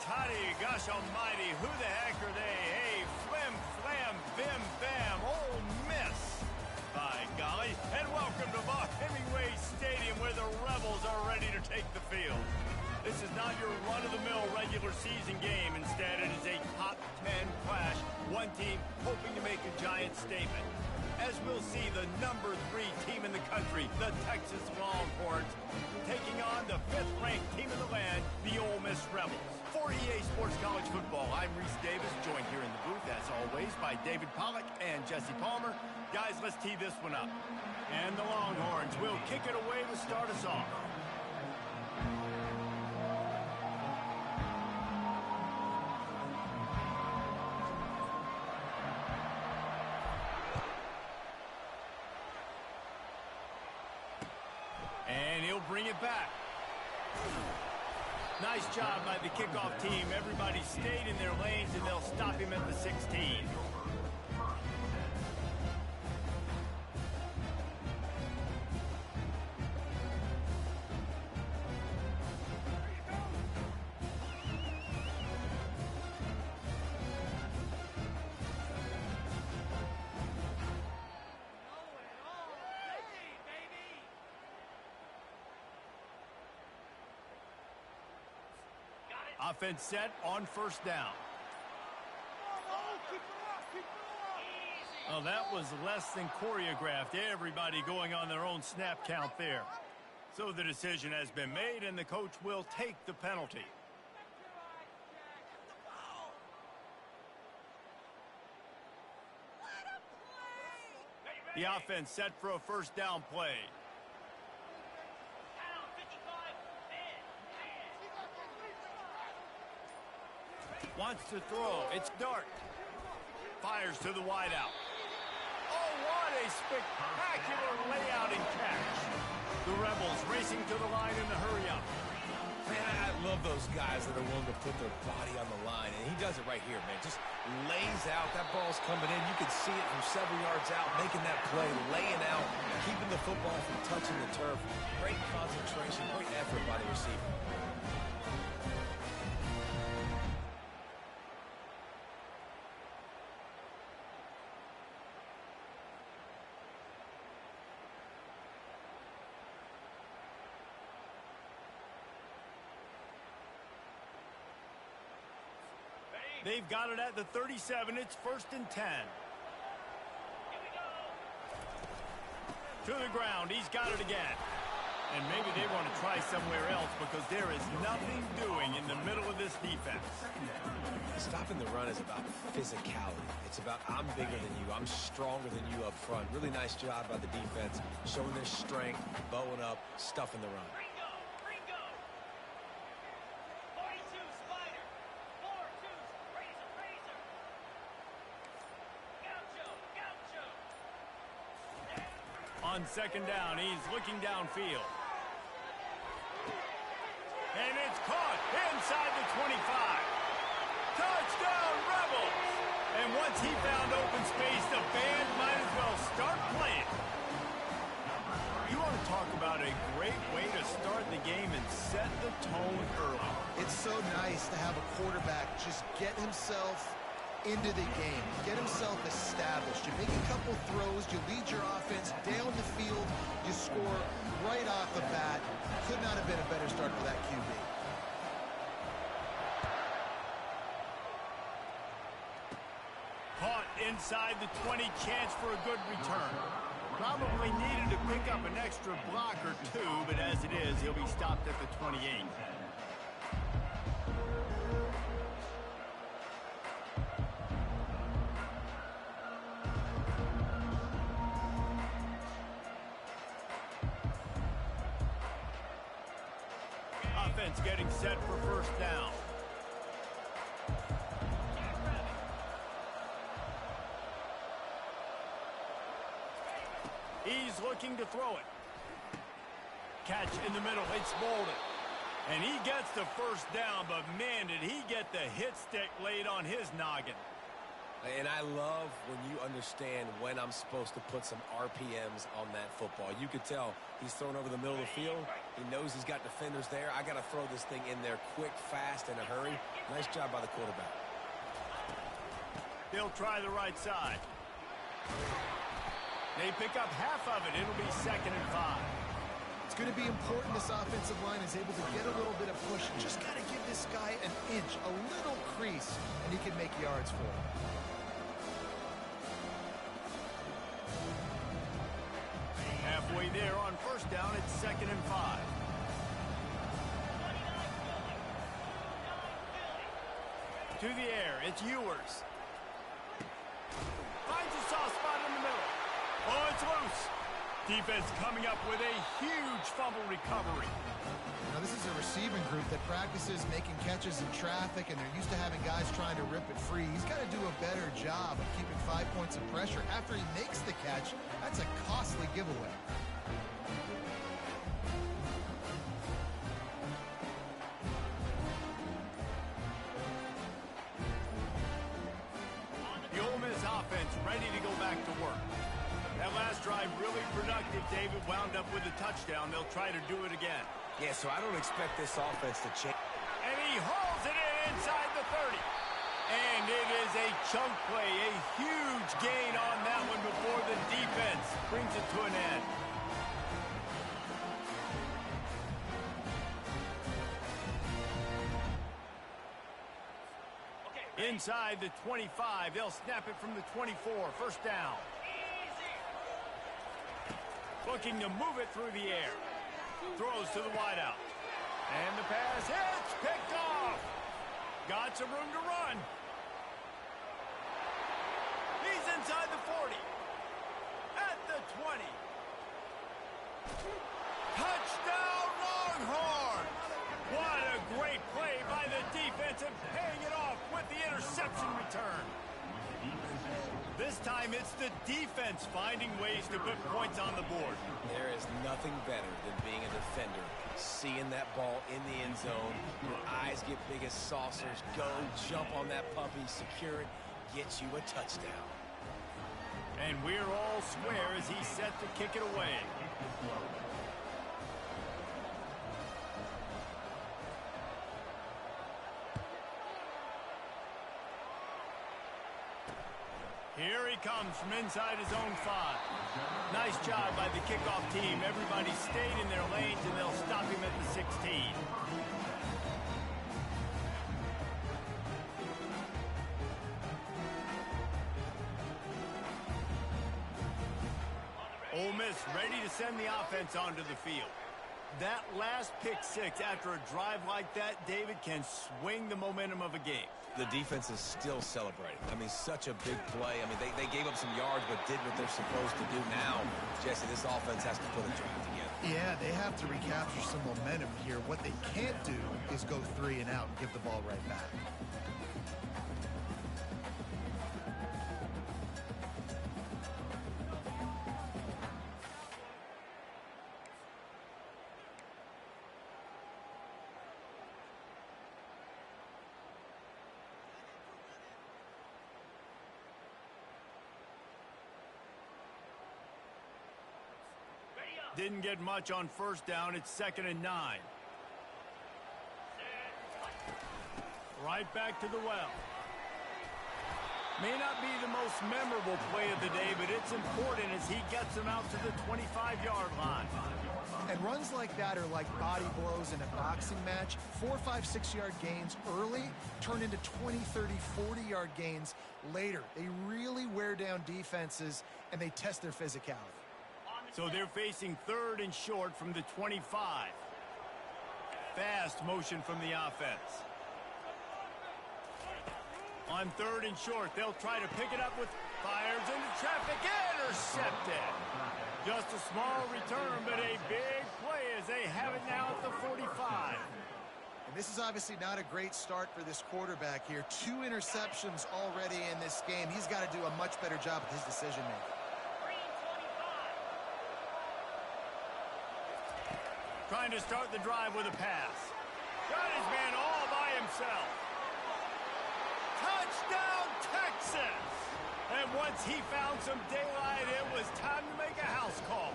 toddy, gosh almighty, who the heck are they? Hey, flim, flam, bim, bam, Ole Miss. By golly, and welcome to Hemingway Stadium where the Rebels are ready to take the field. This is not your run-of-the-mill regular season game. Instead, it is a top 10 clash, one team hoping to make a giant statement. As we'll see, the number 3 team in the country, the Texas Longhorns, taking on the 5th-ranked team in the land, the Ole Miss Rebels. For EA Sports College Football, I'm Reese Davis, joined here in the booth, as always, by David Pollack and Jesse Palmer. Guys, let's tee this one up. And the Longhorns will kick it away to start us off. And he'll bring it back. Nice job by the kickoff team. Everybody stayed in their lanes, and they'll stop him at the 16. Offense set on first down. Oh, that was less than choreographed. Everybody going on their own snap count there. So the decision has been made, and the coach will take the penalty. The offense set for a first down play. Wants to throw. It's Dart. Fires to the wideout. Oh, what a spectacular layout and catch. The Rebels racing to the line in the hurry-up. Man, I love those guys that are willing to put their body on the line, and he does it right here, man. Just lays out. That ball's coming in. You can see it from several yards out, making that play, laying out, keeping the football from touching the turf. Great concentration, great effort by the receiver. They've got it at the 37. It's 1st and 10. To the ground. He's got it again. And maybe they want to try somewhere else because there is nothing doing in the middle of this defense. Stopping the run is about physicality. It's about I'm bigger than you. I'm stronger than you up front. Really nice job by the defense, showing their strength, bowing up, stuffing the run. On second down, he's looking downfield. And it's caught inside the 25. Touchdown, Rebels! And once he found open space, the band might as well start playing. You want to talk about a great way to start the game and set the tone early. It's so nice to have a quarterback just get himself into the game, get himself established. You make a couple throws, you lead your offense down the field, you score right off the bat. Could not have been a better start for that QB. Caught inside the 20, chance for a good return. Probably needed to pick up an extra block or two, but as it is, he'll be stopped at the 28. Offense getting set for first down. He's looking to throw it. Catch in the middle. It's Bolden. And he gets the first down, but man, did he get the hit stick laid on his noggin. And I love when you understand when I'm supposed to put some RPMs on that football. You could tell he's thrown over the middle of the field. He knows he's got defenders there. I got to throw this thing in there quick, fast, in a hurry. Nice job by the quarterback. They'll try the right side. They pick up half of it. It'll be 2nd and 5. It's going to be important this offensive line is able to get a little bit of push. Just got to give this guy an inch, a little crease, and he can make yards for him. Halfway there on 1st down, it's 2nd and 5. To the air, it's Ewers. Finds a soft spot in the middle. Oh, it's loose. Defense coming up with a huge fumble recovery. Now, this is a receiving group that practices making catches in traffic, and they're used to having guys trying to rip it free. He's got to do a better job of keeping 5 points of pressure after he makes the catch. That's a costly giveaway. The Ole Miss offense ready to go back to work. That last drive really productive. David wound up with a touchdown. They'll try to do it again. Yeah, so I don't expect this offense to change. And he hauls it in inside the 30. And it is a chunk play, a huge gain on that one before the defense brings it to an end. Inside the 25, they'll snap it from the 24, 1st down. Looking to move it through the air. Throws to the wideout. And the pass hits, picked off. Got some room to run. He's inside the 40. At the 20. Touchdown Longhorn! What a great play by the defense and paying it off with the interception return. This time it's the defense finding ways to put points on the board. There is nothing better than being a defender. Seeing that ball in the end zone, your eyes get big as saucers. Go, jump on that puppy, secure it, get you a touchdown. And we're all square as he's set to kick it away. Here he comes from inside his own 5. Nice job by the kickoff team. Everybody stayed in their lanes, and they'll stop him at the 16. Ole Miss ready to send the offense onto the field. That last pick 6 after a drive like that, David, can swing the momentum of a game. The defense is still celebrating. I mean, such a big play. I mean, they gave up some yards but did what they're supposed to do now. Jesse, this offense has to put a drive together. Yeah, they have to recapture some momentum here. What they can't do is go 3 and out and give the ball right back. Didn't get much on 1st down. It's 2nd and 9. Right back to the well. May not be the most memorable play of the day, but it's important as he gets them out to the 25-yard line. And runs like that are like body blows in a boxing match. 4, 5, 6-yard gains early turn into 20, 30, 40-yard gains later. They really wear down defenses, and they test their physicality. So they're facing 3rd and short from the 25. Fast motion from the offense. On 3rd and short, they'll try to pick it up with fires into traffic. Intercepted. Just a small return, but a big play as they have it now at the 45. And this is obviously not a great start for this quarterback here. 2 interceptions already in this game. He's got to do a much better job with his decision-making. Trying to start the drive with a pass. Got his man all by himself. Touchdown, Texas! And once he found some daylight, it was time to make a house call.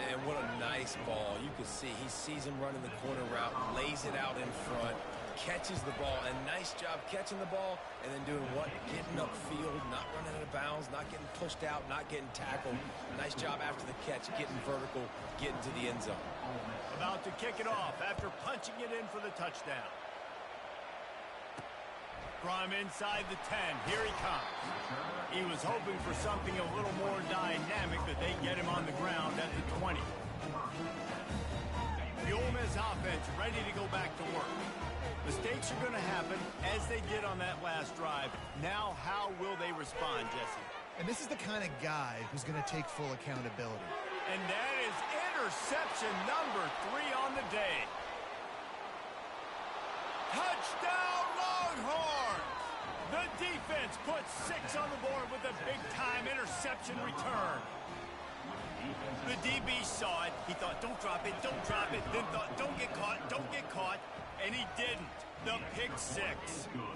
And what a nice ball. You can see he sees him running the corner route, lays it out in front, catches the ball, and nice job catching the ball and then doing what? Getting upfield, not running out of bounds, not getting pushed out, not getting tackled. Nice job after the catch, getting vertical, getting to the end zone. About to kick it off after punching it in for the touchdown. From inside the 10, here he comes. He was hoping for something a little more dynamic, but they get him on the ground at the 20. The Ole Miss offense ready to go back to work. Mistakes are going to happen as they did on that last drive. Now, how will they respond, Jesse? And this is the kind of guy who's going to take full accountability. And that is interception number 3 on the day. Touchdown, Longhorns! The defense puts 6 on the board with a big-time interception return. The DB saw it. He thought, don't drop it, don't drop it. Then thought, don't get caught. And he didn't. The pick 6.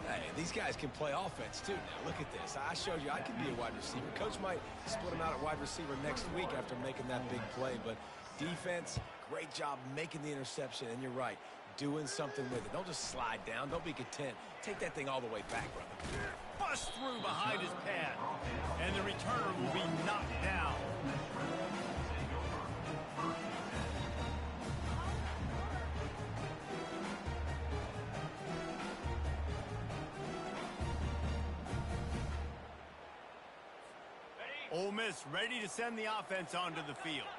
Hey, these guys can play offense, too. Now, look at this. I showed you I could be a wide receiver. Coach might split him out at wide receiver next week after making that big play. But defense, great job making the interception. And you're right, doing something with it. Don't just slide down. Don't be content. Take that thing all the way back, brother. Bust through behind his pad. And the returner will be knocked down. Ole Miss ready to send the offense onto the field.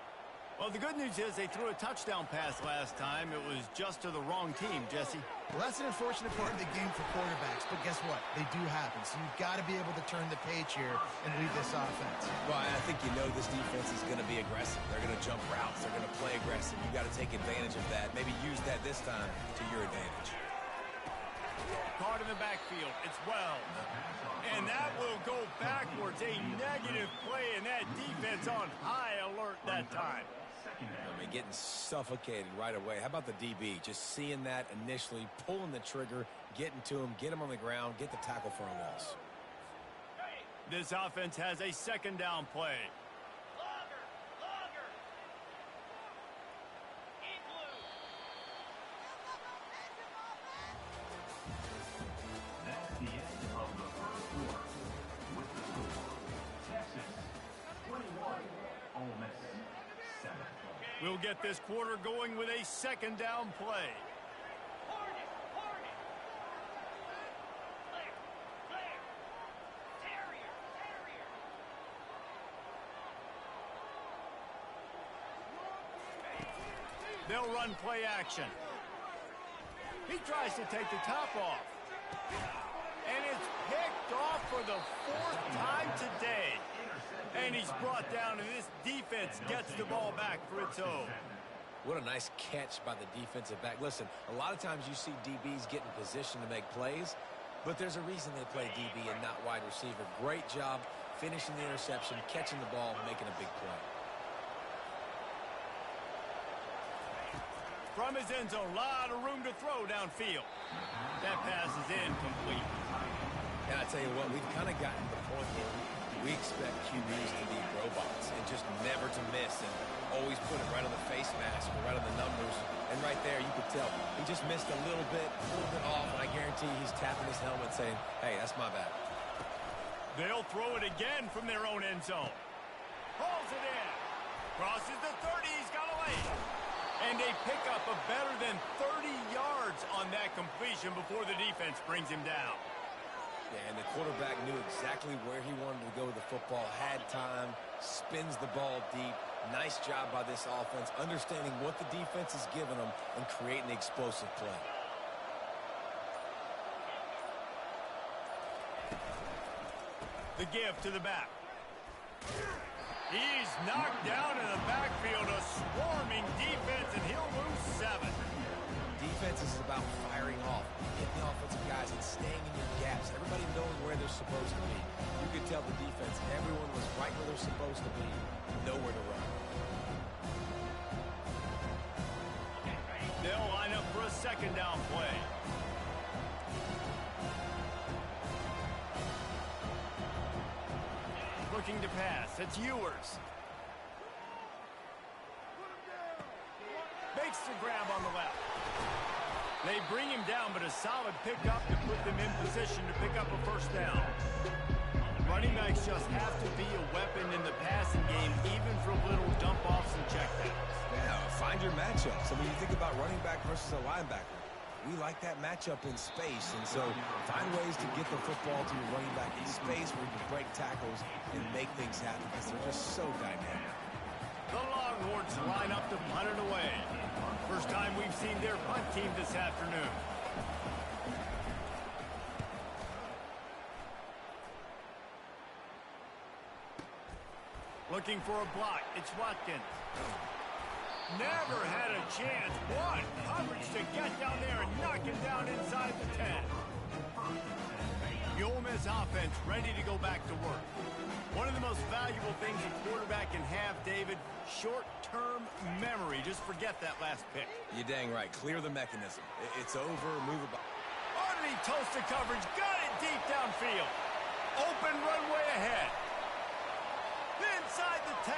Well, the good news is they threw a touchdown pass last time. It was just to the wrong team, Jesse. Well, that's an unfortunate part of the game for quarterbacks, but guess what? They do happen, so you've got to be able to turn the page here and lead this offense. Well, I think you know this defense is going to be aggressive. They're going to jump routes. They're going to play aggressive. You've got to take advantage of that. Maybe use that this time to your advantage. Caught in the backfield. It's Wells. And that will go backwards. A negative play, and that defense on high alert that time. I mean, getting suffocated right away. How about the DB? Just seeing that initially, pulling the trigger, getting to him, get him on the ground, get the tackle for a loss. This offense has a second down play. That's the end of the first quarter. With the score, Texas 21, Ole Miss 7. We'll get this quarter going with a second down play. They'll run play action. He tries to take the top off. And it's picked off for the 4th time today. And he's brought down, and this defense gets the ball back for its own. What a nice catch by the defensive back. Listen, a lot of times you see DBs get in position to make plays, but there's a reason they play DB and not wide receiver. Great job finishing the interception, catching the ball, making a big play. From his end zone, a lot of room to throw downfield. That pass is incomplete. And I tell you what, we've kind of gotten to the point where we expect QBs to be robots and just never to miss and always put it right on the face mask or right on the numbers. And right there, you could tell he just missed a little bit off, and I guarantee he's tapping his helmet saying, hey, that's my bad. They'll throw it again from their own end zone. Hauls it in. Crosses the 30. He's got a lane. And they pick up a better than 30 yards on that completion before the defense brings him down. Yeah, and the quarterback knew exactly where he wanted to go with the football, had time, spins the ball deep. Nice job by this offense, understanding what the defense is giving them and creating the explosive play. The give to the back. He's knocked down in the backfield, a swarming defense, and he'll lose 7. Defense is about firing off, hitting the offensive guys and staying in your gaps. Everybody knowing where they're supposed to be. You could tell the defense, everyone was right where they're supposed to be, nowhere to run. They'll line up for a second down play. Looking to pass. It's Ewers. Makes the grab on the left. They bring him down, but a solid pickup to put them in position to pick up a first down. Running backs just have to be a weapon in the passing game, even for little dump-offs and checkdowns. Yeah, find your matchups. I mean, you think about running back versus a linebacker. We like that matchup in space, and so find ways to get the football to your running back in space where you can break tackles and make things happen because they're just so dynamic. The Longhorns line up to punt it away. First time we've seen their punt team this afternoon. Looking for a block. It's Watkins. Never had a chance. One coverage to get down there and knock him down inside the 10. The Ole Miss offense ready to go back to work. One of the most valuable things a quarterback can have, David, short-term memory. Just forget that last pick. You're dang right. Clear the mechanism. It's over. Move it by. Underneath toasted coverage. Got it deep downfield. Open runway ahead. Inside the 10.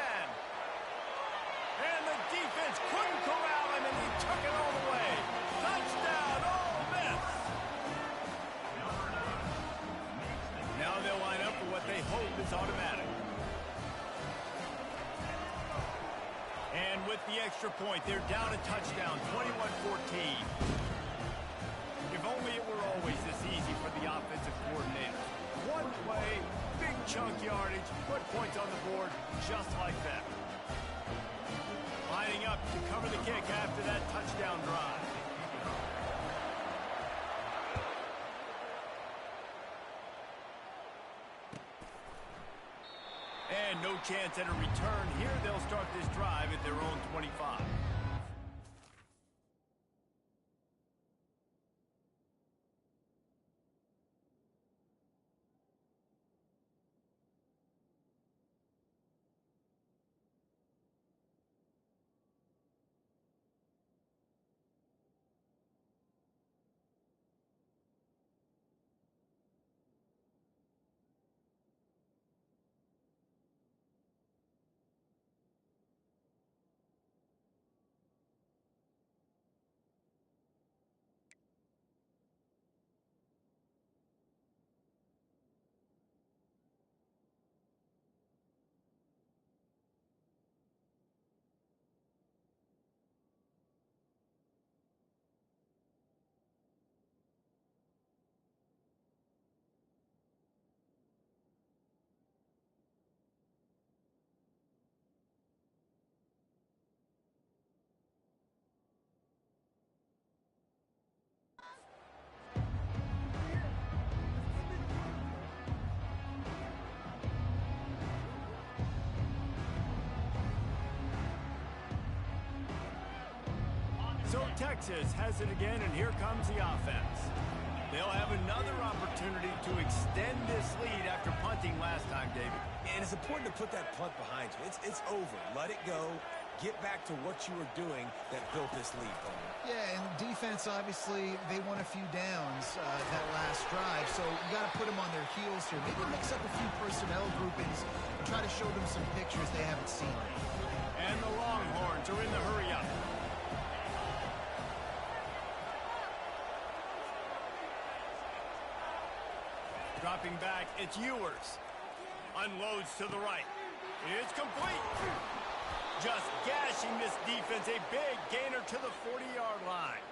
And the defense couldn't corral him, and he took it all the way. Touchdown, Ole Miss. Now they'll line up for what they hope is automatic. And with the extra point, they're down a touchdown, 21-14. If only it were always this easy for the offensive coordinator. One play, big chunk yardage, put points on the board just like that. Lining up to cover the kick after that touchdown drive. And no chance at a return here. They'll start this drive at their own 25. So Texas has it again, and here comes the offense. They'll have another opportunity to extend this lead after punting last time, David. And it's important to put that punt behind you. It's over. Let it go. Get back to what you were doing that built this lead, Paul. Yeah, and defense, obviously, they won a few downs that last drive, so you got to put them on their heels here. Maybe mix up a few personnel groupings and try to show them some pictures they haven't seen. And the Longhorns are in the hurry-up. Dropping back, it's Ewers. Unloads to the right. It's complete. Just gashing this defense. A big gainer to the 40-yard line.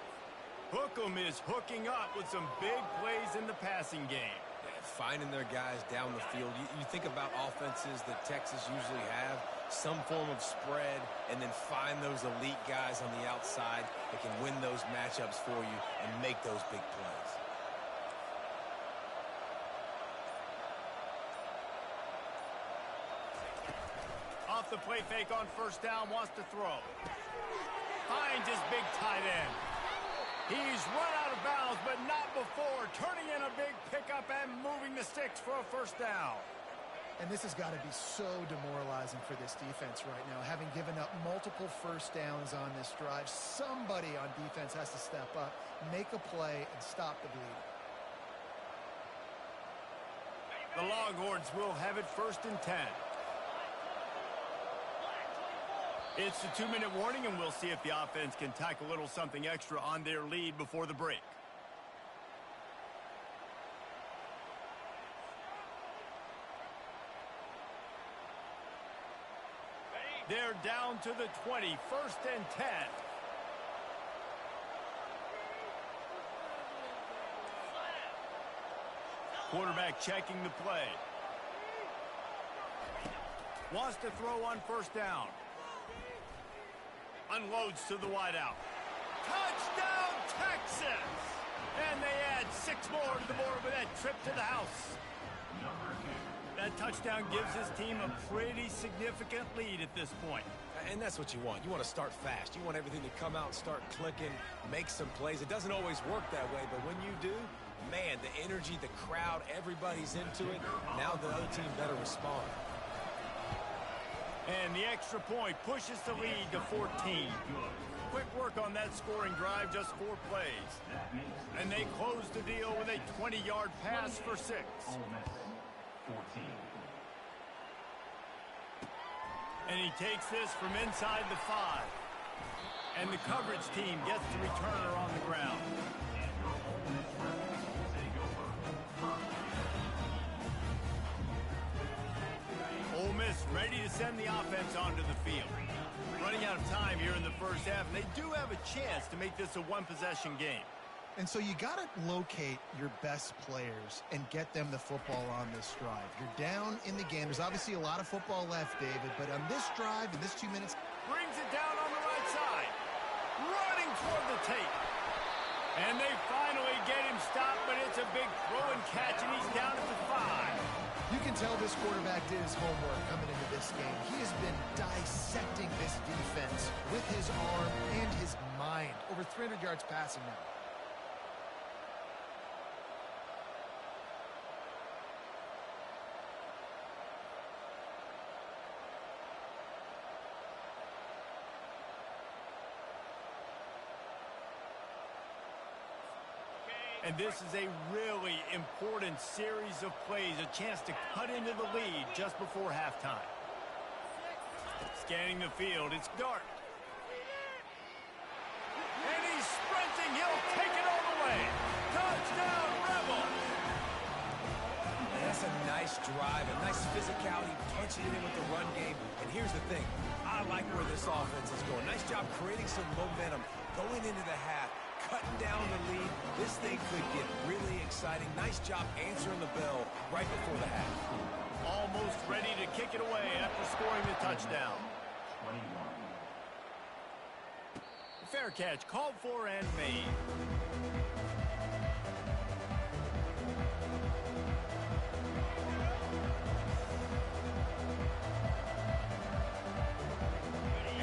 Hookem is hooking up with some big plays in the passing game. Yeah, finding their guys down the field. You think about offenses that Texas usually have, some form of spread, and then find those elite guys on the outside that can win those matchups for you and make those big plays. Off the play fake on first down, wants to throw. Finds his big tight end. He's run out of bounds, but not before. Turning in a big pickup and moving the sticks for a first down. And this has got to be so demoralizing for this defense right now. Having given up multiple first downs on this drive, somebody on defense has to step up, make a play, and stop the bleeding. The Longhorns will have it 1st and 10. It's the 2-minute warning, and we'll see if the offense can tack a little something extra on their lead before the break. They're down to the 20, 1st and 10. Quarterback checking the play. Wants to throw on 1st down. Unloads to the wideout. Touchdown, Texas! And they add 6 more to the board with that trip to the house. That touchdown gives his team a pretty significant lead at this point. And that's what you want. You want to start fast. You want everything to come out and start clicking, make some plays. It doesn't always work that way, but when you do, man, the energy, the crowd, everybody's into it. Now the other team better respond. And the extra point pushes the lead to 14. Quick work on that scoring drive, just 4 plays. And they close the deal with a 20-yard pass for 6. 14. And he takes this from inside the 5. And the coverage team gets the returner on the ground. Ole Miss ready to send the offense onto the field. Running out of time here in the first half, and they do have a chance to make this a one-possession game. And so you got to locate your best players and get them the football on this drive. You're down in the game. There's obviously a lot of football left, David, but on this drive, in this 2 minutes... Brings it down on the right side. Running toward the tape. And they finally get him stopped, but it's a big throw and catch, and he's down at the 5. You can tell this quarterback did his homework coming into this game. He has been dissecting this defense with his arm and his mind. Over 300 yards passing now. And this is a really important series of plays, a chance to cut into the lead just before halftime. Scanning the field, it's Dart. And he's sprinting, he'll take it all the way. Touchdown, Rebels! That's a nice drive, a nice physicality, punching it in with the run game. And here's the thing, I like where this offense is going. Nice job creating some momentum, going into the half. Cutting down the lead. This thing could get really exciting. Nice job answering the bell right before the half. Almost ready to kick it away after scoring the touchdown. 21. Fair catch, called for and made.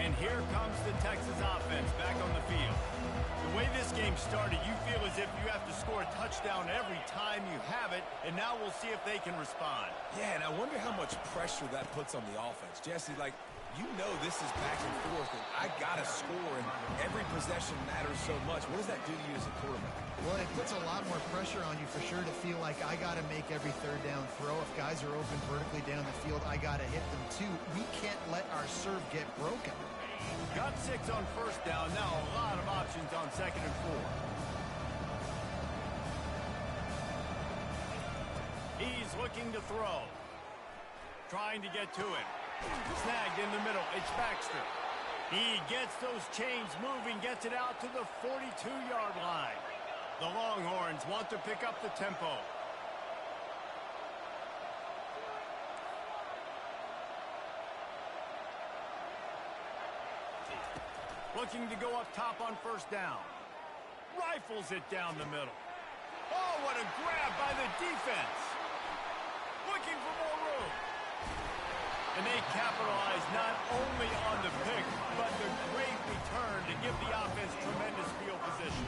And here comes the Texas offense back on the field. The way this game started, you feel as if you have to score a touchdown every time you have it, and now we'll see if they can respond. Yeah, and I wonder how much pressure that puts on the offense. Jesse, like, you know this is back and forth, and I got to score, and every possession matters so much. What does that do to you as a quarterback? Well, it puts a lot more pressure on you for sure to feel like I got to make every 3rd down throw. If guys are open vertically down the field, I got to hit them too. We can't let our serve get broken. Got 6 on 1st down. Now a lot of options on 2nd and 4. He's looking to throw. Trying to get to it. Snagged in the middle. It's Baxter. He gets those chains moving, gets it out to the 42-yard line. The Longhorns want to pick up the tempo. Looking to go up top on 1st down. Rifles it down the middle. Oh, what a grab by the defense. Looking for more room. And they capitalize not only on the pick, but the great return to give the offense tremendous field position.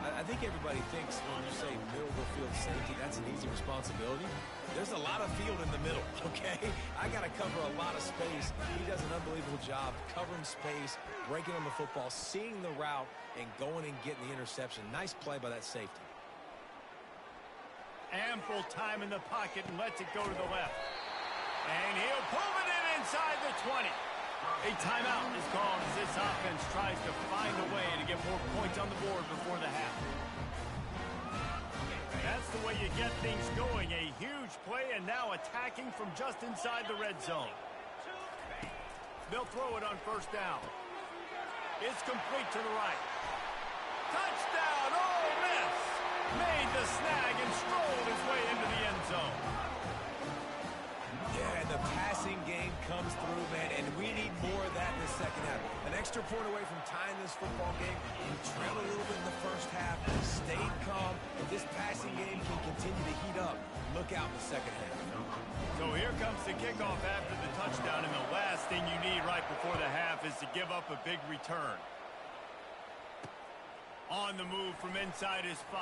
I think everybody thinks when you say middle of the field safety, that's an easy responsibility. There's a lot of field in the middle, okay? I got to cover a lot of space. He does an unbelievable job covering space, breaking on the football, seeing the route, and going and getting the interception. Nice play by that safety. Ample time in the pocket and lets it go to the left. And he'll pull it in inside the 20. A timeout is called as this offense tries to find a way to get more points on the board before the half. That's the way you get things going. A huge play, and now attacking from just inside the red zone. They'll throw it on first down. It's complete to the right. Touchdown, Ole Miss! Made the snag and strolled his way into the end zone. Yeah, and the passing game comes through, man, and we need more of that in the second half. An extra point away from tying this football game. We trailed a little bit in the first half, stayed calm. If this passing game can continue to heat up, look out in the second half. So here comes the kickoff after the touchdown, and the last thing you need right before the half is to give up a big return. On the move from inside his 5.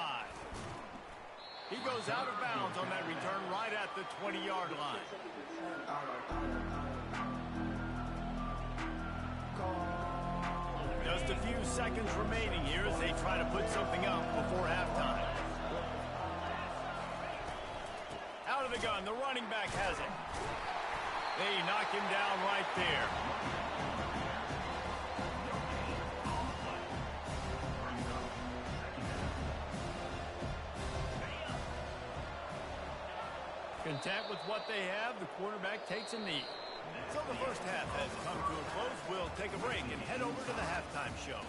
He goes out of bounds on that return right at the 20-yard line. Just a few seconds remaining here as they try to put something up before halftime. Out of the gun, the running back has it. They knock him down right there. Content with what they have, the quarterback takes a knee. So the first half has come to a close. We'll take a break and head over to the halftime show.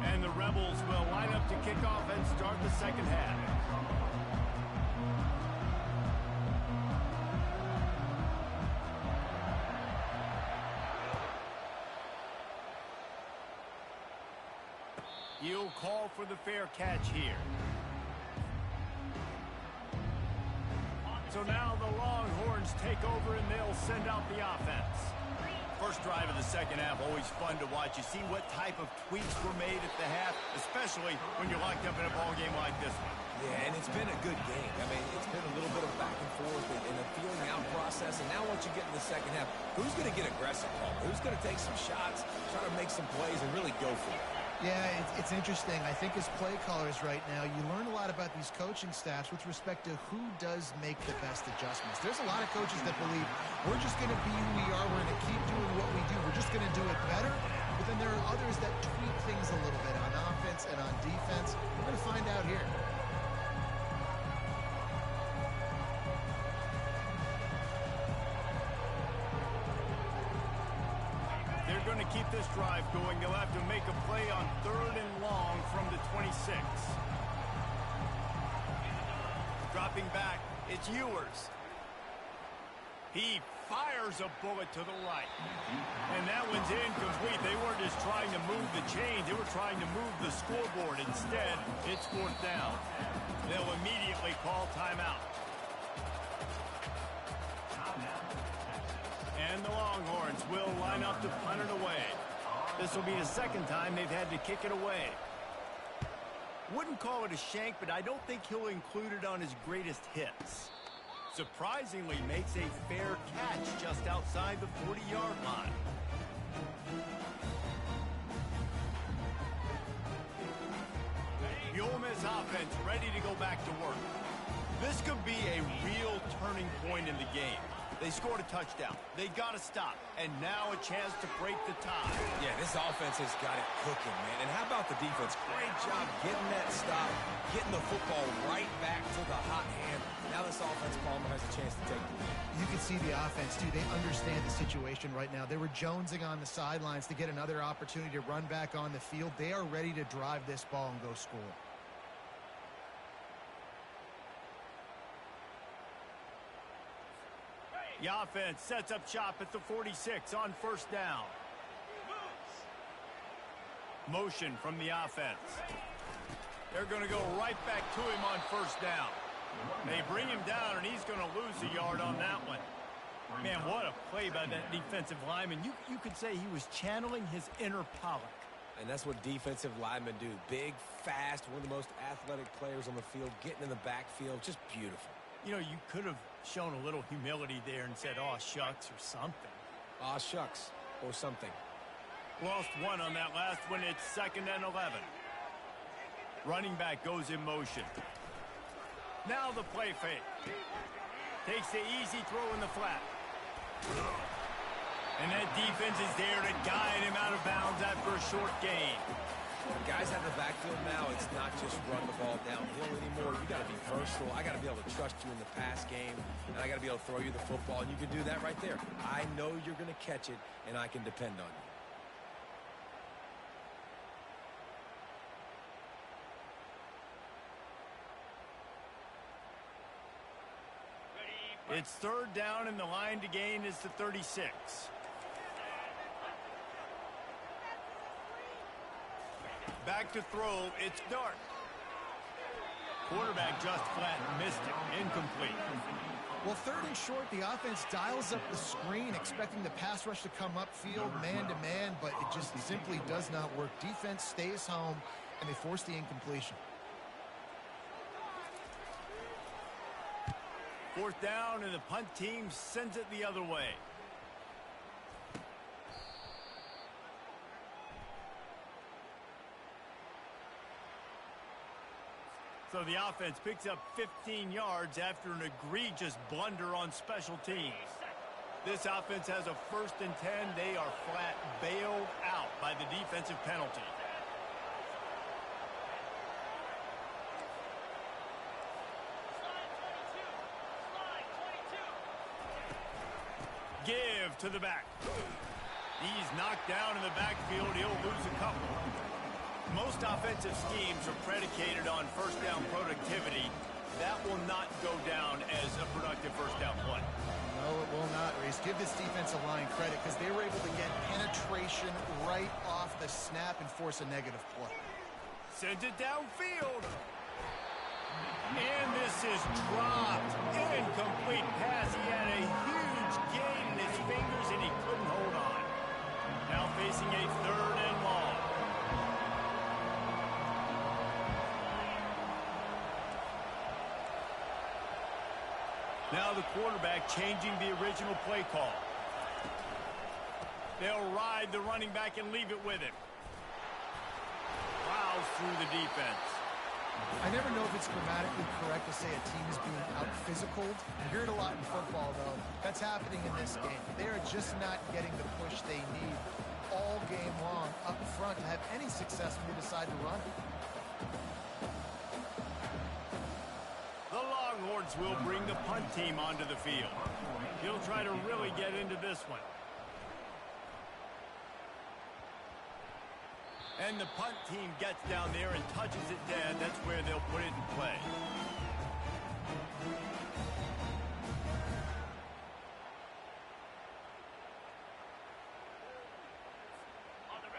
And the Rebels will line up to kick off and start the second half. He'll call for the fair catch here. So now the Longhorns take over and they'll send out the offense. First drive of the second half, always fun to watch. You see what type of tweaks were made at the half, especially when you're locked up in a ball game like this one. Yeah, and it's been a good game. I mean, it's been a little bit of back and forth and a feeling out process. And now once you get in the second half, who's going to get aggressive, Paul? Who's going to take some shots, try to make some plays, and really go for it? Yeah, it's interesting. I think as play callers right now, you learn a lot about these coaching staffs with respect to who does make the best adjustments. There's a lot of coaches that believe we're just going to be who we are. We're going to keep doing what we do. We're just going to do it better. But then there are others that tweak things a little bit on offense and on defense. We're going to find out here. Going to keep this drive going. They'll have to make a play on 3rd and long from the 26. Dropping back, it's Ewers. He fires a bullet to the right. And that one's incomplete. They weren't just trying to move the chains. They were trying to move the scoreboard. Instead, it's 4th down. They'll immediately call timeout. And the Longhorns will line up to punt it away. This will be the second time they've had to kick it away. Wouldn't call it a shank, but I don't think he'll include it on his greatest hits. Surprisingly makes a fair catch just outside the 40-yard line. The Ole Miss offense ready to go back to work. This could be a real turning point in the game. They scored a touchdown. They got to stop. And now a chance to break the tie. Yeah, this offense has got it cooking, man. And how about the defense? Great job getting that stop, getting the football right back to the hot hand. Now this offense, Palmer, has a chance to take the lead. You can see the offense, too. They understand the situation right now. They were jonesing on the sidelines to get another opportunity to run back on the field. They are ready to drive this ball and go score. The offense sets up shop at the 46 on 1st down. Motion from the offense. They're going to go right back to him on 1st down. They bring him down, and he's going to lose a yard on that one. Man, what a play by that defensive lineman. You could say he was channeling his inner Pollock. And that's what defensive linemen do. Big, fast, one of the most athletic players on the field, getting in the backfield, just beautiful. You know, you could have shown a little humility there and said, "Aw, shucks," or something. Aw, shucks, or something. Lost one on that last one. It's 2nd and 11. Running back goes in motion. Now the play fake. Takes the easy throw in the flat. And that defense is there to guide him out of bounds after a short gain. Guys out of the backfield now, it's not just run the ball downhill anymore. You got to be versatile. I got to be able to trust you in the pass game, and I got to be able to throw you the football, and you can do that right there. I know you're going to catch it, and I can depend on you. It's third down, and the line to gain is the 36. Back to throw, it's Dart. Quarterback just flat missed it, incomplete. Well, third and short, the offense dials up the screen, expecting the pass rush to come upfield, man-to-man, but it just simply does not work. Defense stays home, and they force the incompletion. Fourth down, and the punt team sends it the other way. So the offense picks up 15 yards after an egregious blunder on special teams. This offense has a 1st and 10. They are flat bailed out by the defensive penalty. Give to the back. He's knocked down in the backfield. He'll lose a couple. Most offensive schemes are predicated on first down productivity. That will not go down as a productive first down play. No, it will not, Reese. Give this defensive line credit because they were able to get penetration right off the snap and force a negative play. Sends it downfield. And this is dropped. Incomplete pass. He had a huge gain in his fingers and he couldn't hold on. Now facing a third and long. Now the quarterback changing the original play call. They'll ride the running back and leave it with him. Plows through the defense. I never know if it's grammatically correct to say a team is being out-physicaled. You hear it a lot in football, though. That's happening in this game. They are just not getting the push they need all game long up front to have any success when they decide to run. The Longhorns will bring the punt team onto the field. He'll try to really get into this one. And the punt team gets down there and touches it dead. That's where they'll put it in play.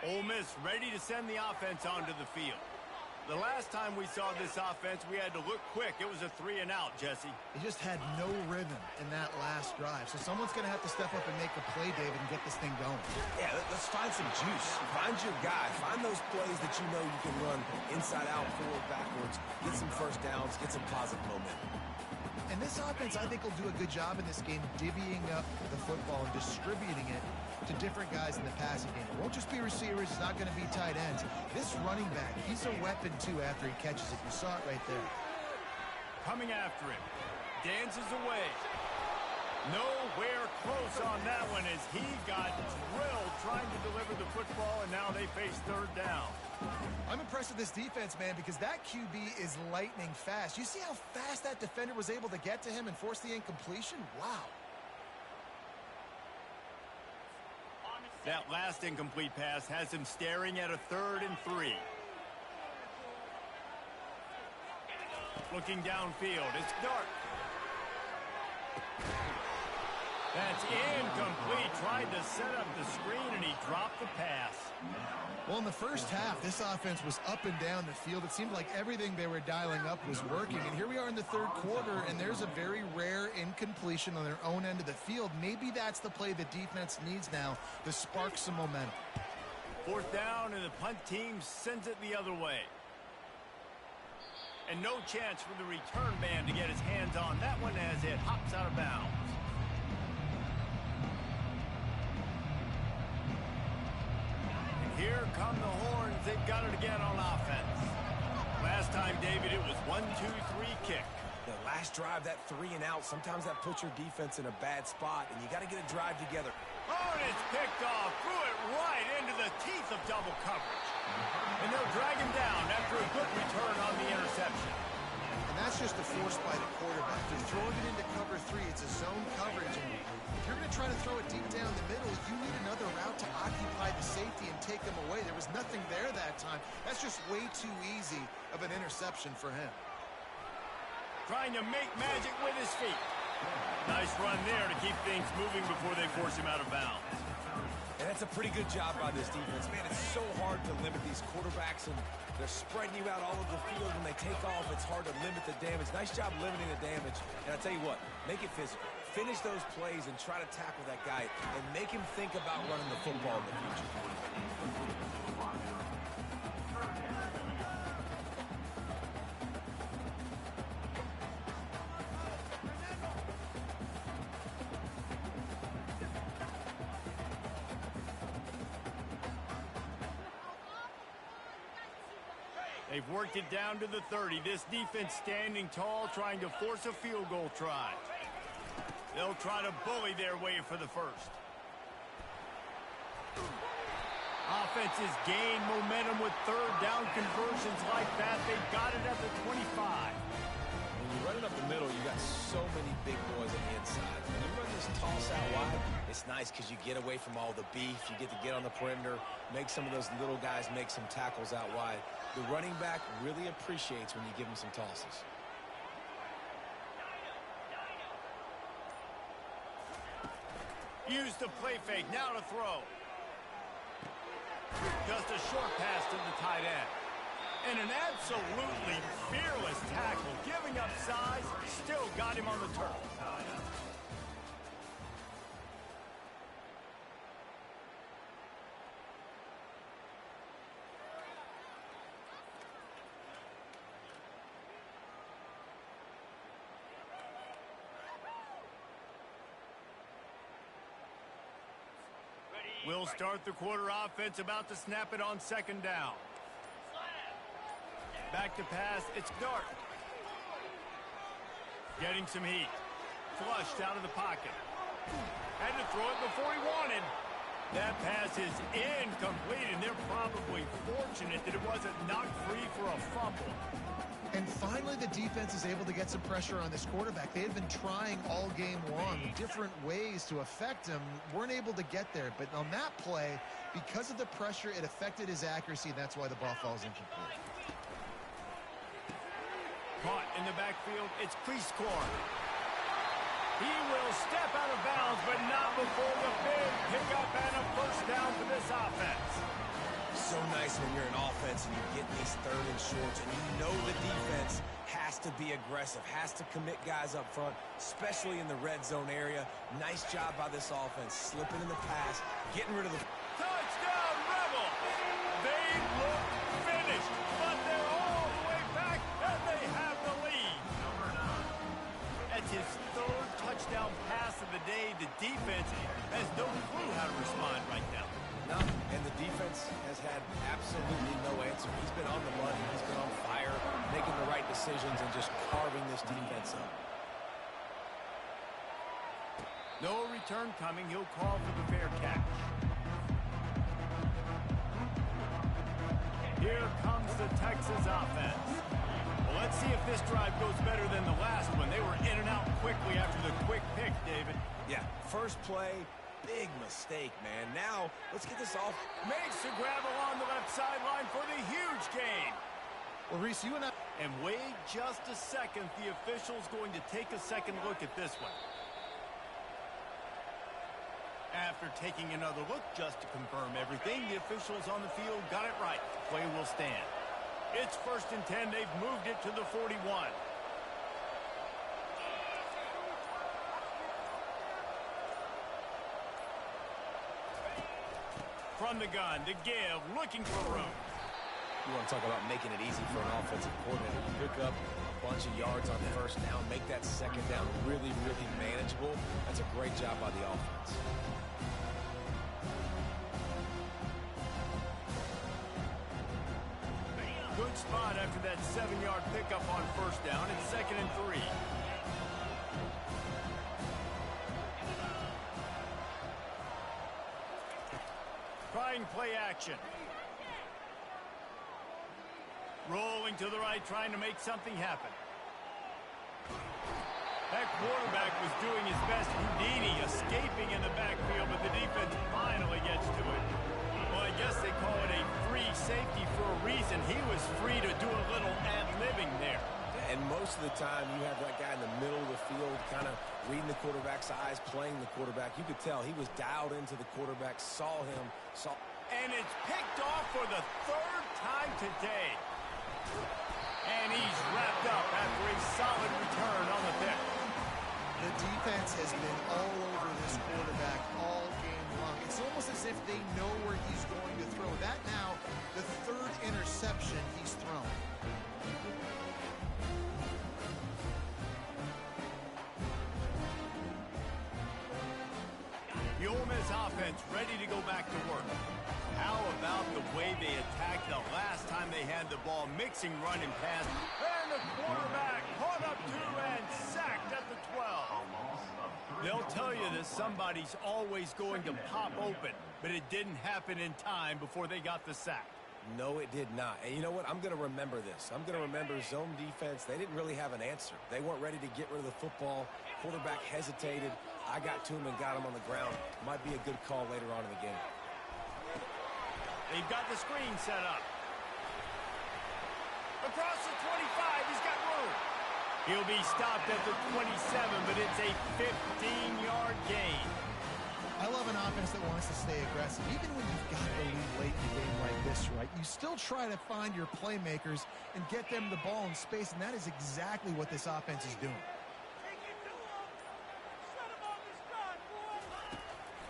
Ole Miss ready to send the offense onto the field. The last time we saw this offense, we had to look quick. It was a 3 and out, Jesse. They just had no rhythm in that last drive. So someone's going to have to step up and make a play, David, and get this thing going. Yeah, let's find some juice. Find your guy. Find those plays that you know you can run inside out, forward, backwards. Get some first downs. Get some positive momentum. And this offense, I think, will do a good job in this game divvying up the football and distributing it to different guys in the passing game. It won't just be receivers. It's not going to be tight ends. This running back, he's a weapon, too, after he catches it. You saw it right there. Coming after him. Dances away. Nowhere close on that one as he got drilled trying to deliver the football, and now they face third down. I'm impressed with this defense, man, because that QB is lightning fast. You see how fast that defender was able to get to him and force the incompletion? Wow. That last incomplete pass has him staring at a 3rd and 3. Looking downfield, it's Dart. That's incomplete. Tried to set up the screen, and he dropped the pass. Well, in the first half, this offense was up and down the field. It seemed like everything they were dialing up was working. And here we are in the third quarter, and there's a very rare incompletion on their own end of the field. Maybe that's the play the defense needs now to spark some momentum. Fourth down, and the punt team sends it the other way. And no chance for the return man to get his hands on that one as it hops out of bounds. Here come the Horns. They've got it again on offense. Last time, David, it was 1-2-3 kick. The last drive, that 3 and out, sometimes that puts your defense in a bad spot, and you got to get a drive together. Oh, and it's picked off. Threw it right into the teeth of double coverage. And they'll drag him down after a good return on the interception. And that's just a force by the quarterback. They're throwing it into cover 3. It's a zone coverage. And if you're going to try to throw it deep down the middle, you need another route to occupy the safety and take him away. There was nothing there that time. That's just way too easy of an interception for him. Trying to make magic with his feet. Nice run there to keep things moving before they force him out of bounds. And that's a pretty good job by this defense. Man, it's so hard to limit these quarterbacks, and they're spreading you out all over the field. When they take off, it's hard to limit the damage. Nice job limiting the damage. And I tell you what, make it physical. Finish those plays and try to tackle that guy and make him think about running the football in the future. They've worked it down to the 30. This defense standing tall, trying to force a field goal try. They'll try to bully their way for the first. Offenses gain momentum with third down conversions like that. They got it at the 25. When you run it up the middle, you got so many big boys on the inside. When you run this toss out wide, it's nice because you get away from all the beef. You get to get on the perimeter, make some of those little guys make some tackles out wide. The running back really appreciates when you give him some tosses. Use the play fake, now to throw. Just a short pass to the tight end. And an absolutely fearless tackle, giving up size, still got him on the turf. We'll start the quarter offense, about to snap it on second down. Back to pass, it's Dart. Getting some heat. Flushed out of the pocket. Had to throw it before he wanted. That pass is incomplete, and they're probably fortunate that it wasn't knocked free for a fumble. And finally, the defense is able to get some pressure on this quarterback. They had been trying all game long different ways to affect him. Weren't able to get there. But on that play, because of the pressure, it affected his accuracy, and that's why the ball falls incomplete. Caught in the backfield, it's Cleescore. He will step out of bounds, but not before the big pickup and a first down for this offense. So nice when you're an offense and you get these third and shorts and you know the defense has to be aggressive, has to commit guys up front, especially in the red zone area. Nice job by this offense, slipping in the pass, getting rid of the... Touchdown, Rebel! They look finished, but they're all the way back, and they have the lead. That's his third touchdown pass of the day. The defense has no clue how to respond right now. No, and the defense has had absolutely no answer. He's been on the money. He's been on fire, making the right decisions and just carving this defense up. No return coming. He'll call for the fair catch. Here comes the Texas offense. Well, let's see if this drive goes better than the last one. They were in and out quickly after the quick pick, David. Yeah, first play. Big mistake, man. Now, let's get this off. Makes the grab along the left sideline for the huge gain. Well, Reese, you and I... And wait just a second. The official's going to take a second look at this one. After taking another look just to confirm everything, the officials on the field got it right. Play will stand. It's 1st and 10. They've moved it to the 41. From the gun, to give, looking for room. You want to talk about making it easy for an offensive coordinator. You pick up a bunch of yards on first down, make that second down really, really manageable. That's a great job by the offense. good spot after that 7-yard pickup on first down. It's 2nd and 3. Trying play action. Rolling to the right, trying to make something happen. That quarterback was doing his best. Houdini escaping in the backfield, but the defense finally gets to it. Well, I guess they call it a free safety for a reason. He was free to do a little ad-libbing there. And most of the time, you have that guy in the middle of the field kind of reading the quarterback's eyes, playing the quarterback. You could tell he was dialed into the quarterback, saw him, saw... And it's picked off for the 3rd time today. And he's wrapped up after a solid return on the pick. The defense has been all over this quarterback all game long. It's almost as if they know where he's going to throw. That now, the 3rd interception he's thrown. The Ole Miss offense ready to go back to work. How about the way they attacked the last time they had the ball, mixing run and pass. And the quarterback caught up to and sacked at the 12. They'll tell you that somebody's always going to pop open, but it didn't happen in time before they got the sack. No, it did not. And you know what? I'm going to remember this. I'm going to remember zone defense. They didn't really have an answer. They weren't ready to get rid of the football. Quarterback hesitated. I got to him and got him on the ground. Might be a good call later on in the game. They've got the screen set up. Across the 25, he's got room. He'll be stopped at the 27, but it's a 15-yard gain. I love an offense that wants to stay aggressive. Even when you've got the lead late in the game like this, right, you still try to find your playmakers and get them the ball in space, and that is exactly what this offense is doing.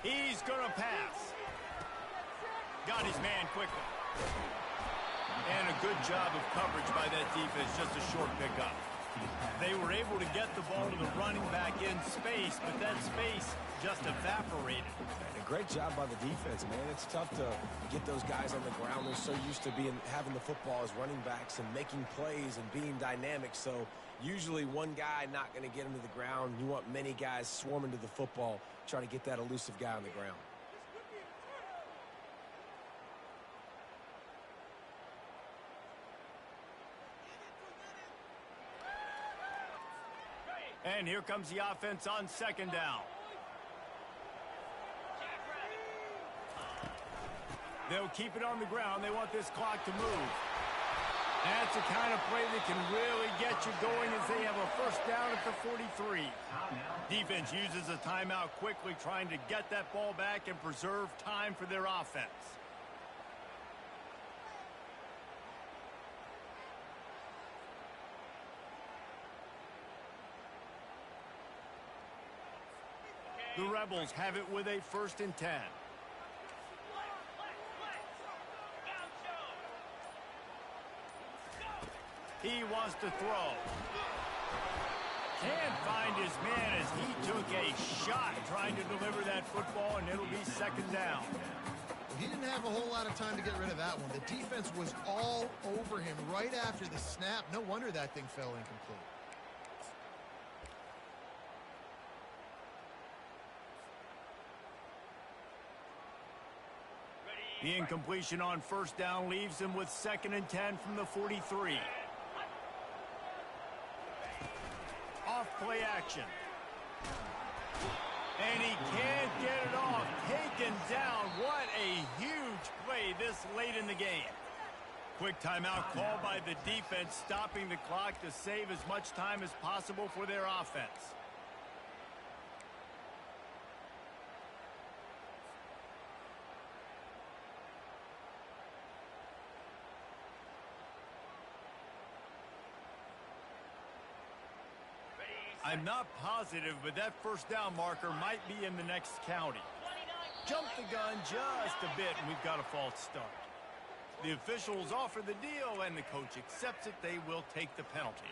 He's going to pass. Got his man quickly. And a good job of coverage by that defense, just a short pickup. They were able to get the ball to the running back in space, but that space just evaporated. And a great job by the defense, man. It's tough to get those guys on the ground. They're so used to having the football as running backs and making plays and being dynamic. So usually one guy not going to get him to the ground. You want many guys swarming to the football, try to get that elusive guy on the ground. And here comes the offense on 2nd down. They'll keep it on the ground. They want this clock to move. That's the kind of play that can really get you going as they have a 1st down at the 43. Defense uses a timeout quickly, trying to get that ball back and preserve time for their offense. The Rebels have it with a 1st and 10. He wants to throw. Can't find his man as he took a shot trying to deliver that football, and it'll be 2nd down. He didn't have a whole lot of time to get rid of that one. The defense was all over him right after the snap. No wonder that thing fell incomplete. The incompletion on 1st down leaves him with 2nd and 10 from the 43. Off play action. And he can't get it off. Taken down. What a huge play this late in the game. Quick timeout called by the defense, stopping the clock to save as much time as possible for their offense. I'm not positive, but that 1st down marker might be in the next county. Jump the gun just a bit, and we've got a false start. The officials offer the deal, and the coach accepts it. They will take the penalty.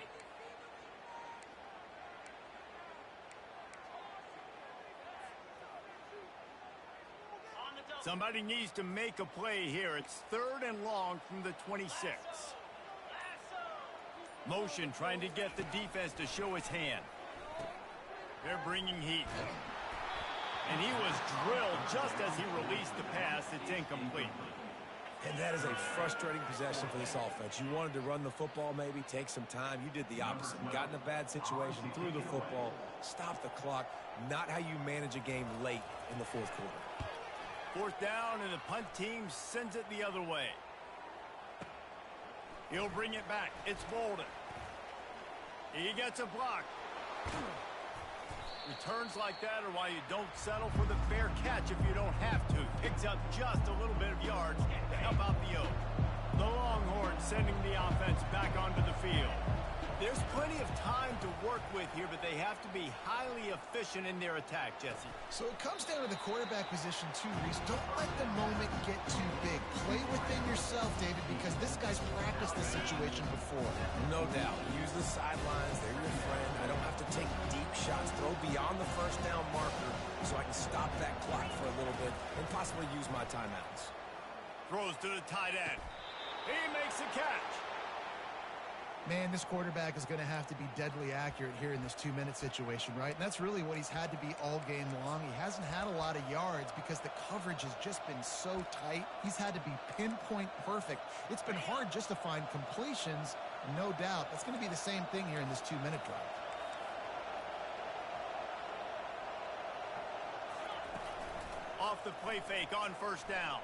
Somebody needs to make a play here. It's 3rd and long from the 26. Motion trying to get the defense to show its hand. They're bringing heat. And he was drilled just as he released the pass. It's incomplete. And that is a frustrating possession for this offense. You wanted to run the football, maybe take some time. You did the opposite. Got in a bad situation, threw the football, stopped the clock. Not how you manage a game late in the fourth quarter. Fourth down, and the punt team sends it the other way. He'll bring it back. It's Bolden. He gets a block. Returns like that are why you don't settle for the fair catch if you don't have to. Picks up just a little bit of yards to help out the Oak. The Longhorns sending the offense back onto the field. There's plenty of time to work with here, but they have to be highly efficient in their attack, Jesse. So it comes down to the quarterback position too, Reese. Don't let the moment get too big. Play within yourself, David, because this guy's practiced this situation before. No doubt. Use the sidelines. They're your friend. I don't have to take deep shots. Throw beyond the first down marker so I can stop that clock for a little bit and possibly use my timeouts. Throws to the tight end. He makes the catch. Man, this quarterback is going to have to be deadly accurate here in this 2-minute situation, right? And that's really what he's had to be all game long. He hasn't had a lot of yards because the coverage has just been so tight. He's had to be pinpoint perfect. It's been hard just to find completions, no doubt. That's going to be the same thing here in this 2-minute drive. Off the play fake on first down.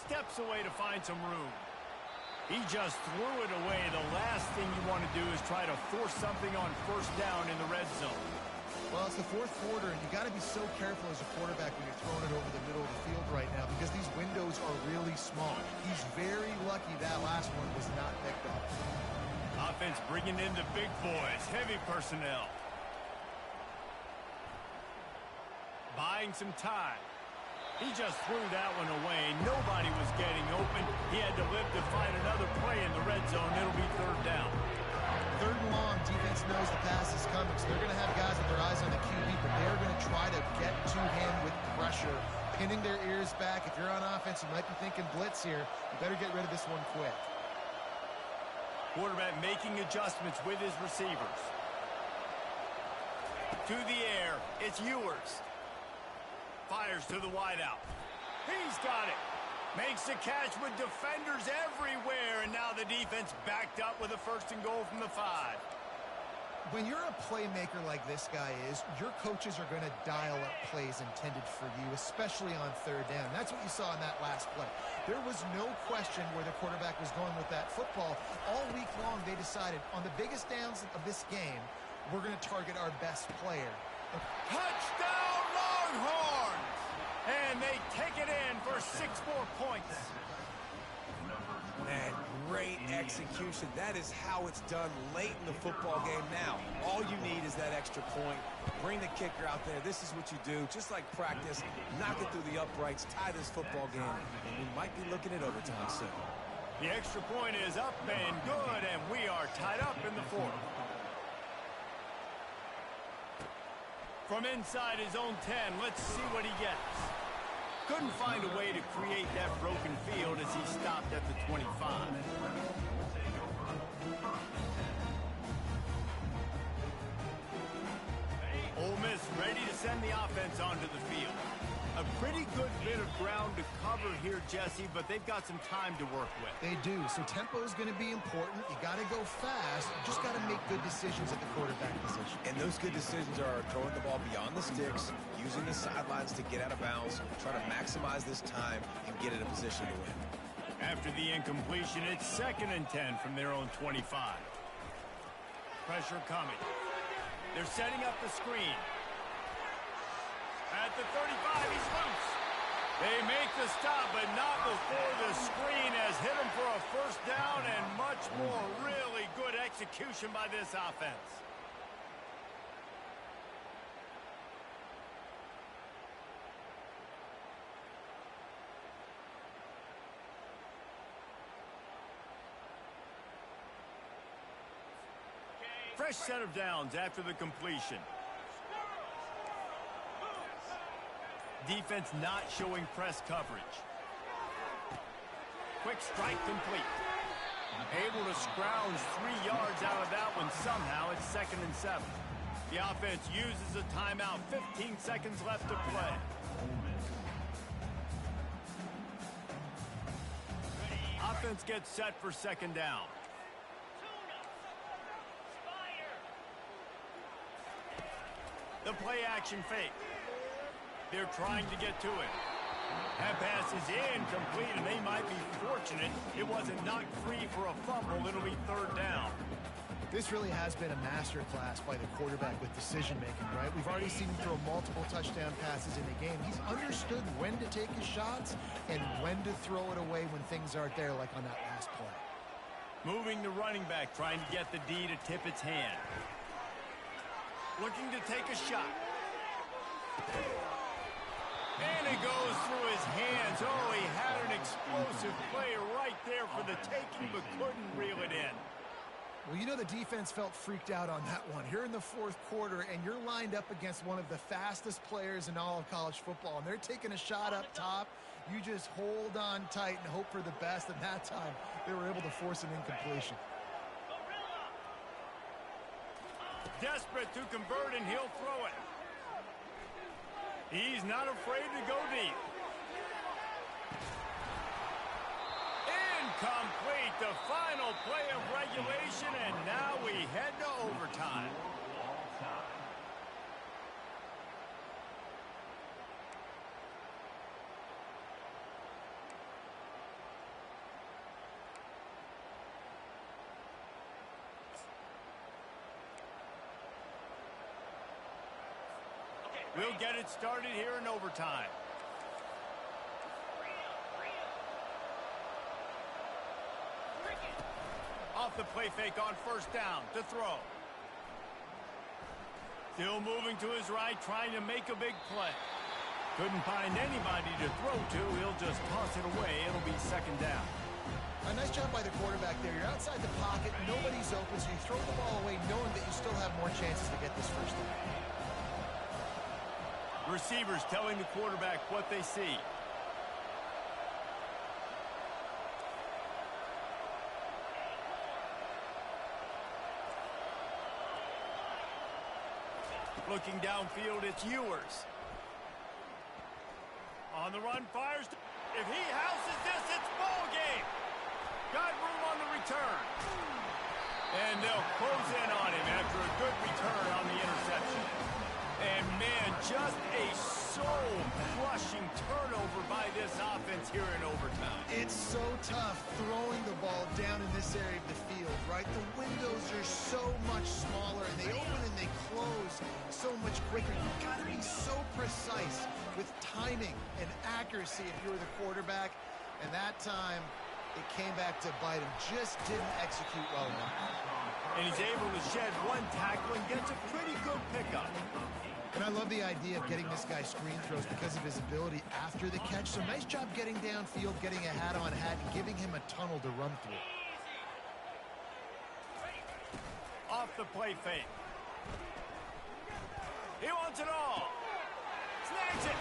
Steps away to find some room. He just threw it away. The last thing you want to do is try to force something on first down in the red zone. Well, it's the fourth quarter, and you got to be so careful as a quarterback when you're throwing it over the middle of the field right now because these windows are really small. He's very lucky that last one was not picked up. Offense bringing in the big boys, heavy personnel. Buying some time. He just threw that one away. Nobody was getting open. He had to live to find another play in the red zone. It'll be third down. Third and long, defense knows the pass is coming, so they're going to have guys with their eyes on the QB, but they're going to try to get to him with pressure, pinning their ears back. If you're on offense, you might be thinking blitz here. You better get rid of this one quick. Quarterback making adjustments with his receivers. To the air, it's Ewers. Fires to the wideout. He's got it. Makes the catch with defenders everywhere, and now the defense backed up with a first and goal from the 5. When you're a playmaker like this guy is, your coaches are going to dial up plays intended for you, especially on third down. That's what you saw in that last play. There was no question where the quarterback was going with that football. All week long, they decided on the biggest downs of this game, we're going to target our best player. Touchdown, Longhorns! And they take it in for 6 more points. Man, great execution. That is how it's done late in the football game now. All you need is that extra point. Bring the kicker out there. This is what you do. Just like practice, knock it through the uprights, tie this football game, and we might be looking at overtime soon. The extra point is up and good, and we are tied up in the 4th. From inside his own 10, let's see what he gets. Couldn't find a way to create that broken field as he stopped at the 25. Ole Miss ready to send the offense onto the field. A pretty good bit of ground to cover here, Jesse, but they've got some time to work with. They do, so tempo is going to be important. You got to go fast. You just got to make good decisions at the quarterback position. And those good decisions are throwing the ball beyond the sticks, using the sidelines to get out of bounds, try to maximize this time and get in a position to win. After the incompletion, it's 2nd and 10 from their own 25. Pressure coming. They're setting up the screen. At the 35, he's loose. They make the stop, but not before the screen has hit him for a first down and much more. Really good execution by this offense. Fresh set of downs after the completion. Defense not showing press coverage. Quick strike complete. Able to scrounge 3 yards out of that one somehow. It's 2nd and 7. The offense uses a timeout. 15 seconds left to play. Offense gets set for 2nd down. The play action fake. They're trying to get to it. That pass is incomplete, and they might be fortunate it wasn't knocked free for a fumble. It'll be 3rd down. This really has been a masterclass by the quarterback with decision-making, right? We've already seen him throw multiple touchdown passes in the game. He's understood when to take his shots and when to throw it away when things aren't there, like on that last play. Moving the running back, trying to get the D to tip its hand. Looking to take a shot. And it goes through his hands. Oh, he had an explosive play right there for the taking, but couldn't reel it in. Well, you know the defense felt freaked out on that one. Here in the 4th quarter, and you're lined up against one of the fastest players in all of college football, and they're taking a shot up top. You just hold on tight and hope for the best, and that time they were able to force an incompletion. Desperate to convert, and he'll throw it. He's not afraid to go deep. Incomplete, the final play of regulation, and now we head to overtime. We'll get it started here in overtime. Off the play fake on 1st down to throw. Still moving to his right, trying to make a big play. Couldn't find anybody to throw to. He'll just toss it away. It'll be 2nd down. A nice job by the quarterback there. You're outside the pocket. Nobody's open, so you throw the ball away knowing that you still have more chances to get this 1st down. Receivers telling the quarterback what they see. Looking downfield, it's Ewers. On the run, fires. If he houses this, it's ball game. Got room on the return. And they'll close in on him after a good return on the interception. And, man, just a soul-crushing turnover by this offense here in overtime. It's so tough throwing the ball down in this area of the field, right? The windows are so much smaller, and they open and they close so much quicker. You've got to be so precise with timing and accuracy if you're the quarterback. And that time, it came back to bite him. Just didn't execute well enough. And he's able to shed one tackle and gets a pretty good pickup. And I love the idea of getting this guy screen throws because of his ability after the catch. So nice job getting downfield, getting a hat-on-hat, and giving him a tunnel to run through. Off the play fake. He wants it all. Snags it.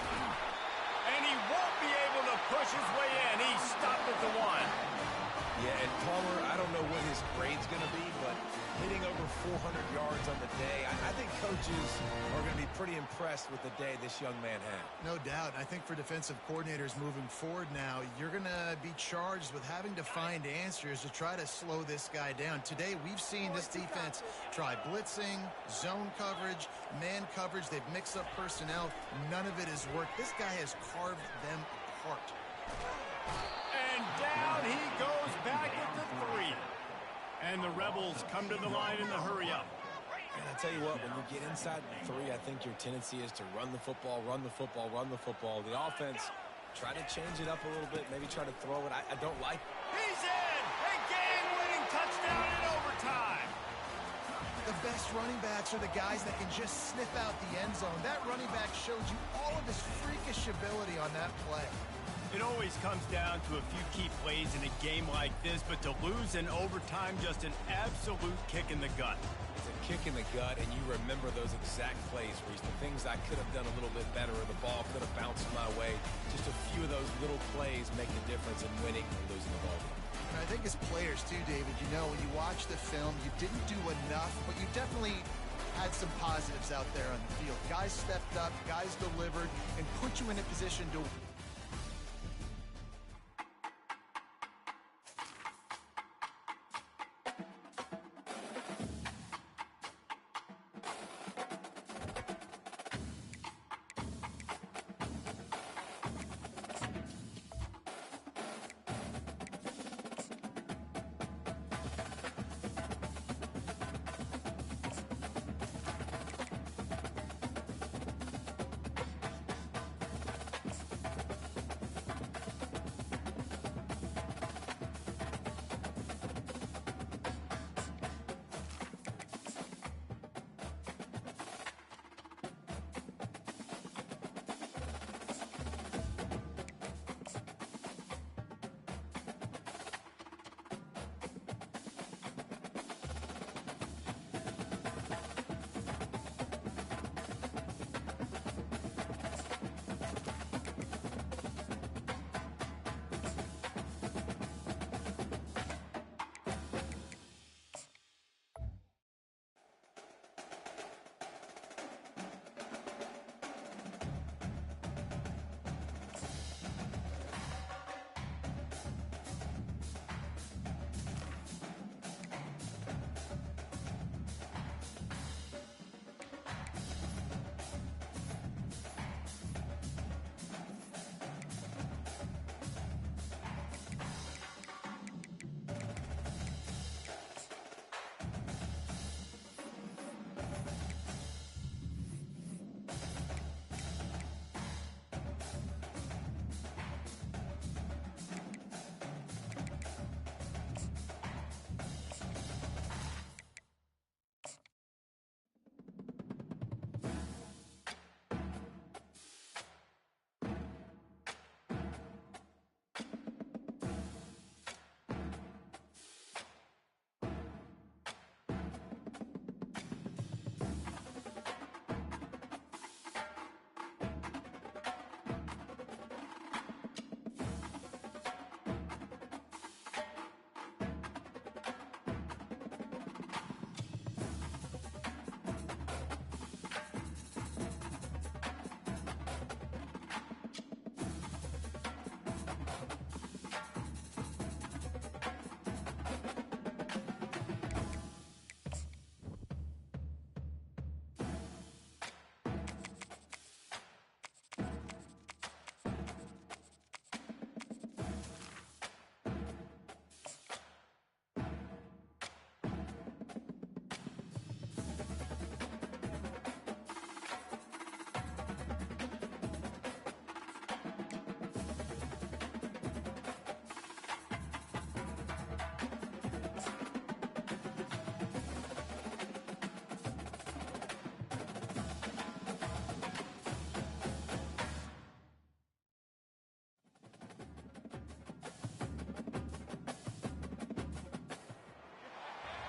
And he won't be able to push his way in. He stopped at the 1. Yeah, and Palmer, I don't know what his grade's going to be, but hitting over 400 yards on the day, I think coaches are going to be pretty impressed with the day this young man had. No doubt. I think for defensive coordinators moving forward now, you're going to be charged with having to find answers to try to slow this guy down. Today, we've seen this defense try blitzing, zone coverage, man coverage. They've mixed up personnel. None of it has worked. This guy has carved them apart. And down he goes back at the 3. And the Rebels come to the line in the hurry-up. And I tell you what, when you get inside the 3, I think your tendency is to run the football, run the football, run the football. The offense, try to change it up a little bit, maybe try to throw it. I don't like it. He's in! A game-winning touchdown in overtime! The best running backs are the guys that can just sniff out the end zone. That running back showed you all of his freakish ability on that play. It always comes down to a few key plays in a game like this, but to lose in overtime, just an absolute kick in the gut. It's a kick in the gut, and you remember those exact plays, Reese. The things I could have done a little bit better, or the ball could have bounced my way. Just a few of those little plays make the difference in winning or losing the ball game. I think as players too, David, you know, when you watch the film, you didn't do enough, but you definitely had some positives out there on the field. Guys stepped up, guys delivered, and put you in a position to...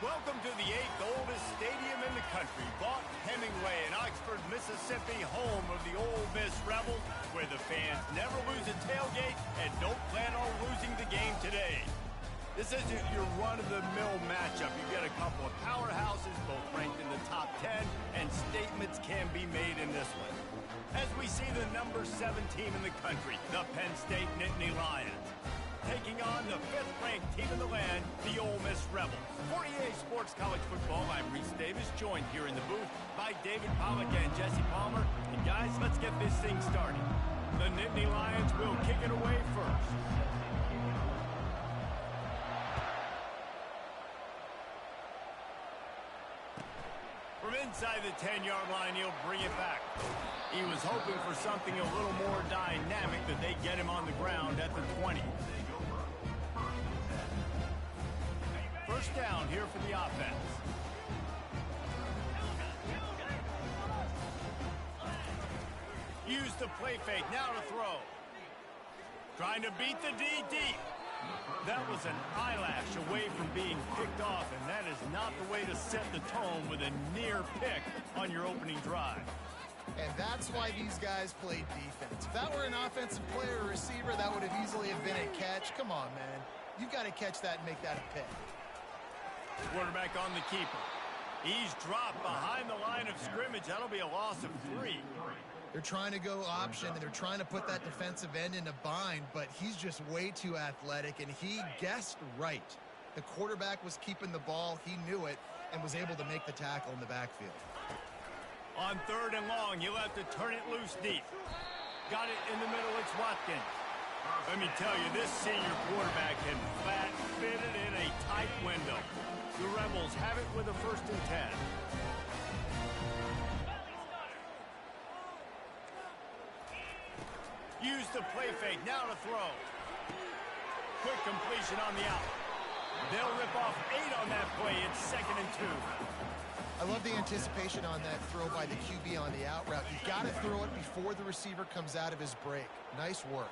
Welcome to the 8th oldest stadium in the country, Vaught Hemingway in Oxford, Mississippi, home of the Ole Miss Rebels, where the fans never lose a tailgate and don't plan on losing the game today. This isn't your run-of-the-mill matchup. You've got a couple of powerhouses, both ranked in the top 10, and statements can be made in this one. As we see the number 7 team in the country, the Penn State Nittany Lions, taking on the 5th-ranked team in the land, the Ole Miss Rebels. For EA Sports College Football, I'm Reese Davis, joined here in the booth by David Pollack and Jesse Palmer. And guys, let's get this thing started. The Nittany Lions will kick it away first. From inside the 10-yard line, he'll bring it back. He was hoping for something a little more dynamic, that they get him on the ground at the 20. First down here for the offense. Use the play fake, now to throw. Trying to beat the D deep. That was an eyelash away from being picked off, and that is not the way to set the tone with a near pick on your opening drive. And that's why these guys played defense. If that were an offensive player or receiver, that would have easily have been a catch. Come on, man. You've got to catch that and make that a pick. Quarterback on the keeper. He's dropped behind the line of scrimmage. That'll be a loss of 3. They're trying to go option, and they're trying to put that defensive end in a bind, but he's just way too athletic, and he guessed right. The quarterback was keeping the ball. He knew it and was able to make the tackle in the backfield. On 3rd and long, he'll have to turn it loose deep. Got it in the middle. It's Watkins. Let me tell you, this senior quarterback can flat fit it in a tight window. The Rebels have it with a 1st and 10. Use the play fake. Now to throw. Quick completion on the out. They'll rip off 8 on that play. It's 2nd and 2. I love the anticipation on that throw by the QB on the out route. You've got to throw it before the receiver comes out of his break. Nice work.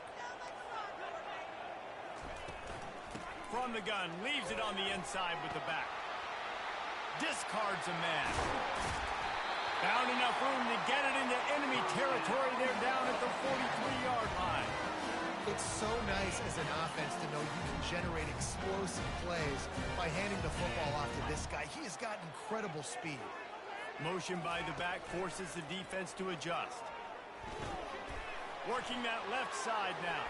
From the gun, leaves it on the inside with the back. Discards a man. Found enough room to get it into enemy territory. They're down at the 43-yard line. It's so nice as an offense to know you can generate explosive plays by handing the football off to this guy. He has got incredible speed. Motion by the back forces the defense to adjust. Working that left side now.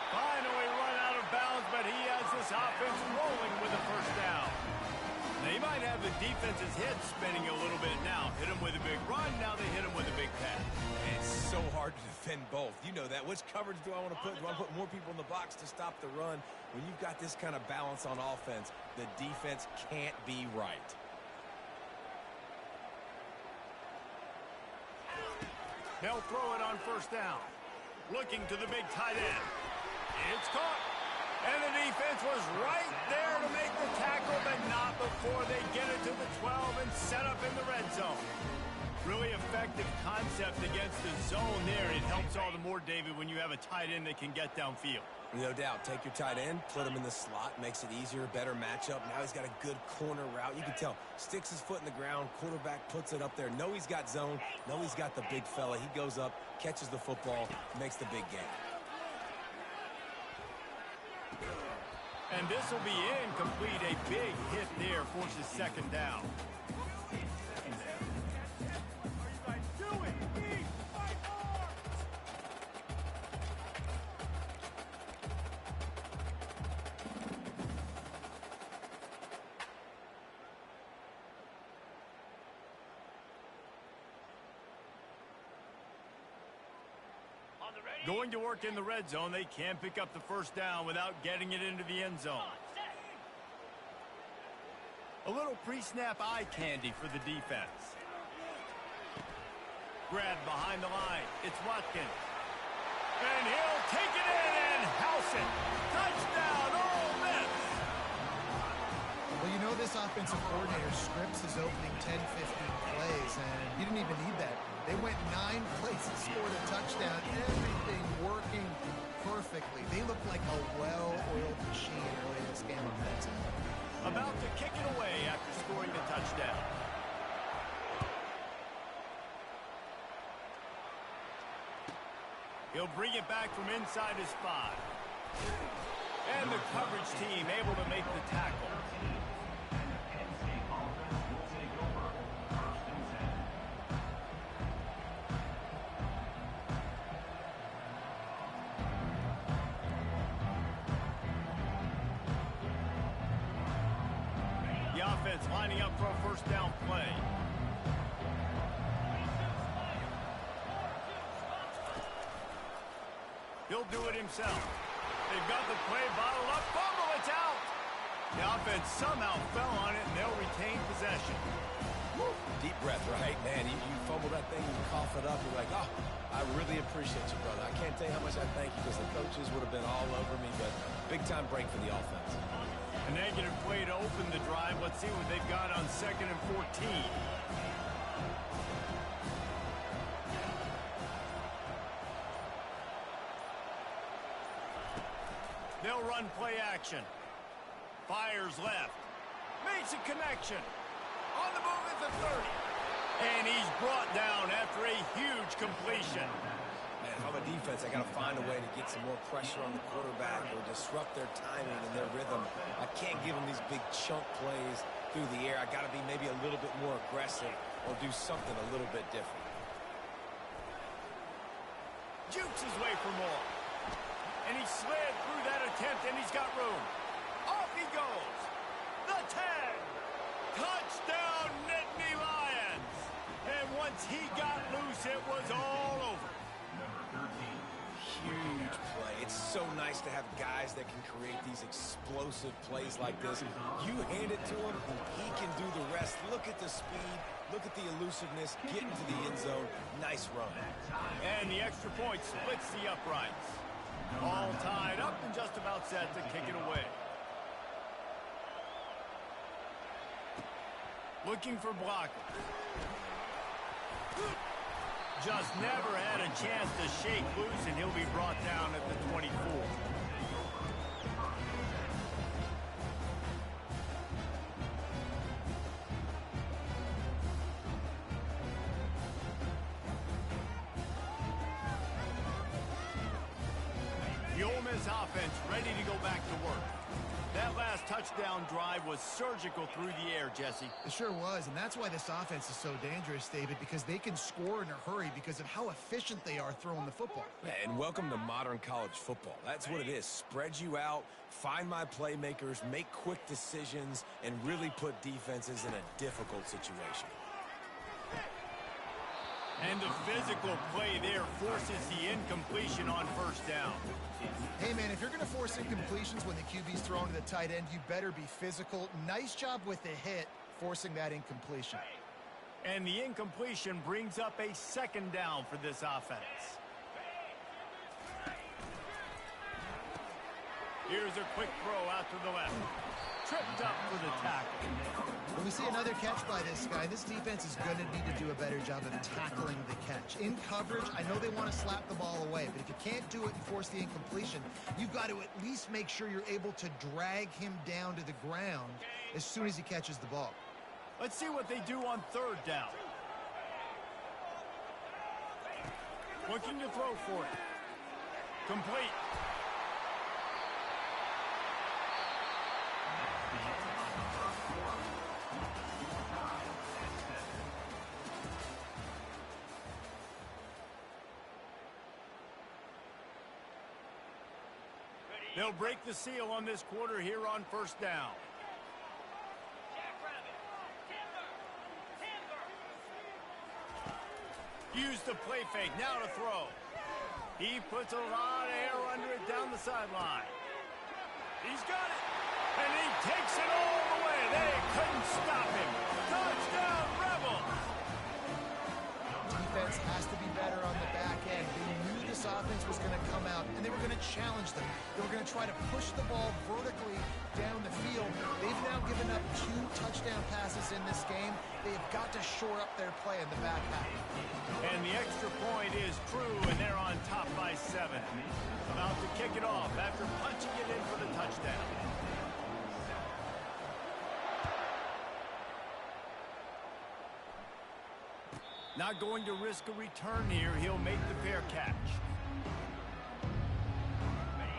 Finally run out of bounds, but he has this offense rolling with a 1st down. They might have the defense's head spinning a little bit now. Hit him with a big run, now they hit him with a big pass. And it's so hard to defend both. You know that. Which coverage do I want to put? Do I put more people in the box to stop the run? When you've got this kind of balance on offense, the defense can't be right. They'll throw it on 1st down. Looking to the big tight end. It's caught. And the defense was right there to make the tackle, but not before they get it to the 12 and set up in the red zone. Really effective concept against the zone there. It helps all the more, David, when you have a tight end that can get downfield. No doubt. Take your tight end, put him in the slot, makes it easier, better matchup. Now he's got a good corner route. You can tell. Sticks his foot in the ground. Quarterback puts it up there. Know he's got zone. Know he's got the big fella. He goes up, catches the football, makes the big game. And this will be incomplete. A big hit there forces 2nd down. Going to work in the red zone, they can't pick up the 1st down without getting it into the end zone. A little pre-snap eye candy for the defense. Grab behind the line. It's Watkins. And he'll take it in and house it. Touchdown, Ole Miss. Well, you know this offensive coordinator scripts his opening 10, 15 plays, and he didn't even need that. They went 9 plays and scored a touchdown. Everything working perfectly. They look like a well-oiled machine early in this game offensively. About to kick it away after scoring the touchdown. He'll bring it back from inside his 5. And the coverage team able to make the tackle. Lining up for a 1st down play. He'll do it himself. They've got the play bottled up. Fumble, it's out. The offense somehow fell on it, and they'll retain possession. Woo. Deep breath, right? Man, you fumble that thing, you cough it up, you're like, oh, I really appreciate you, brother. I can't tell you how much I thank you because the coaches would have been all over me, but big-time break for the offense. A negative play to open the drive. Let's see what they've got on 2nd and 14. They'll run play action. Fires left. Makes a connection. On the move at the 30. And he's brought down after a huge completion. Man, if I'm a defense, I got to find a way to get some more pressure on the quarterback or disrupt their timing and their rhythm. I can't give them these big chunk plays through the air. I got to be maybe a little bit more aggressive or do something a little bit different. Jukes his way for more. And he slid through that attempt, and he's got room. Off he goes. The 10. Touchdown, Nittany Lions. And once he got loose, it was all over. Number 13. Huge play. It's so nice to have guys that can create these explosive plays like this. You hand it to him, he can do the rest. Look at the speed. Look at the elusiveness. Get into the end zone. Nice run. And the extra point splits the uprights. All tied up and just about set to kick it away. Looking for blockers. Just never had a chance to shake loose, and he'll be brought down at the 24. The Ole Miss offense ready to go back to work. That last touchdown drive was surgical through the air, Jesse. It sure was, and that's why this offense is so dangerous, David, because they can score in a hurry because of how efficient they are throwing the football. And welcome to modern college football. That's what it is. Spread you out, find my playmakers, make quick decisions, and really put defenses in a difficult situation. And the physical play there forces the incompletion on first down. Hey, man, if you're going to force incompletions when the QB's throwing to the tight end, you better be physical. Nice job with the hit, forcing that incompletion. And the incompletion brings up a second down for this offense. Here's a quick throw out to the left. Tripped up for the tackle. When we see another catch by this guy, this defense is going to need to do a better job of tackling the catch. In coverage, I know they want to slap the ball away, but if you can't do it and force the incompletion, you've got to at least make sure you're able to drag him down to the ground as soon as he catches the ball. Let's see what they do on third down. Looking to throw for it. Complete. They'll break the seal on this quarter here on first down. Use the play fake, now to throw. He puts a lot of air under it down the sideline. He's got it, and he takes it all the way. They couldn't stop him. Touchdown, Rebels! Defense has to be better on the back end. They knew this offense was going to come out, and they were going to challenge them. They were going to try to push the ball vertically down the field. They've now given up 2 touchdown passes in this game. They've got to shore up their play in the back half. And the extra point is true, and they're on top by 7. About to kick it off after punching it in for the touchdown. Not going to risk a return here. He'll make the fair catch.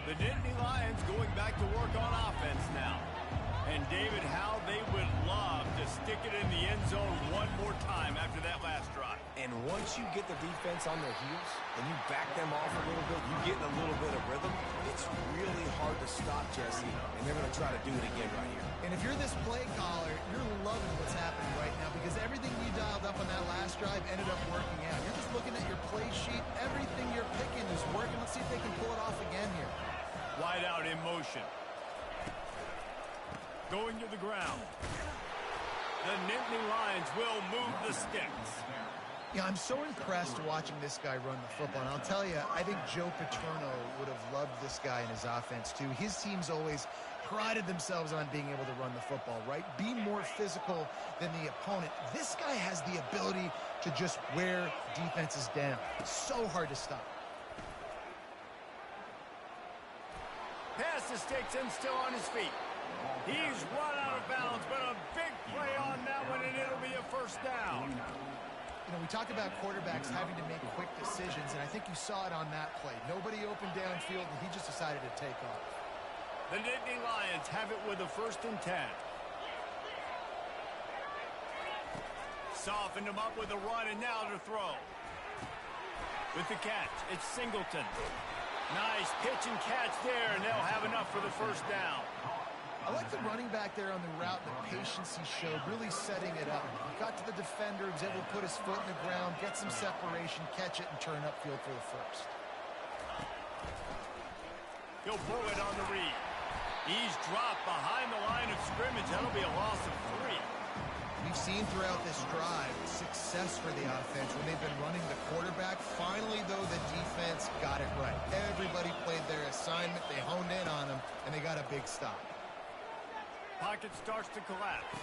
The Nittany Lions going back to work on offense now. And David, how they would love to stick it in the end zone one more time after that last drive. And once you get the defense on their heels and you back them off a little bit, you get in a little bit of rhythm, it's really hard to stop, Jesse, and they're going to try to do it again right here. And if you're this play caller, you're loving what's happening right now because everything you dialed up on that last drive ended up working out. You're just looking at your play sheet. Everything you're picking is working. Let's see if they can pull it off again here. Wide out in motion. Going to the ground. The Nittany Lions will move the sticks. Yeah, I'm so impressed watching this guy run the football. And I'll tell you, I think Joe Paterno would have loved this guy in his offense, too. His teams always prided themselves on being able to run the football, right? Be more physical than the opponent. This guy has the ability to just wear defenses down. So hard to stop. Pass the sticks and still on his feet. He's run out of bounds, but a big play on that one, and it'll be a first down. You know, we talk about quarterbacks having to make quick decisions, and I think you saw it on that play. Nobody opened downfield, and he just decided to take off. The Nittany Lions have it with a 1st and 10. Softened him up with a run, and now to throw. With the catch, it's Singleton. Nice pitch and catch there, and they'll have enough for the 1st down. I like the running back there on the route, the patience he showed, really setting it up. He got to the defender, he was able to put his foot in the ground, get some separation, catch it, and turn upfield for the 1st. He'll pull it on the read. He's dropped behind the line of scrimmage. That'll be a loss of 3. We've seen throughout this drive success for the offense when they've been running the quarterback. Finally, though, the defense got it right. Everybody played their assignment. They honed in on them, and they got a big stop. Pocket starts to collapse.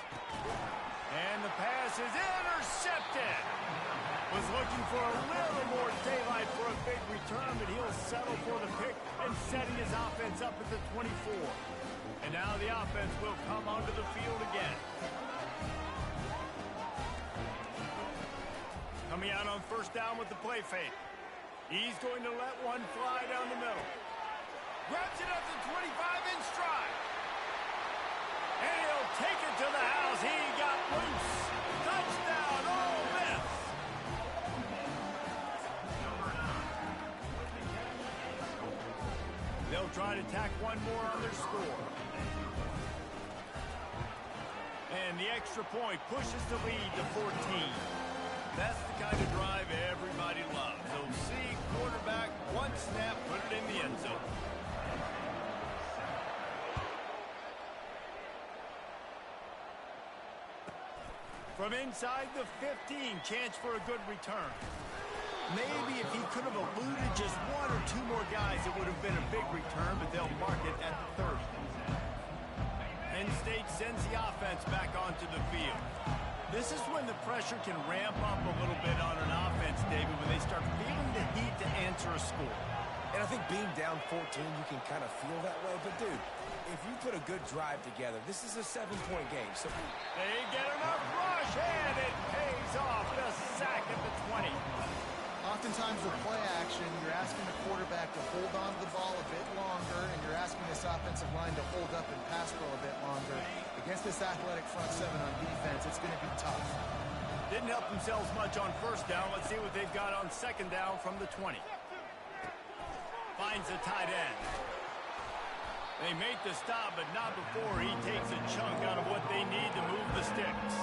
And the pass is intercepted. Was looking for a little more daylight for a big return, but he'll settle for the pick and setting his offense up at the 24. And now the offense will come onto the field again. Coming out on 1st down with the play fake. He's going to let one fly down the middle. Grabs it at the 25 in stride. And he'll take it to the house. He got loose. Touchdown, Ole Miss. They'll try to tack one more on their score. And the extra point pushes the lead to 14. That's the kind of drive everybody loves. They'll see quarterback, one snap, put it in the end zone. From inside the 15, chance for a good return. Maybe if he could have eluded just 1 or 2 more guys, it would have been a big return, but they'll mark it at the 30. Penn State sends the offense back onto the field. This is when the pressure can ramp up a little bit on an offense, David, when they start feeling the heat to answer a score. And I think being down 14, you can kind of feel that way. But, dude, if you put a good drive together, this is a 7-point game. So they get enough rush, and it pays off. The sack at the 20. Oftentimes with play action, you're asking the quarterback to hold on to the ball a bit longer, and you're asking this offensive line to hold up and pass pro a bit longer. Against this athletic front 7 on defense, it's going to be tough. Didn't help themselves much on 1st down. Let's see what they've got on 2nd down from the 20. Finds the tight end. They make the stop, but not before he takes a chunk out of what they need to move the sticks.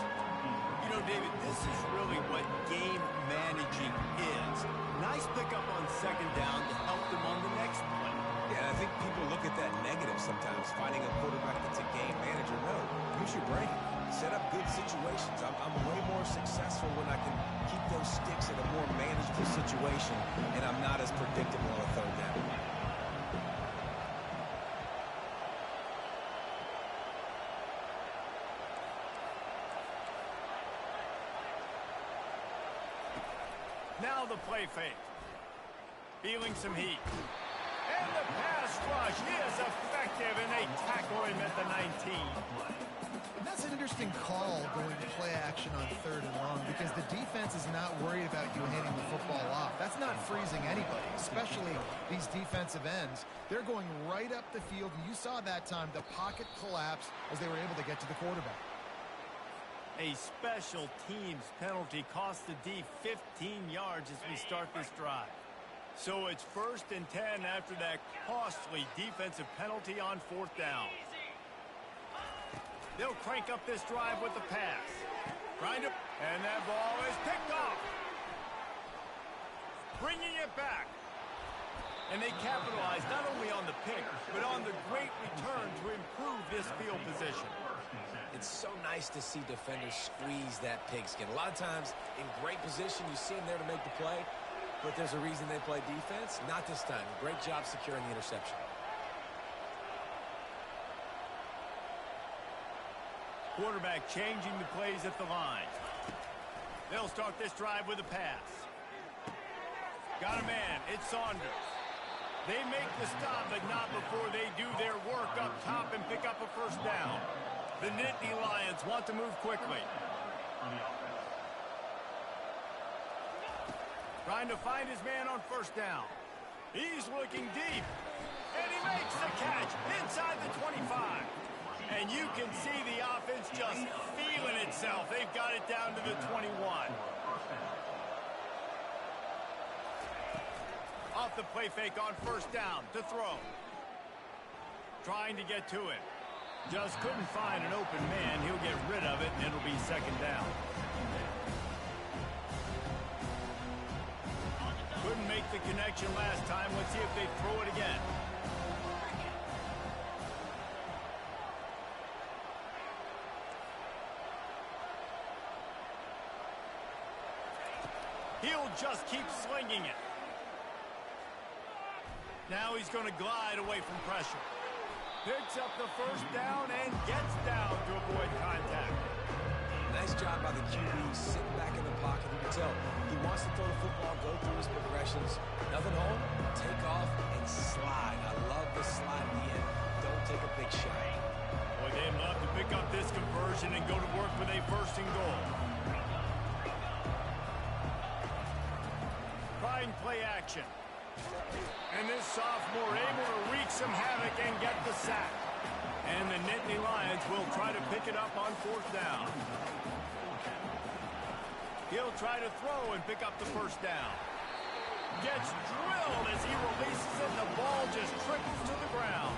You know, David, this is really what game managing is. Nice pickup on 2nd down to help them on the next play. Yeah, I think people look at that negative sometimes, finding a quarterback that's a game manager. No, use your brain. Set up good situations. I'm way more successful when I can keep those sticks in a more manageable situation, and I'm not as predictable on a 3rd down. Now the play fake. Feeling some heat. And the pass rush is effective, and they tackle him at the 19. And that's an interesting call going to play action on 3rd and long because the defense is not worried about you handing the football off. That's not freezing anybody, especially these defensive ends. They're going right up the field, and you saw that time the pocket collapse as they were able to get to the quarterback. A special teams penalty cost the D 15 yards as we start this drive. So it's 1st and 10 after that costly defensive penalty on 4th down. They'll crank up this drive with the pass. Grind up, and that ball is picked off. Bringing it back. And they capitalize not only on the pick, but on the great return to improve this field position. It's so nice to see defenders squeeze that pigskin. A lot of times, in great position, you see them there to make the play, but there's a reason they play defense. Not this time. Great job securing the interception. Quarterback changing the plays at the line. They'll start this drive with a pass. Got a man. It's Saunders. They make the stop, but not before they do their work up top and pick up a 1st down. The Nittany Lions want to move quickly. Trying to find his man on first down. He's looking deep. And he makes the catch inside the 25. And you can see the offense just feeling itself. They've got it down to the 21. Off the play fake on first down to throw. Trying to get to him. Just couldn't find an open man. He'll get rid of it, and it'll be second down. Couldn't make the connection last time. Let's see if they throw it again. He'll just keep slinging it. Now he's going to glide away from pressure. Picks up the first down and gets down to avoid contact. Nice job by the QB, sitting back in the pocket. You can tell he wants to throw the football, go through his progressions. Nothing home, take off, and slide. I love the slide at the end. Don't take a big shot. Boy, they'd love to pick up this conversion and go to work with a first and goal. Trying play action. And this sophomore able to wreak some havoc and get the sack. And the Nittany Lions will try to pick it up on fourth down. He'll try to throw and pick up the first down. Gets drilled as he releases it, and the ball just trickles to the ground.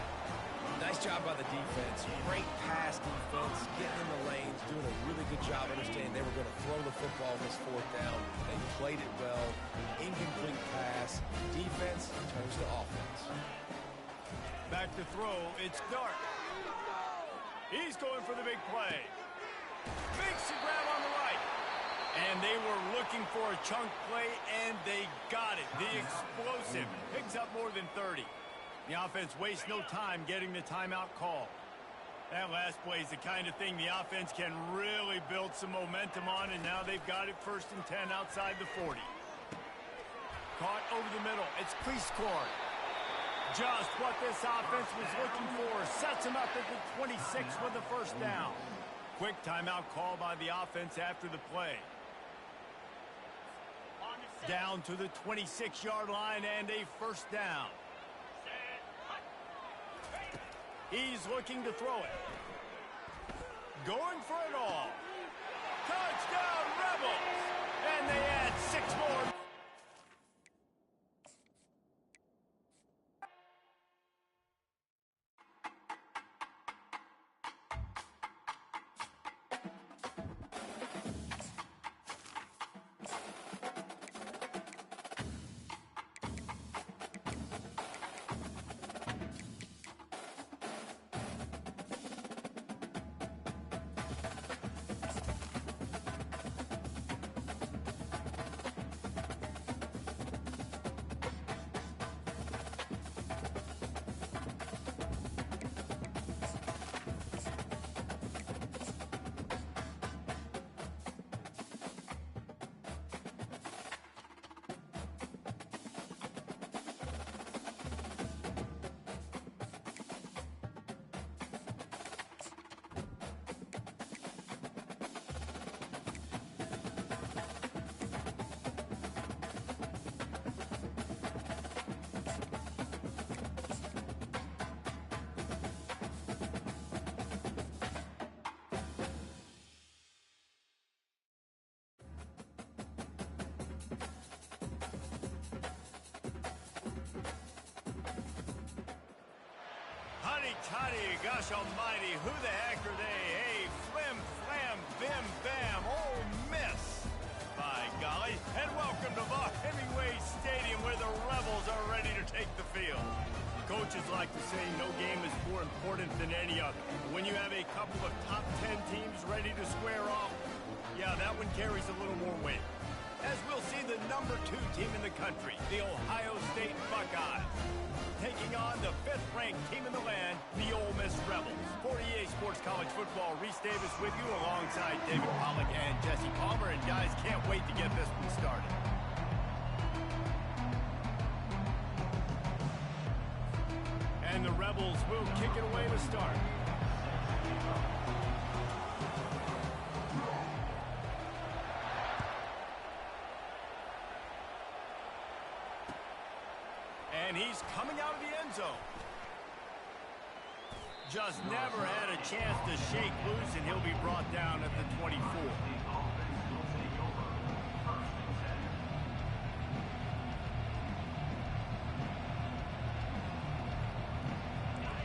Nice job by the defense. Great pass defense, getting in the lanes, doing a really good job understanding they were going to throw the football on this fourth down. They played it well. Incomplete pass. Defense turns to offense. Back to throw. It's Dart. He's going for the big play. Makes the grab on the right. And they were looking for a chunk play, and they got it. The explosive picks up more than 30. The offense wastes no time getting the timeout call. That last play is the kind of thing the offense can really build some momentum on, and now they've got it first and 10 outside the 40. Caught over the middle. It's Cleescore. Just what this offense was looking for. Sets him up at the 26 with the first down. Quick timeout call by the offense after the play. Down to the 26-yard line and a first down. He's looking to throw it. Going for it all. Touchdown, Rebels! And they add 6 more. Toddy, gosh almighty, who the heck are they? Hey, flim, flam, bim, bam, Ole Miss. By golly, and welcome to Hemingway Stadium where the Rebels are ready to take the field. Coaches like to say no game is more important than any other. When you have a couple of top 10 teams ready to square off, yeah, that one carries a little more weight. As we'll see the number 2 team in the country, the Ohio State Buckeyes, taking on the 5th-ranked team in the land, the Ole Miss Rebels. For EA Sports College Football, Reese Davis with you alongside David Pollack and Jesse Palmer. And guys, can't wait to get this one started. And the Rebels will kick it away to start. and he's coming out of the end zone. Just never had a chance to shake loose, and he'll be brought down at the 24.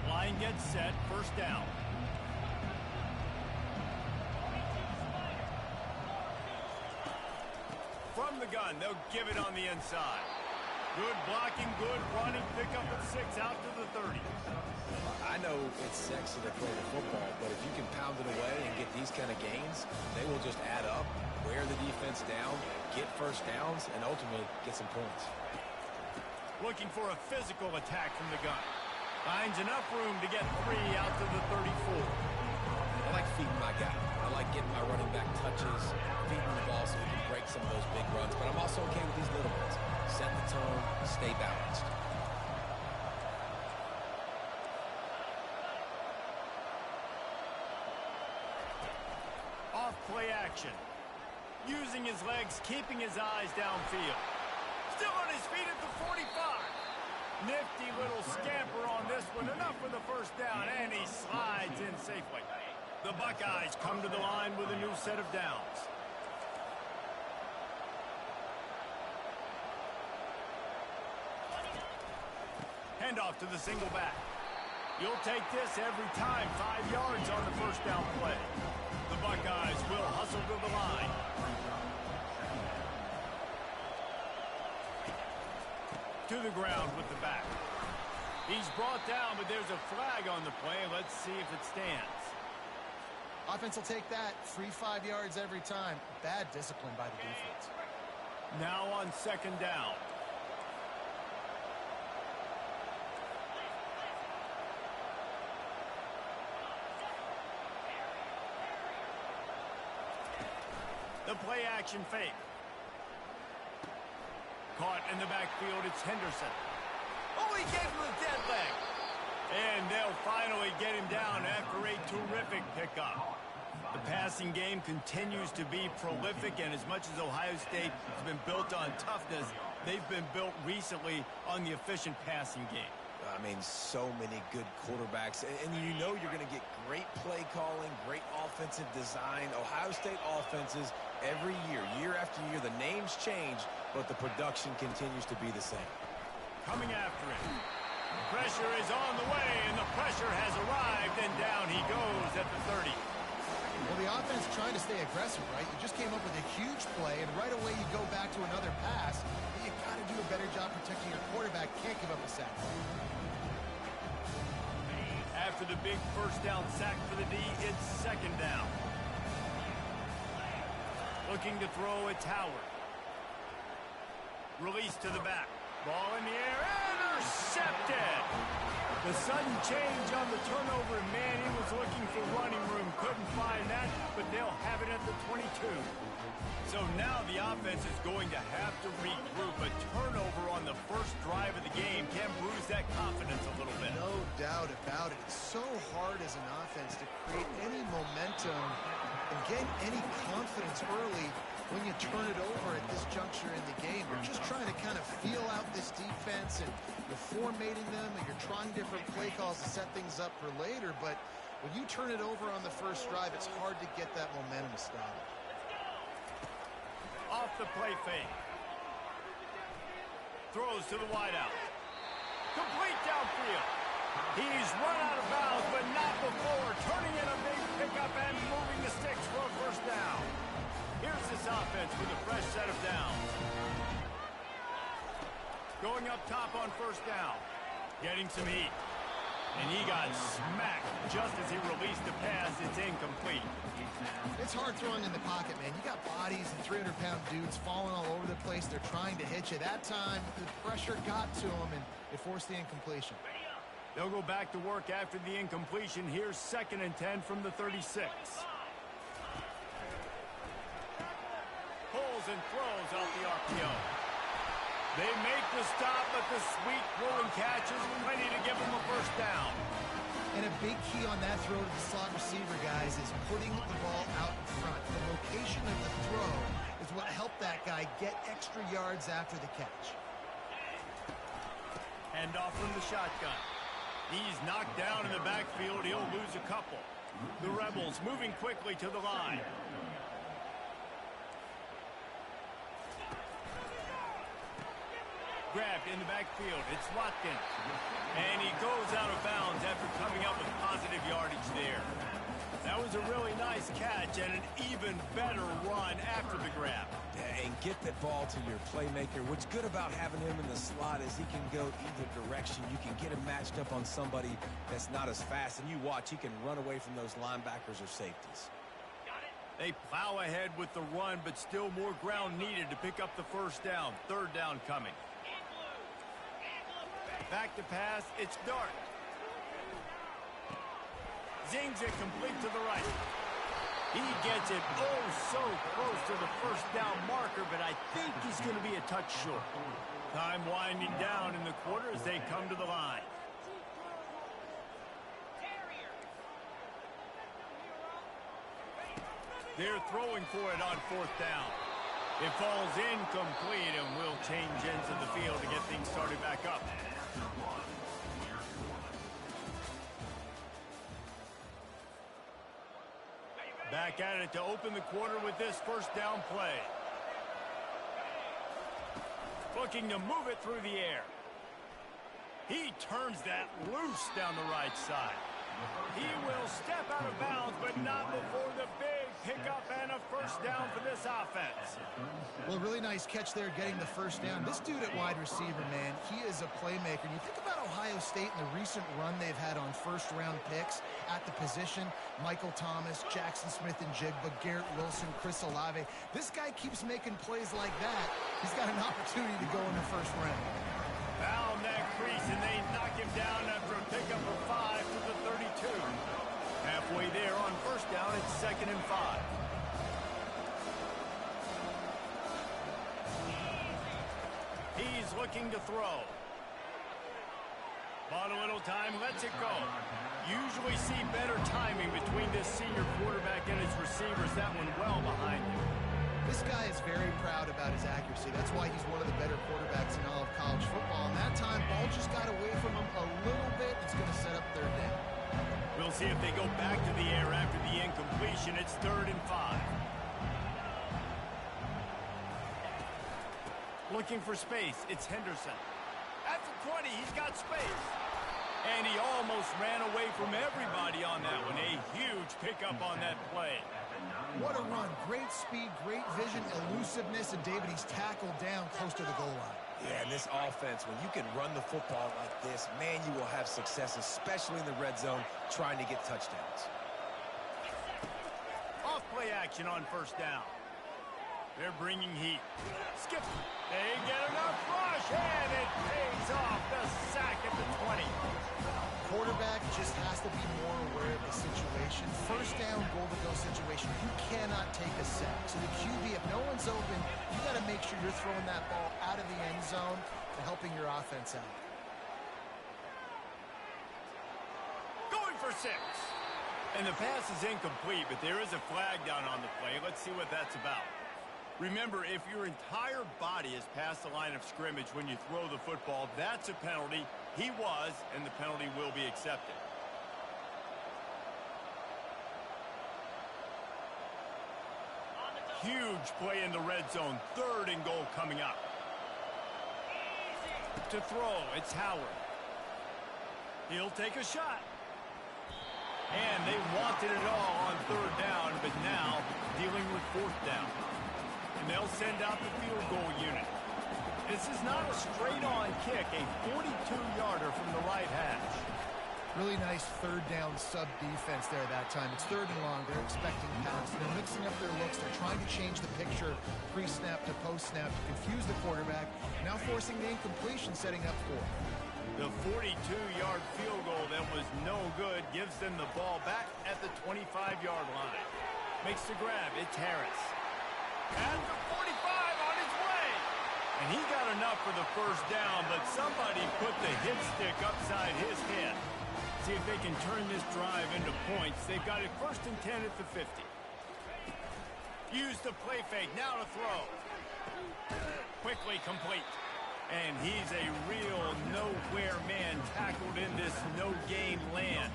Line gets set, first down. From the gun, they'll give it on the inside. Good blocking, good running, pick up at 6 out to the 30. I know it's sexy to throw the football, but if you can pound it away and get these kind of gains, they will just add up, wear the defense down, get first downs, and ultimately get some points. Looking for a physical attack from the gun. Finds enough room to get 3 out to the 34. I like feeding my guy. I like getting my running back touches, feeding the ball so we can break some of those big runs, but I'm also okay with these little ones. Set the tone, stay balanced. Off play action. Using his legs, keeping his eyes downfield. Still on his feet at the 45. Nifty little scamper on this one. Enough for the first down, and he slides in safely. The Buckeyes come to the line with a new set of downs. Handoff to the single back. You'll take this every time. 5 yards on the first down play. The Buckeyes will hustle to the line. To the ground with the back. He's brought down, but there's a flag on the play. Let's see if it stands. Offense will take that. Free 5 yards every time. Bad discipline by the defense. Now on second down. The play action fake. Caught in the backfield, it's Henderson. Oh, he gave him a dead leg. And they'll finally get him down after a terrific pickup. The passing game continues to be prolific, and as much as Ohio State has been built on toughness, they've been built recently on the efficient passing game. I mean, so many good quarterbacks, and you know you're going to get great play calling, great offensive design. Ohio State offenses every year, year after year, the names change, but the production continues to be the same. Coming after it. Pressure is on the way, and the pressure has arrived, and down he goes at the 30. Well, the offense trying to stay aggressive, right? You just came up with a huge play, and right away you go back to another pass. You got to do a better job protecting your quarterback. Can't give up a sack. After the big first down sack for the D, it's second down. Looking to throw, it's Howard. Release to the back. Ball in the air, intercepted! The sudden change on the turnover, and man, he was looking for running room. Couldn't find that, but they'll have it at the 22. So now the offense is going to have to regroup. A turnover on the first drive of the game can bruise that confidence a little bit. No doubt about it. It's so hard as an offense to create any momentum and gain any confidence early when you turn it over at this juncture in the game. You're just trying to kind of feel out this defense, and you're formatting them, and you're trying different play calls to set things up for later. But when you turn it over on the first drive, it's hard to get that momentum established. Off the play fake. Throws to the wideout. Complete downfield. He's run out of bounds, but not before. Turning in a big pickup and moving the sticks for a first down. Here's this offense with a fresh set of downs. Going up top on first down. Getting some heat. And he got smacked just as he released the pass. It's incomplete. It's hard throwing in the pocket, man. You got bodies and 300-pound dudes falling all over the place. They're trying to hit you. That time, the pressure got to him, and it forced the incompletion. They'll go back to work after the incompletion. Here's 2nd and 10 from the 36. Pulls and throws off the RPO. They make the stop, but the sweet throwing catch is plenty to give them a first down. And a big key on that throw to the slot receiver, guys, is putting the ball out in front. The location of the throw is what helped that guy get extra yards after the catch. Hand off from the shotgun. He's knocked down in the backfield. He'll lose a couple. The Rebels moving quickly to the line. Grabbed in the backfield. It's Watkins. And he goes out of bounds after coming up with positive yardage there. That was a really nice catch and an even better run after the grab. Yeah, and get the ball to your playmaker. What's good about having him in the slot is he can go either direction. You can get him matched up on somebody that's not as fast, and you watch, he can run away from those linebackers or safeties. They plow ahead with the run, but still more ground needed to pick up the first down. Third down coming. Back to pass. It's Dart. Zings it complete to the right. He gets it so close to the first down marker, but I think he's going to be a touch short. Time winding down in the quarter as they come to the line. They're throwing for it on fourth down. It falls incomplete, and will change ends of the field to get things started back up. Back at it to open the quarter with this first down play. Looking to move it through the air. He turns that loose down the right side. He will step out of bounds, but not before the big pickup and a first down for this offense. Well, really nice catch there getting the first down. This dude at wide receiver, man, he is a playmaker. And you think about Ohio State and the recent run they've had on first-round picks at the position. Michael Thomas, Jackson Smith-Njigba, Garrett Wilson, Chris Olave. This guy keeps making plays like that. He's got an opportunity to go in the first round. Found that crease, and they knock him down after a pickup of 5 to the 32. Halfway there on first down, it's 2nd and 5. He's looking to throw. Bought a little time, lets it go. Usually see better timing between this senior quarterback and his receivers. That one well behind him. This guy is very proud about his accuracy. That's why he's one of the better quarterbacks in all of college football. And that time, ball just got away from him a little bit. It's going to set up third down. We'll see if they go back to the air after the incompletion. It's 3rd and 5. Looking for space. It's Henderson. At the 20, he's got space. And he almost ran away from everybody on that one. A huge pickup on that play. What a run. Great speed, great vision, elusiveness, and David, he's tackled down close to the goal line. Yeah, and this offense, when you can run the football like this, man, you will have success, especially in the red zone, trying to get touchdowns. Off play action on first down. They're bringing heat. Skip. They get enough rush, and it pays off. The sack at the 20. Quarterback just has to be more aware of the situation. First down, goal-to-go situation. You cannot take a sack. So the QB, if no one's open, you got to make sure you're throwing that ball out of the end zone and helping your offense out. Going for 6. And the pass is incomplete, but there is a flag down on the play. Let's see what that's about. Remember, if your entire body is past the line of scrimmage when you throw the football, that's a penalty. He was, and the penalty will be accepted. Huge play in the red zone. 3rd and goal coming up. To throw, it's Howard. He'll take a shot. And they wanted it all on 3rd down, but now dealing with 4th down. And they'll send out the field goal unit. This is not a straight-on kick, a 42-yarder from the right hash. Really nice 3rd down sub-defense there that time. It's 3rd and long. They're expecting pass. They're mixing up their looks. They're trying to change the picture pre-snap to post-snap to confuse the quarterback. Now forcing the incompletion, setting up 4. The 42-yard field goal that was no good gives them the ball back at the 25-yard line. Makes the grab. It's Harris. At the 45 on his way. And he got enough for the first down, but somebody put the hit stick upside his head. See if they can turn this drive into points. They've got it 1st and 10 at the 50. Use the play fake. Now to throw. Quickly complete. And he's a real nowhere man tackled in this no-gain land.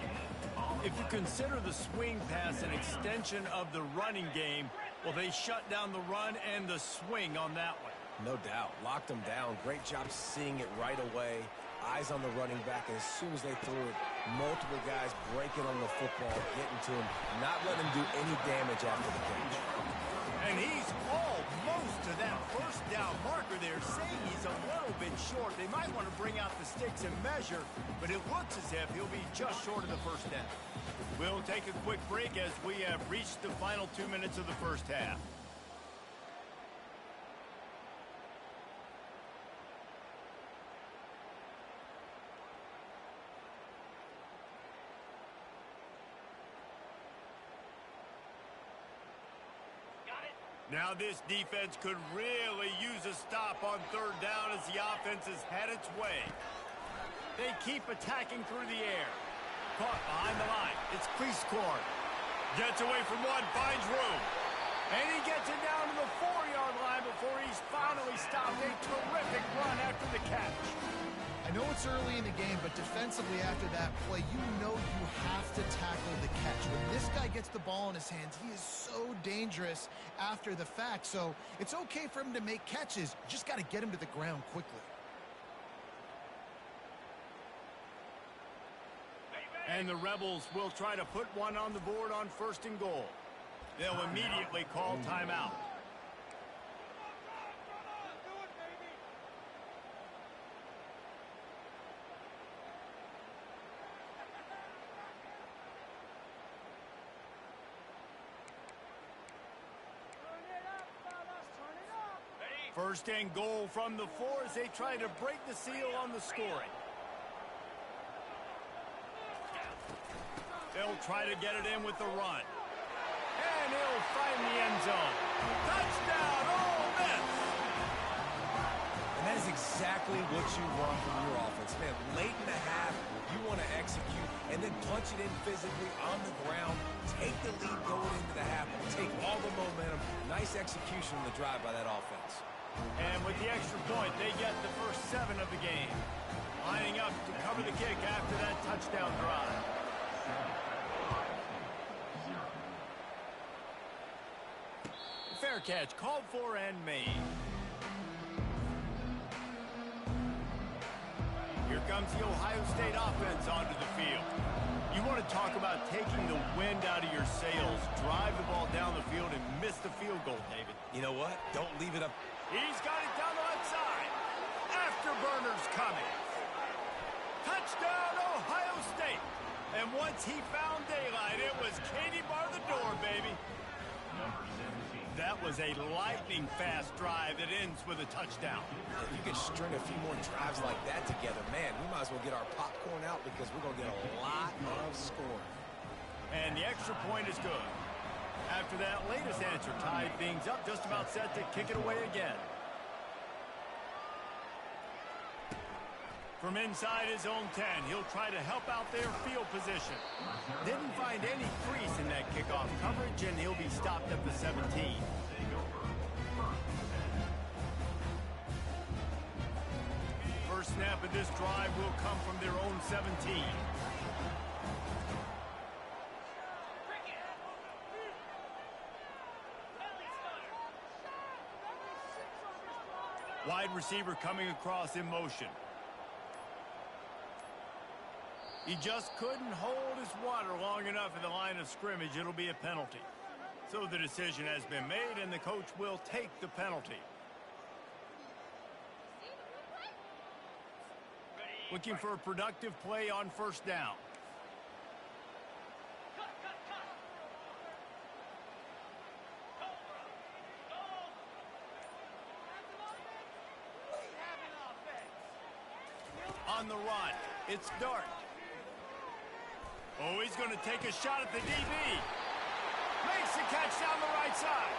If you consider the swing pass an extension of the running game, well, they shut down the run and the swing on that one. No doubt. Locked him down. Great job seeing it right away. Eyes on the running back, and as soon as they threw it, multiple guys breaking on the football, getting to him, not letting him do any damage after the catch. And he's almost to that first down marker there, saying he's a little bit short. They might want to bring out the sticks and measure, but it looks as if he'll be just short of the first down. We'll take a quick break as we have reached the final 2 minutes of the first half. Now this defense could really use a stop on third down as the offense has had its way. They keep attacking through the air. Caught behind the line. It's crease corn. Gets away from one, finds room. And he gets it down to the 4-yard line before he's finally stopped. A terrific run after the catch. I know it's early in the game, but defensively after that play, you know you have to tackle the catch. When this guy gets the ball in his hands, he is so dangerous after the fact. So it's okay for him to make catches. You just got to get him to the ground quickly. And the Rebels will try to put one on the board on 1st and goal. They'll immediately call timeout. First and goal from the 4 as they try to break the seal on the scoring. They'll try to get it in with the run. And he'll find the end zone. Touchdown, Ole Miss! And that is exactly what you want from your offense. Man, late in the half, you want to execute and then punch it in physically on the ground, take the lead going into the half, take all the momentum. Nice execution on the drive by that offense. And with the extra point, they get the first 7 of the game. Lining up to cover the kick after that touchdown drive. Fair catch, called for and made. Here comes the Ohio State offense onto the field. You want to talk about taking the wind out of your sails, drive the ball down the field and miss the field goal, David. You know what? Don't leave it up. He's got it down the left side. Afterburners coming. Touchdown, Ohio State. And once he found daylight, it was Katie bar the door, baby. That was a lightning-fast drive that ends with a touchdown. If you could string a few more drives like that together, man, we might as well get our popcorn out because we're going to get a lot of scoring. And the extra point is good. After that latest answer tied things up, just about set to kick it away again. From inside his own 10, he'll try to help out their field position. Didn't find any crease in that kickoff coverage, and he'll be stopped at the 17. First snap of this drive will come from their own 17. Wide receiver coming across in motion. He just couldn't hold his water long enough in the line of scrimmage. It'll be a penalty. So the decision has been made, and the coach will take the penalty. Looking for a productive play on first down. On the run, it's Dart. Oh, he's going to take a shot at the DB. Makes the catch down the right side.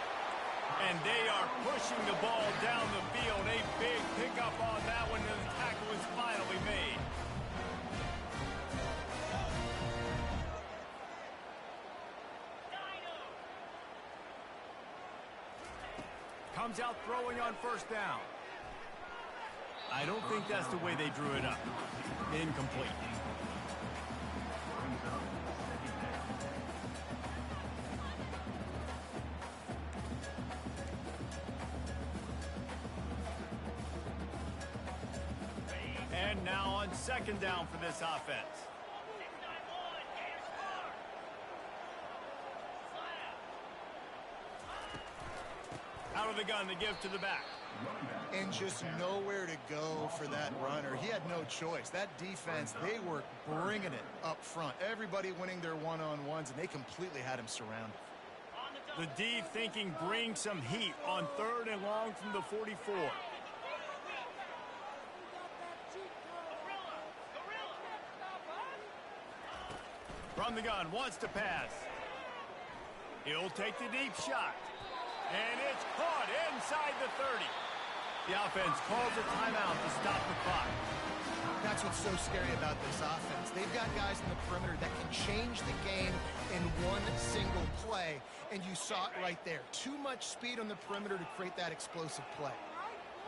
And they are pushing the ball down the field. A big pickup on that one, and the tackle is finally made. Comes out throwing on first down. I don't think that's the way they drew it up. Incomplete. And now on second down for this offense. Out of the gun to give to the back. And just nowhere to go for that runner. He had no choice. That defense, they were bringing it up front. Everybody winning their one-on-ones, and they completely had him surrounded. The D thinking bring some heat on third and long from the 44. From the gun, wants to pass. He'll take the deep shot. And it's caught inside the 30. The offense calls a timeout to stop the clock. That's what's so scary about this offense. They've got guys in the perimeter that can change the game in one single play, and you saw it right there. Too much speed on the perimeter to create that explosive play.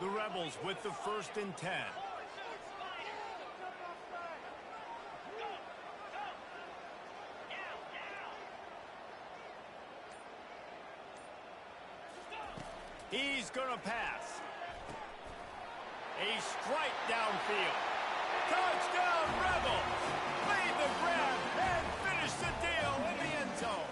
The Rebels with the 1st and 10. He's going to pass. A strike downfield. Touchdown, Rebels! Made the grab and finished the deal in the end zone.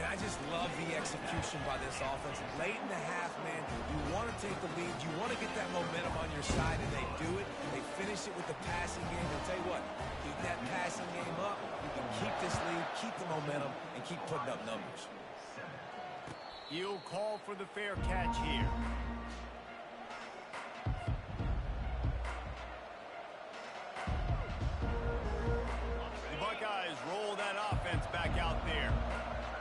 And I just love the execution by this offense. Late in the half, man, you want to take the lead. You want to get that momentum on your side, and they do it. They finish it with the passing game. I'll tell you what, keep that passing game up. You can keep this lead, keep the momentum, and keep putting up numbers. He'll call for the fair catch here. The Buckeyes roll that offense back out there.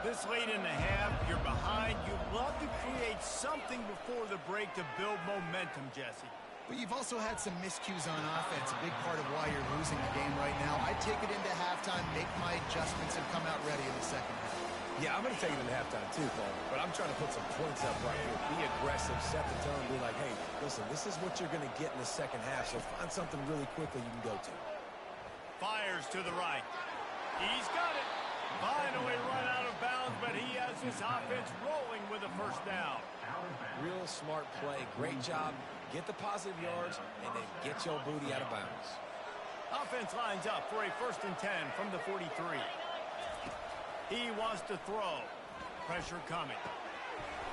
This late in the half, you're behind. You'd love to create something before the break to build momentum, Jesse. But you've also had some miscues on offense, a big part of why you're losing the game right now. I take it into halftime, make my adjustments, and come out ready in the second half. Yeah, I'm going to take it in halftime too, Paul. But I'm trying to put some points up right here. Be aggressive, set the tone, be like, hey, listen, this is what you're going to get in the second half, so find something really quickly you can go to. Fires to the right. He's got it. Finally run out of bounds, but he has his offense rolling with a 1st down. Real smart play. Great job. Get the positive yards, and then get your booty out of bounds. Offense lines up for a 1st and 10 from the 43. He wants to throw. Pressure coming.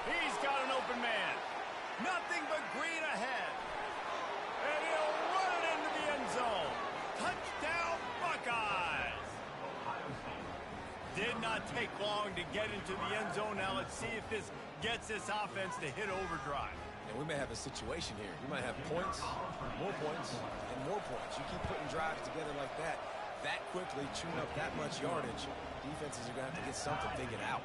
He's got an open man. Nothing but green ahead. And he'll run it into the end zone. Touchdown, Buckeyes! Did not take long to get into the end zone. Now let's see if this gets this offense to hit overdrive. And we may have a situation here. You might have points, and more points. You keep putting drives together like that quickly, chewing up that much yardage. Defenses are going to have to get something figured out.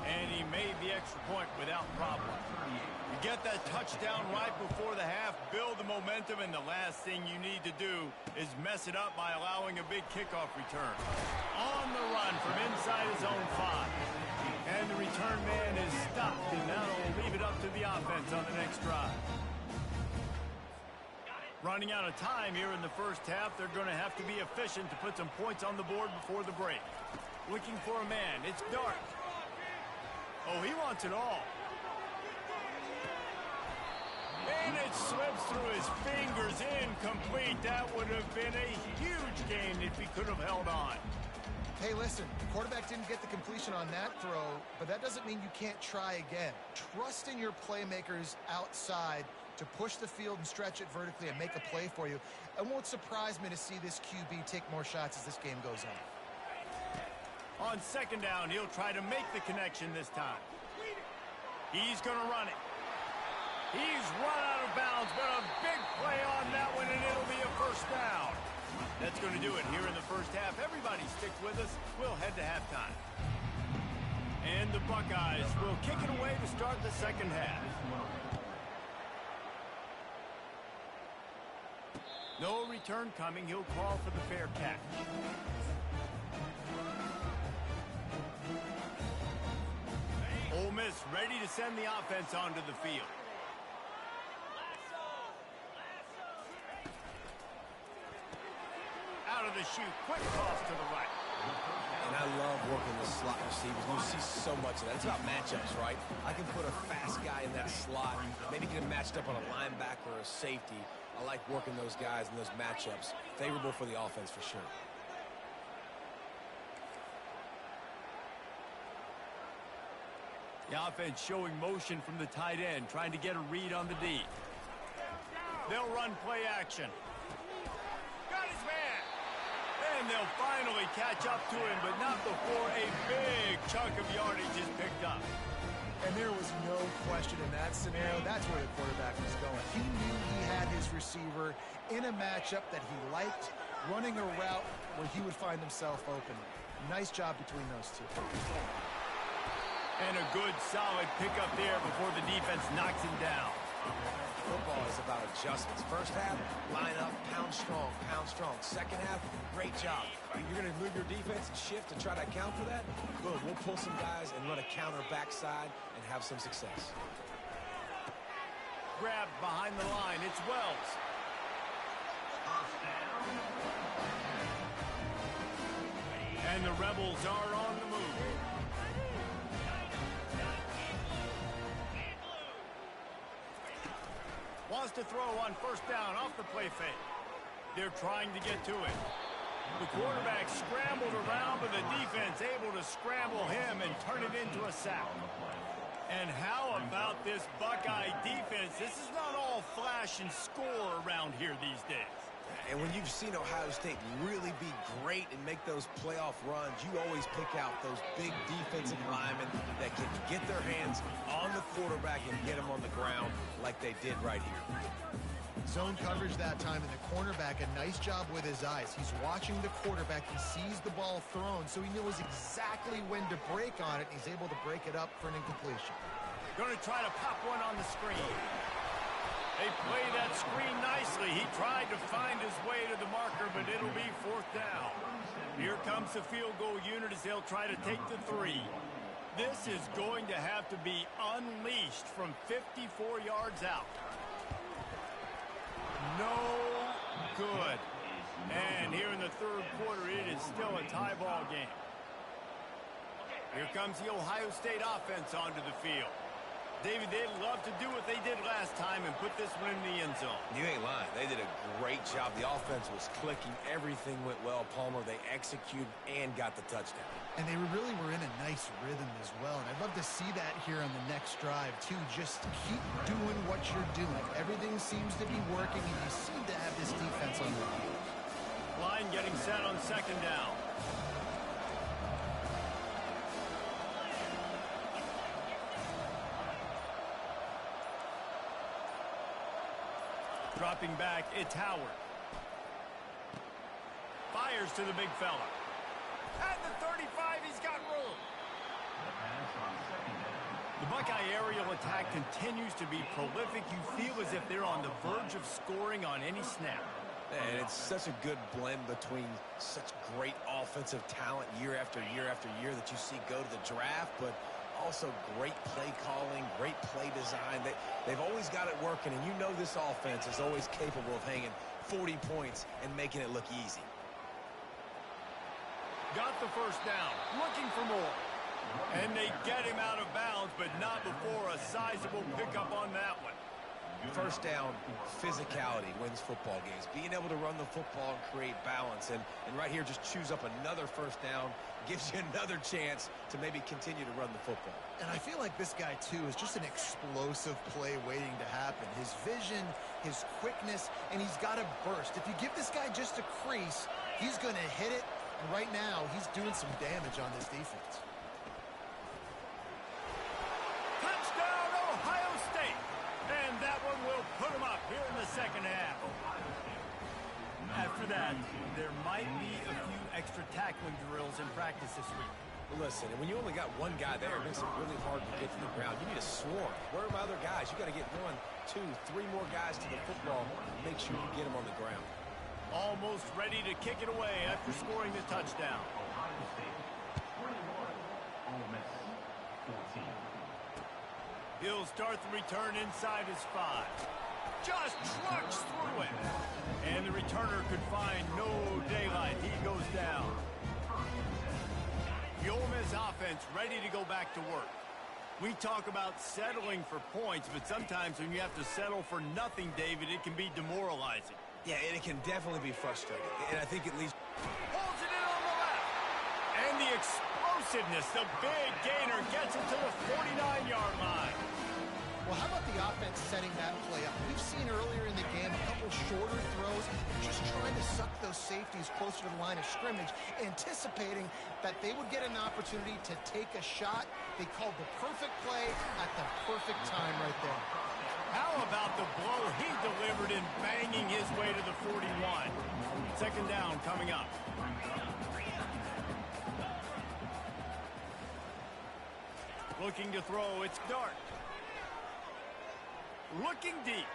And he made the extra point without problem. You get that touchdown right before the half, build the momentum, and the last thing you need to do is mess it up by allowing a big kickoff return. On the run from inside his own 5. And the return man is stopped, and now will leave it up to the offense on the next drive. Running out of time here in the first half, they're going to have to be efficient to put some points on the board before the break. Looking for a man. It's dark. Oh, he wants it all. And it slips through his fingers. Incomplete. That would have been a huge gain if he could have held on. Hey, listen, the quarterback didn't get the completion on that throw, but that doesn't mean you can't try again. Trust in your playmakers outside to push the field and stretch it vertically and make a play for you. It won't surprise me to see this QB take more shots as this game goes on. On second down, he'll try to make the connection this time. He's going to run it. He's run out of bounds, but a big play on that one, and it'll be a 1st down. That's going to do it here in the first half. Everybody stick with us. We'll head to halftime. And the Buckeyes will kick it away to start the second half. No return coming. He'll call for the fair catch. Ole Miss ready to send the offense onto the field. out of the chute. Quick toss to the right. And I love working the slot receivers. You see so much of that. It's about matchups, right? I can put a fast guy in that slot, maybe get him matched up on a linebacker or a safety. I like working those guys in those matchups. Favorable for the offense for sure. The offense showing motion from the tight end, trying to get a read on the D. They'll run play action. Got his man. And they'll finally catch up to him, but not before a big chunk of yardage is picked up. And there was no question in that scenario. That's where the quarterback was going. He knew he had his receiver in a matchup that he liked, running a route where he would find himself open. Nice job between those two. And a good, solid pickup there before the defense knocks him down. Football is about adjustments. First half, line up, pound strong, pound strong. Second half, great job. You're going to move your defense and shift to try to account for that? Boom, we'll pull some guys and run a counter backside and have some success. Grabbed behind the line. It's Wells. And the Rebels are on the move. Wants to throw on first down off the play fake. They're trying to get to it. The quarterback scrambled around, but the defense able to scramble him and turn it into a sack. And how about this Buckeye defense? This is not all flash and score around here these days. And when you've seen Ohio State really be great and make those playoff runs, you always pick out those big defensive linemen that can get their hands on the quarterback and get him on the ground like they did right here. Zone coverage that time, and the cornerback, a nice job with his eyes. He's watching the quarterback. He sees the ball thrown, so he knows exactly when to break on it, and he's able to break it up for an incompletion. Going to try to pop one on the screen. They play that screen nicely. He tried to find his way to the marker, but it'll be fourth down. Here comes the field goal unit as they'll try to take the 3. This is going to have to be unleashed from 54 yards out. No good. And here in the third quarter, it is still a tie ball game. Here comes the Ohio State offense onto the field. David, they'd love to do what they did last time and put this one in the end zone. You ain't lying. They did a great job. The offense was clicking. Everything went well, Palmer. They executed and got the touchdown. And they really were in a nice rhythm as well. And I'd love to see that here on the next drive, too. Just keep doing what you're doing. Everything seems to be working, and you seem to have this defense on the line. Line getting set on second down. Dropping back, it's Howard. Fires to the big fella. At the 35, he's got room. The Buckeye aerial attack continues to be prolific. You feel as if they're on the verge of scoring on any snap. And it's such a good blend between such great offensive talent year after year after year that you see go to the draft, but also great play calling, great play design. They've always got it working, and you know this offense is always capable of hanging 40 points and making it look easy. Got the first down, looking for more. And they get him out of bounds, but not before a sizable pickup on that one. First down, physicality wins football games. Being able to run the football and create balance. And right here, just choose up another first down, gives you another chance to maybe continue to run the football. And I feel like this guy, too, is just an explosive play waiting to happen. His vision, his quickness, and he's got a burst. If you give this guy just a crease, he's going to hit it. And right now, he's doing some damage on this defense. Touchdown, Ohio State. And that one will put them up here in the second half. After that, there might be a few extra tackling drills in practice this week. Well, listen, and when you only got one guy there, it makes it really hard to get to the ground. You need a swarm. Where are my other guys? You got to get 1, 2, 3 more guys to the football. Make sure you get them on the ground. Almost ready to kick it away after scoring the touchdown. Ohio State 21, Ole Miss 14. He'll start the return inside his 5. just trucks through it. And the returner could find no daylight. He goes down. The Ole Miss offense ready to go back to work. We talk about settling for points, but sometimes when you have to settle for nothing, David, it can be demoralizing. Yeah, and it can definitely be frustrating. And I think at least... Holds it in on the left. And the explosiveness, the big gainer gets it to the 49-yard line. Well, how about the offense setting that play up? We've seen earlier in the game a couple shorter throws, just trying to suck those safeties closer to the line of scrimmage, anticipating that they would get an opportunity to take a shot. They called the perfect play at the perfect time right there. How about the blow he delivered in banging his way to the 41? Second down coming up. Looking to throw, it's Dart. Looking deep.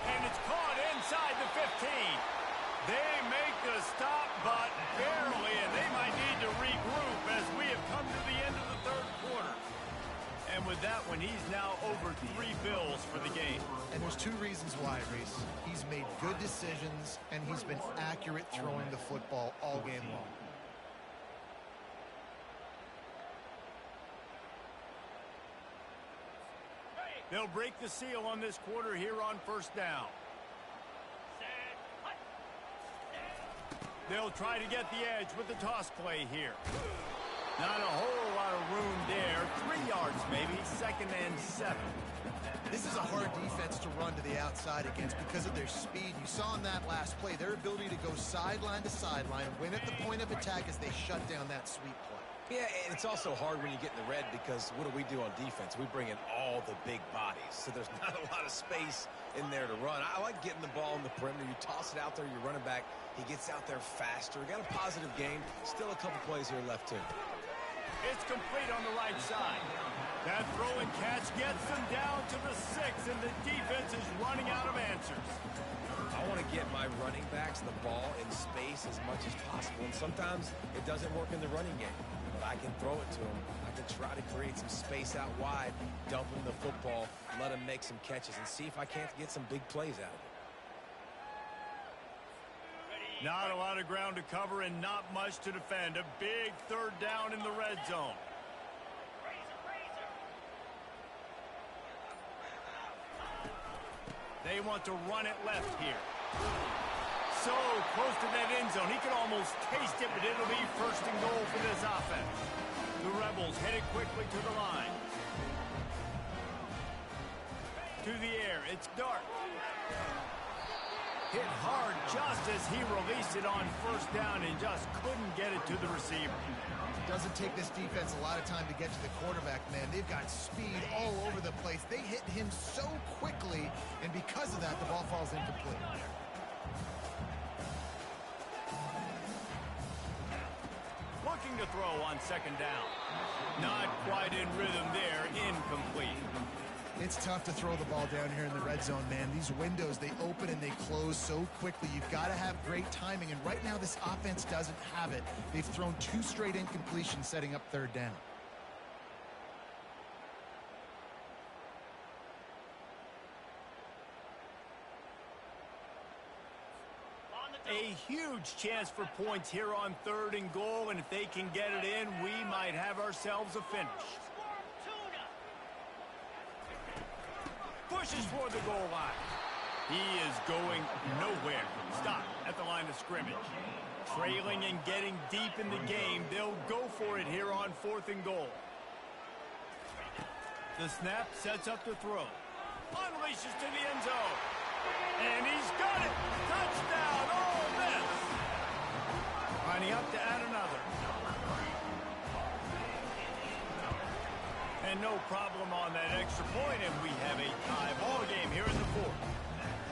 And it's caught inside the 15. They make the stop, but barely, and they might need to regroup as we have come to the end of the third quarter. And with that one, he's now over 3 bills for the game. And there's 2 reasons why, Reese. He's made good decisions, and he's been accurate throwing the football all game long. They'll break the seal on this quarter here on first down. They'll try to get the edge with the toss play here. Not a whole lot of room there. 3 yards maybe, 2nd and 7. This is a hard defense to run to the outside against because of their speed. You saw in that last play their ability to go sideline to sideline, win at the point of attack as they shut down that sweep play. Yeah, and it's also hard when you get in the red because what do we do on defense? We bring in all the big bodies, so there's not a lot of space in there to run. I like getting the ball in the perimeter. You toss it out there, you're running back. He gets out there faster. Got a positive game. Still a couple plays here left, too. It's complete on the right side. That throw and catch gets them down to the 6, and the defense is running out of answers. I want to get my running backs the ball in space as much as possible, and sometimes it doesn't work in the running game. But I can throw it to him. I can try to create some space out wide, dump him the football, let him make some catches, and see if I can't get some big plays out of it. Not a lot of ground to cover and not much to defend. A big 3rd down in the red zone. They want to run it left here. So close to that end zone. He could almost taste it, but it'll be 1st and goal for this offense. The Rebels headed quickly to the line. To the air, it's Dart. Hit hard just as he released it on 1st down and just couldn't get it to the receiver. Doesn't take this defense a lot of time to get to the quarterback, man. They've got speed all over the place. They hit him so quickly, and because of that, the ball falls incomplete. Looking to throw on 2nd down. Not quite in rhythm there, incomplete. It's tough to throw the ball down here in the red zone, man. These windows, they open and they close so quickly. You've got to have great timing, and right now this offense doesn't have it. They've thrown 2 straight incompletions setting up 3rd down. A huge chance for points here on 3rd and goal, and if they can get it in, we might have ourselves a finish. Pushes for the goal line. He is going nowhere. Stop at the line of scrimmage. Trailing and getting deep in the game. They'll go for it here on 4th and goal. The snap sets up the throw. Unleashes to the end zone. And he's got it. Touchdown, Ole Miss. Lining up to add another. And no problem on that extra point, and we have a tie ball game here in the 4th.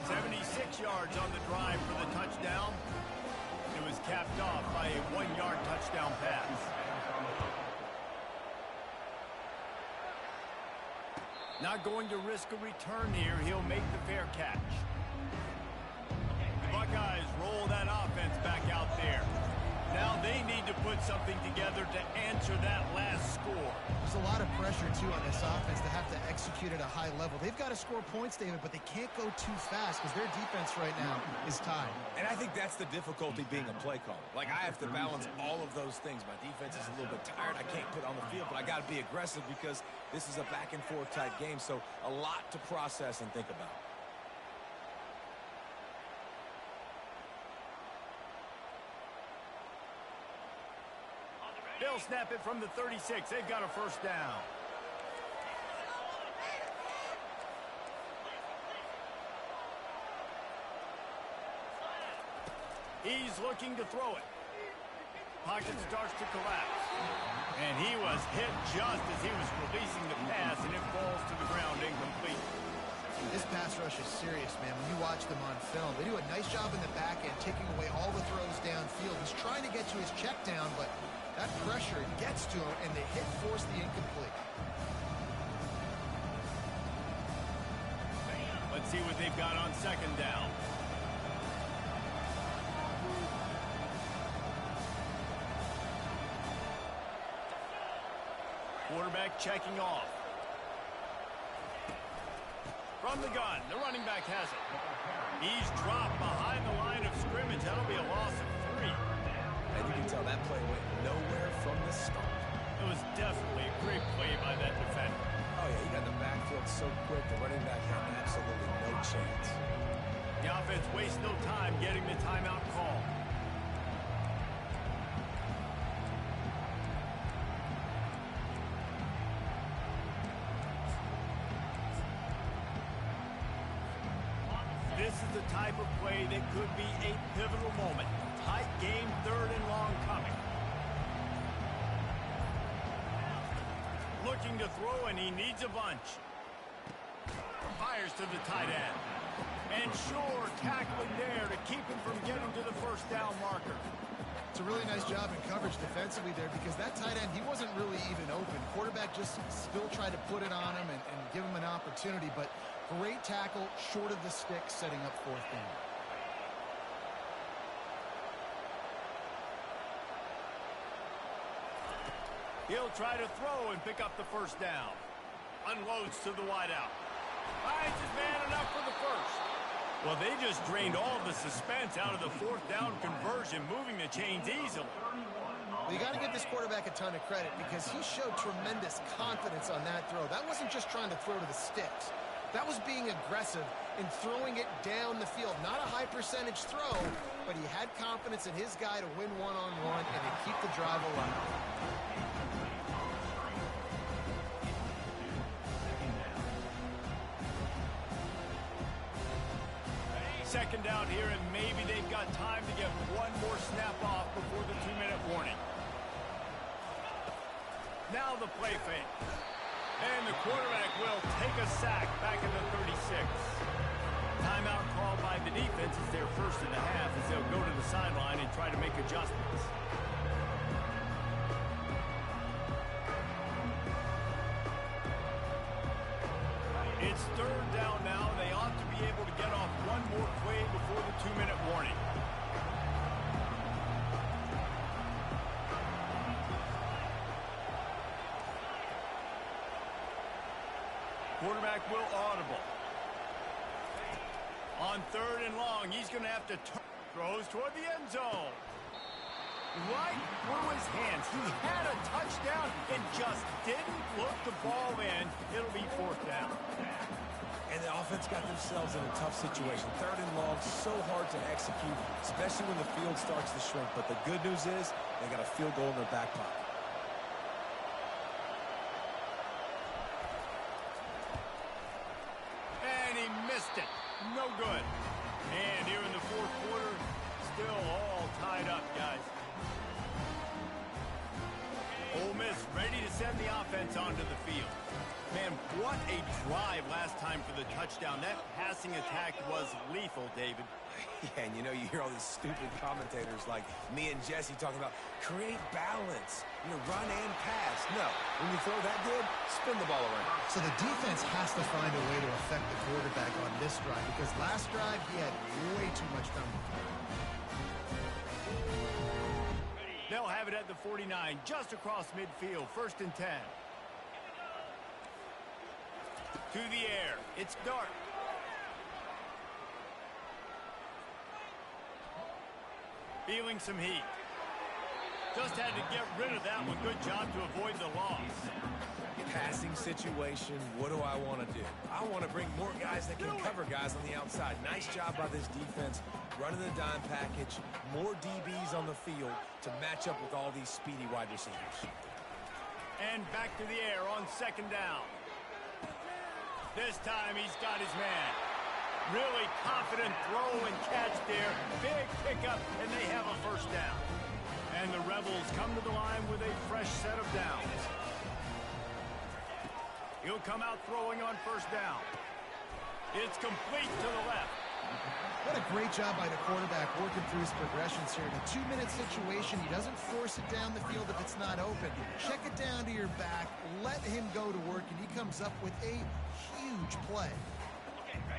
76 yards on the drive for the touchdown. It was capped off by a 1-yard touchdown pass. Not going to risk a return here. He'll make the fair catch. The Buckeyes roll that offense back out there. Now they need to put something together to answer that last score. There's a lot of pressure, too, on this offense to have to execute at a high level. They've got to score points, David, but they can't go too fast because their defense right now is tied. And I think that's the difficulty being a play caller. Like, I have to balance all of those things. My defense is a little bit tired. I can't put on the field, but I got to be aggressive because this is a back-and-forth type game, so a lot to process and think about. They'll snap it from the 36. They've got a first down. He's looking to throw it. Pocket starts to collapse. And he was hit just as he was releasing the pass, and it falls to the ground incomplete. This pass rush is serious, man. When you watch them on film, they do a nice job in the back end, taking away all the throws downfield. He's trying to get to his check down, but that pressure gets to him, and the hit forced the incomplete. Let's see what they've got on second down. Quarterback checking off. From the gun, the running back has it. He's dropped behind the line of scrimmage. That'll be a loss of 3. And you can tell that play went nowhere from the start. It was definitely a great play by that defender. Oh, yeah, he got in the backfield so quick, the running back had absolutely no chance. The offense wastes no time getting the timeout call. This is the type of play that could be a pivotal moment. Tight game, 3rd and long coming. Looking to throw, and he needs a bunch. Fires to the tight end. And sure, tackling there to keep him from getting to the first down marker. It's a really nice job in coverage defensively there because that tight end, he wasn't really even open. Quarterback just still tried to put it on him and give him an opportunity, but great tackle, short of the stick, setting up 4th down. He'll try to throw and pick up the first down. Unloads to the wideout. Finds his man enough for the first. Well, they just drained all the suspense out of the 4th down conversion, moving the chains easily. Well, you got to give this quarterback a ton of credit because he showed tremendous confidence on that throw. That wasn't just trying to throw to the sticks. That was being aggressive and throwing it down the field. Not a high percentage throw, but he had confidence in his guy to win one-on-one and to keep the drive alive. Second down here, and maybe they've got time to get one more snap off before the 2-minute warning. Now the play fake. And the quarterback will take a sack back in the 36. Timeout called by the defense is their first of the half as they'll go to the sideline and try to make adjustments. It's 3rd down now. They ought to be able to get off one more play before the 2-minute warning. Quarterback will audible. On 3rd and long, he's going to have to turn. Throws toward the end zone. Right through his hands. He had a touchdown and just didn't look the ball in. It'll be 4th down. And the offense got themselves in a tough situation. 3rd and long, so hard to execute, especially when the field starts to shrink. But the good news is they got a field goal in their back pocket. And he missed it. No good. And here in the 4th quarter, still all tied up, guys. Ole Miss ready to send the offense onto the field. Man, what a drive last time for the touchdown. That passing attack was lethal, David. Yeah, and you know, you hear all these stupid commentators like me and Jesse talking about create balance, run and pass. No, when you throw that good, spin the ball around. So the defense has to find a way to affect the quarterback on this drive because last drive he had way too much time. They'll have have it at the 49, just across midfield, 1st and 10. To the air, it's Dart. Feeling some heat. Just had to get rid of that one. Good job to avoid the loss. Passing situation, what do I want to do? I want to bring more guys that can cover guys on the outside. Nice job by this defense, running the dime package, more DBs on the field to match up with all these speedy wide receivers. And back to the air on 2nd down. This time he's got his man. Really confident throw and catch there. Big pickup, and they have a 1st down. And the Rebels come to the line with a fresh set of downs. He'll come out throwing on 1st down. It's complete to the left. What a great job by the quarterback working through his progressions here. In a 2-minute situation, he doesn't force it down the field if it's not open. Check it down to your back, let him go to work, and he comes up with a huge play.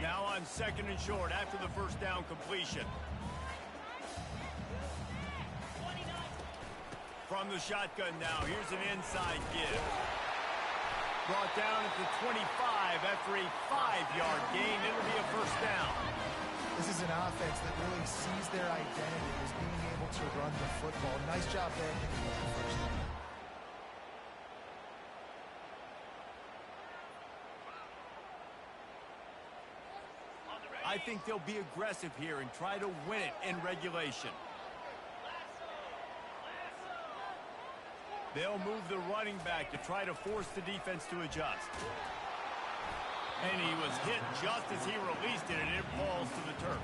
Now on 2nd and short after the 1st down completion. From the shotgun now, here's an inside give. Brought down at the 25 after a 5-yard gain. It'll be a 1st down. This is an offense that really sees their identity as being able to run the football. Nice job there picking up the 1st down. I think they'll be aggressive here and try to win it in regulation. They'll move the running back to try to force the defense to adjust. And he was hit just as he released it, and it falls to the turf.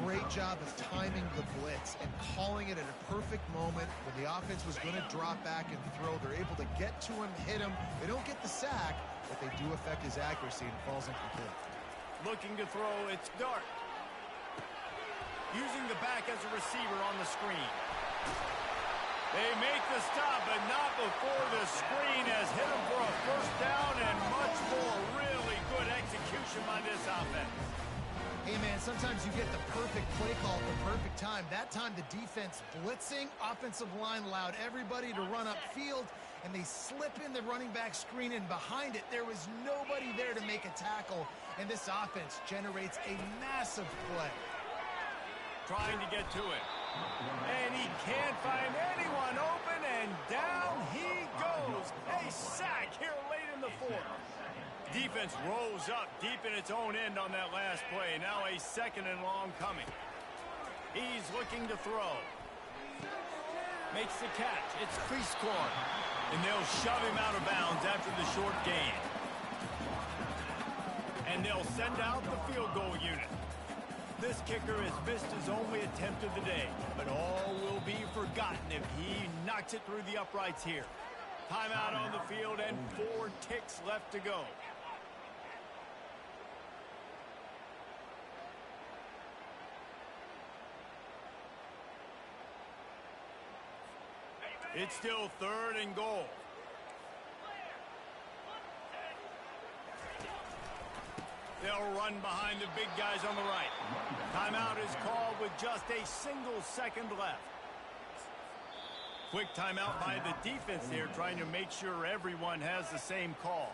Great job of timing the blitz and calling it at a perfect moment when the offense was going to drop back and throw. They're able to get to him, hit him. They don't get the sack, but they do affect his accuracy and falls incomplete. Looking to throw, it's Dart. Using the back as a receiver on the screen. They make the stop, but not before the screen has hit him for a 1st down and much more. Really good execution by this offense. Hey, man, sometimes you get the perfect play call at the perfect time. That time the defense blitzing, offensive line allowed everybody to run upfield, and they slip in the running back screen, and behind it, there was nobody there to make a tackle, and this offense generates a massive play. Trying to get to it. And he can't find anyone open, and down he goes. A sack here late in the 4th. Defense rose up deep in its own end on that last play. Now a 2nd and long coming. He's looking to throw. Makes the catch. It's crease corn. And they'll shove him out of bounds after the short gain. And they'll send out the field goal unit. This kicker has missed his only attempt of the day, but all will be forgotten if he knocks it through the uprights here. Timeout on the field and 4 ticks left to go. It's still 3rd and goal. They'll run behind the big guys on the right. Timeout is called with just a single second left. Quick timeout by the defense there, trying to make sure everyone has the same call.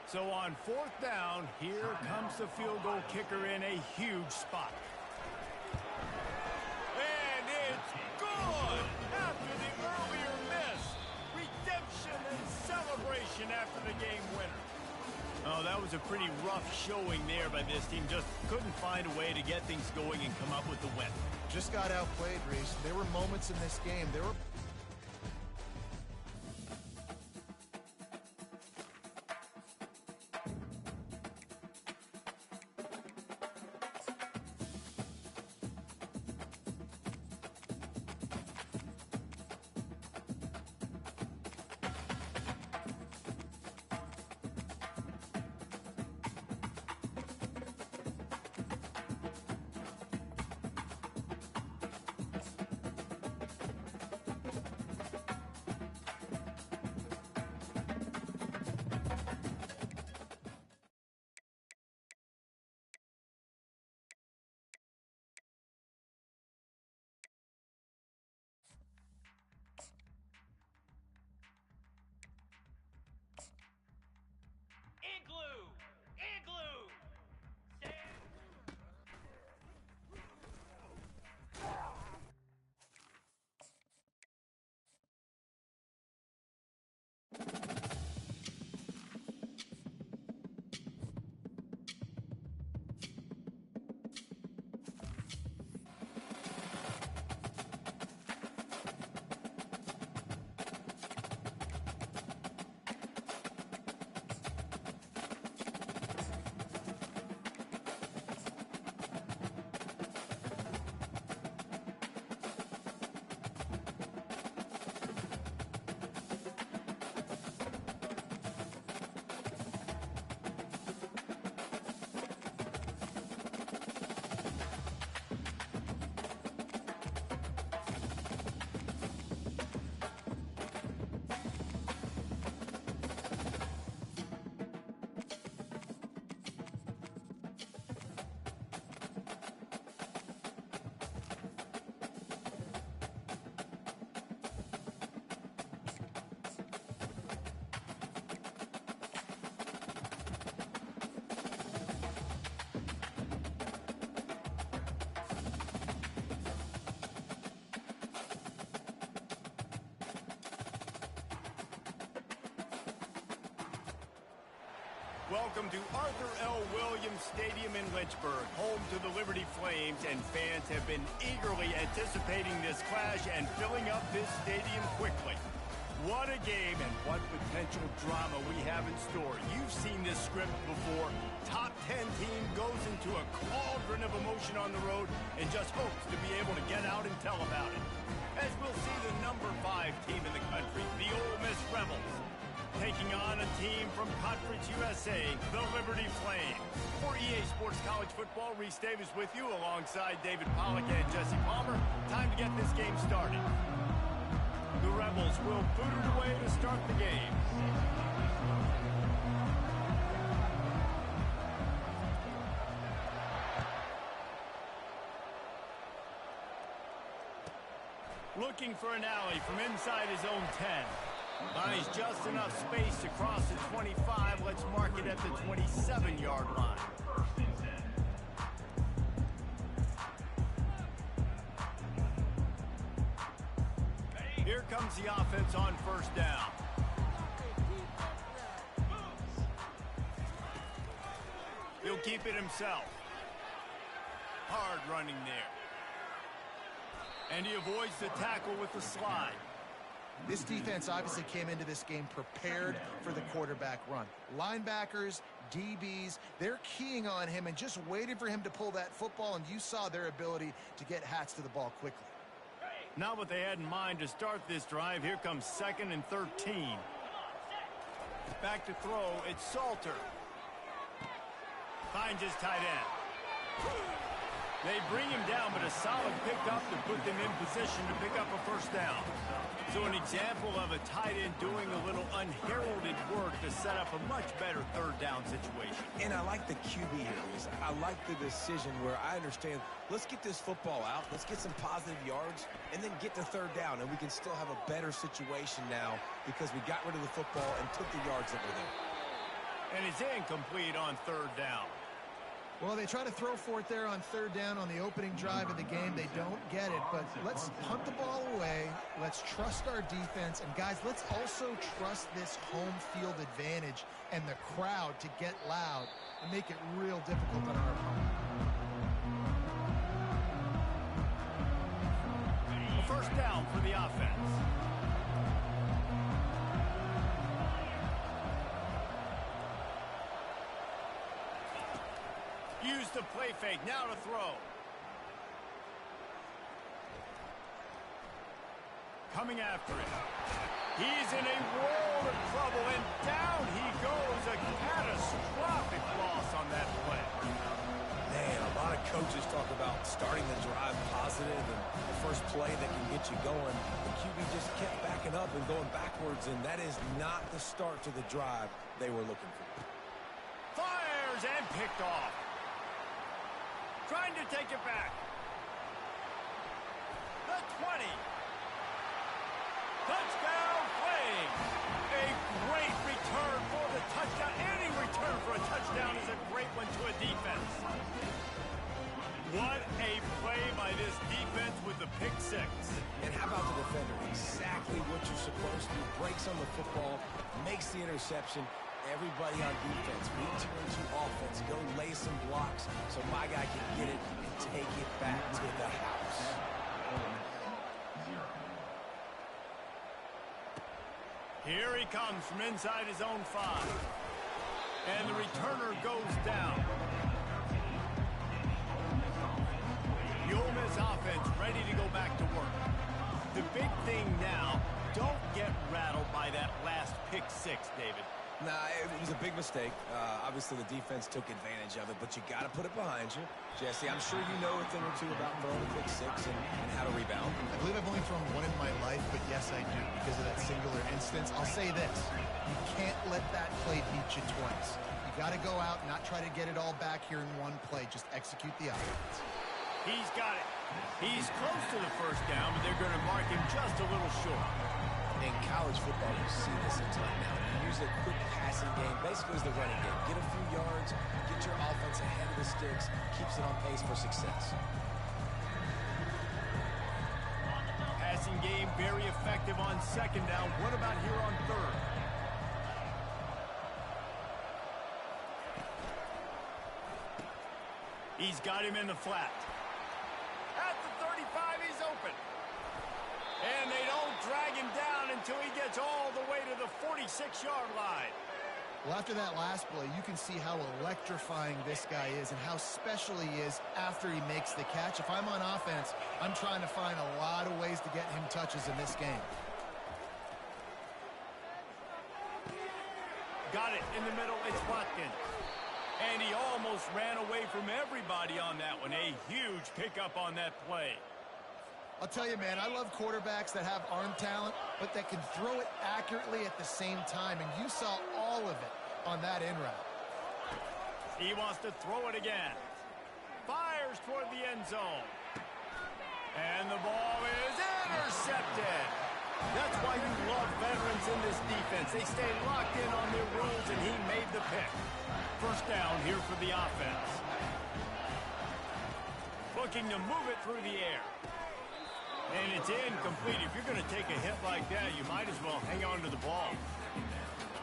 So on 4th down, here comes the field goal kicker in a huge spot. And it's good! After the earlier miss, redemption and celebration after the game winner. Oh, that was a pretty rough showing there by this team. Just couldn't find a way to get things going and come up with the win. Just got outplayed, Reese. There were moments in this game. There were Welcome to Arthur L. Williams Stadium in Lynchburg, home to the Liberty Flames, and fans have been eagerly anticipating this clash and filling up this stadium quickly. What a game and what potential drama we have in store. You've seen this script before. Top 10 team goes into a cauldron of emotion on the road and just hopes to be able to get out and tell about it. As we'll see the number 5 team in the country, the Ole Miss Rebels, taking on a team from Conference USA, the Liberty Flames. For EA Sports College Football, Reese Davis with you alongside David Pollack and Jesse Palmer. Time to get this game started. The Rebels will boot it away to start the game. Looking for an alley from inside his own 10. Buys just enough space to cross the 25. Let's mark it at the 27-yard line. Here comes the offense on first down. He'll keep it himself. Hard running there. And he avoids the tackle with the slide. This defense obviously came into this game prepared for the quarterback run. Linebackers, DBs, they're keying on him and just waiting for him to pull that football, and you saw their ability to get Hats to the ball quickly. Not what they had in mind to start this drive. Here comes 2nd and 13. Back to throw, it's Salter. Finds his tight end. They bring him down, but a solid pickup to put them in position to pick up a first down. So an example of a tight end doing a little unheralded work to set up a much better third down situation. And I like the QB here, Reese. I like the decision where I understand, let's get this football out, let's get some positive yards, and then get to third down, and we can still have a better situation now because we got rid of the football and took the yards that were there. And it's incomplete on third down. Well, they try to throw for it there on third down on the opening drive of the game. They don't get it, but let's punt the ball away. Let's trust our defense. And, guys, let's also trust this home field advantage and the crowd to get loud and make it real difficult on our opponent. A first down for the offense. Use the play fake, now to throw. Coming after it. He's in a world of trouble, and down he goes. A catastrophic loss on that play. Man, a lot of coaches talk about starting the drive positive and the first play that can get you going. The QB just kept backing up and going backwards, and that is not the start to the drive they were looking for. Fires and picked off. Trying to take it back. The 20. Touchdown Flames. A great return for the touchdown. Any return for a touchdown is a great one to a defense. What a play by this defense with the pick 6. And how about the defender? Exactly what you're supposed to do. Breaks on the football, makes the interception. Everybody on defense, return to offense, go lay some blocks so my guy can get it and take it back to the house. Here he comes from inside his own 5. And the returner goes down. The Ole Miss offense ready to go back to work. The big thing now, don't get rattled by that last pick 6, David. Nah, it was a big mistake. Obviously, the defense took advantage of it, but you got to put it behind you. Jesse, I'm sure you know a thing or two about throwing a pick 6 and how to rebound. I believe I've only thrown one in my life, but yes, I do, because of that singular instance. I'll say this. You can't let that play beat you twice. You got to go out and not try to get it all back here in one play. Just execute the offense. He's got it. He's close to the first down, but they're going to mark him just a little short. In college football, you see this a ton now. You use a quick passing game, basically as the running game. Get a few yards, get your offense ahead of the sticks, keeps it on pace for success. Passing game very effective on second down. What about here on third? He's got him in the flat. At the 35, he's open. And they don't drag him down until he gets all the way to the 46-yard line. Well, after that last play, you can see how electrifying this guy is and how special he is after he makes the catch. If I'm on offense, I'm trying to find a lot of ways to get him touches in this game. Got it in the middle. It's Watkins. And he almost ran away from everybody on that one. A huge pickup on that play. I'll tell you, man, I love quarterbacks that have arm talent, but that can throw it accurately at the same time, and you saw all of it on that in route. He wants to throw it again. Fires toward the end zone. And the ball is intercepted. That's why you love veterans in this defense. They stay locked in on their rules, and he made the pick. First down here for the offense. Looking to move it through the air. And it's incomplete. If you're going to take a hit like that, you might as well hang on to the ball.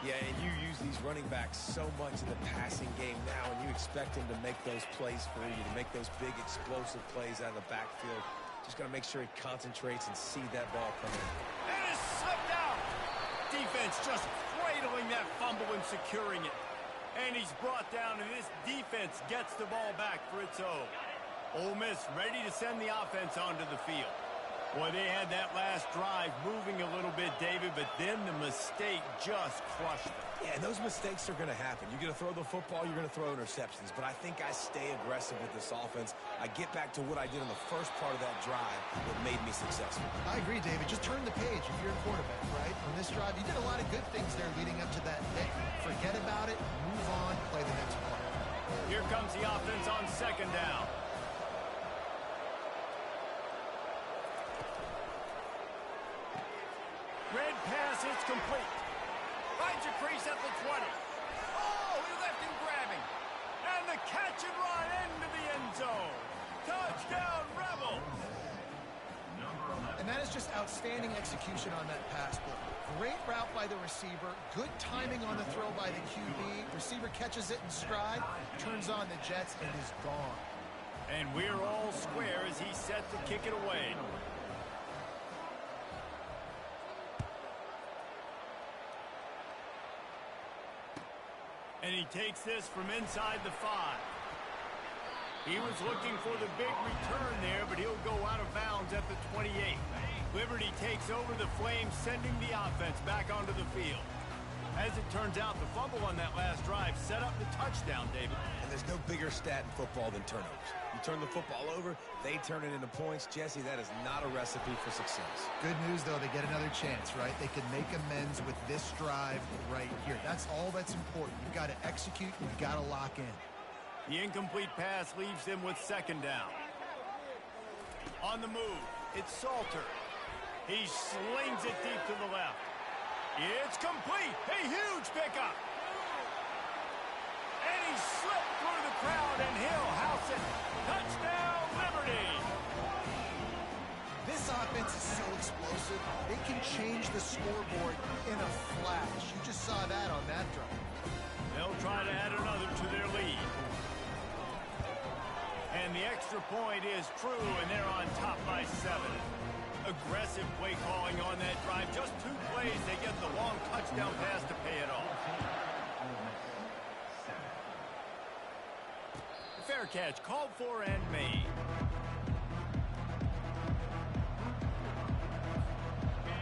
Yeah, and you use these running backs so much in the passing game now, and you expect them to make those plays for you, to make those big explosive plays out of the backfield. Just got to make sure he concentrates and see that ball come in. And it's slipped out. Defense just cradling that fumble and securing it. And he's brought down, and this defense gets the ball back for its own. Ole Miss ready to send the offense onto the field. Boy, they had that last drive moving a little bit, David, but then the mistake just crushed them. Yeah, and those mistakes are going to happen. You're going to throw the football, you're going to throw interceptions. But I think I stay aggressive with this offense. I get back to what I did in the first part of that drive that made me successful. I agree, David. Just turn the page if you're a quarterback, right? On this drive, you did a lot of good things there leading up to that hit. Forget about it, move on, play the next play. Here comes the offense on second down. Red pass, it's complete. Finds a crease at the 20. Oh, he left him grabbing. And the catch and run into the end zone. Touchdown, Rebels. And that is just outstanding execution on that pass play. Great route by the receiver. Good timing on the throw by the QB. Receiver catches it in stride, turns on the jets, and is gone. And we're all square as he's set to kick it away. And he takes this from inside the 5. He was looking for the big return there, but he'll go out of bounds at the 28. Liberty takes over the Flames, sending the offense back onto the field. As it turns out, the fumble on that last drive set up the touchdown, David. And there's no bigger stat in football than turnovers. You turn the football over, they turn it into points. Jesse, that is not a recipe for success. Good news, though, they get another chance, right? They can make amends with this drive right here. That's all that's important. You've got to execute, you've got to lock in. The incomplete pass leaves them with second down. On the move, it's Salter. He slings it deep to the left. It's complete. A huge pickup. And he slipped through the crowd, and he'll house it. Touchdown, Liberty. This offense is so explosive, they can change the scoreboard in a flash. You just saw that on that drive. They'll try to add another to their lead. And the extra point is true, and they're on top by 7. Aggressive play calling on that drive. Just 2 plays, they get the long touchdown pass to pay it off. Fair catch, called for and made.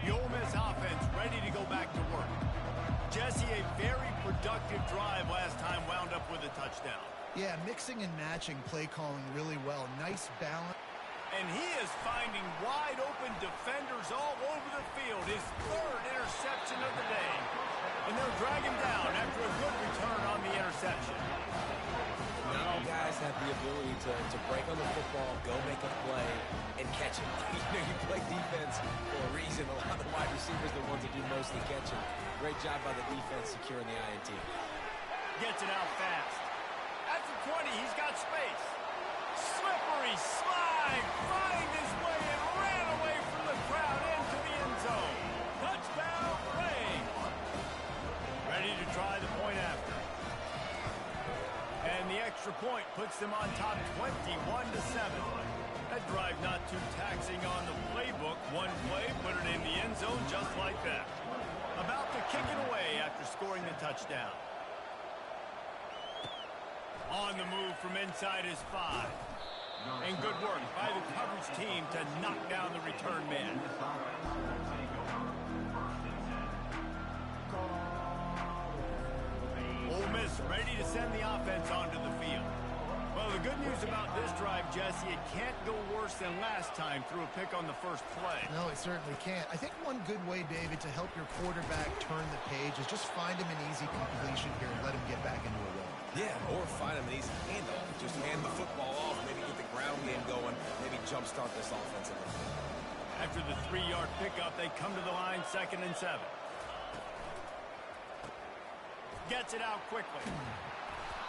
The Ole Miss offense ready to go back to work. Jesse, a very productive drive last time, wound up with a touchdown. Yeah, mixing and matching play calling really well. Nice balance. And he is finding wide-open defenders all over the field. His 3rd interception of the day. And they'll drag him down after a good return on the interception. Not all guys have the ability to break on the football, go make a play, and catch it. You play defense for a reason. A lot of the wide receivers are the ones that do most of the catching. Great job by the defense securing the INT. Gets it out fast. At the 20, he's got space. Slippery slide, find his way and ran away from the crowd into the end zone. Touchdown, Braves. Ready to try the point after. And the extra point puts them on top 21-7. That drive not too taxing on the playbook. One play, put it in the end zone just like that. About to kick it away after scoring the touchdown. On the move from inside his 5. And good work by the coverage team to knock down the return man. Ole Miss ready to send the offense onto the field. Well, the good news about this drive, Jesse, it can't go worse than last time through a pick on the first play. No, it certainly can't. I think one good way, David, to help your quarterback turn the page is just find him an easy completion here and let him get back into a rhythm. Yeah, or find him an easy handoff. Just hand the football off, maybe get the ground game going, maybe jumpstart this offense a little bit. After the 3-yard pickup, they come to the line, 2nd and 7. Gets it out quickly.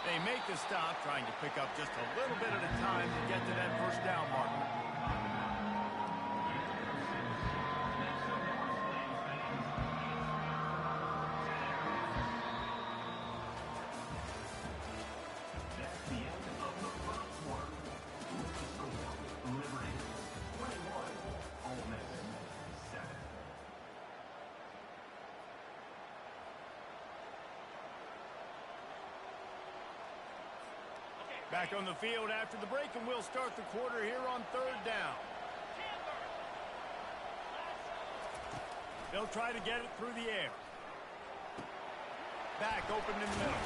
They make the stop, trying to pick up just a little bit at a time to get to that first down marker. That's the end of the first quarter. With the score, Liberty 21, Ole Miss 7. Back on the field after the break, and we'll start the quarter here on 3rd down. They'll try to get it through the air. Back open in the middle.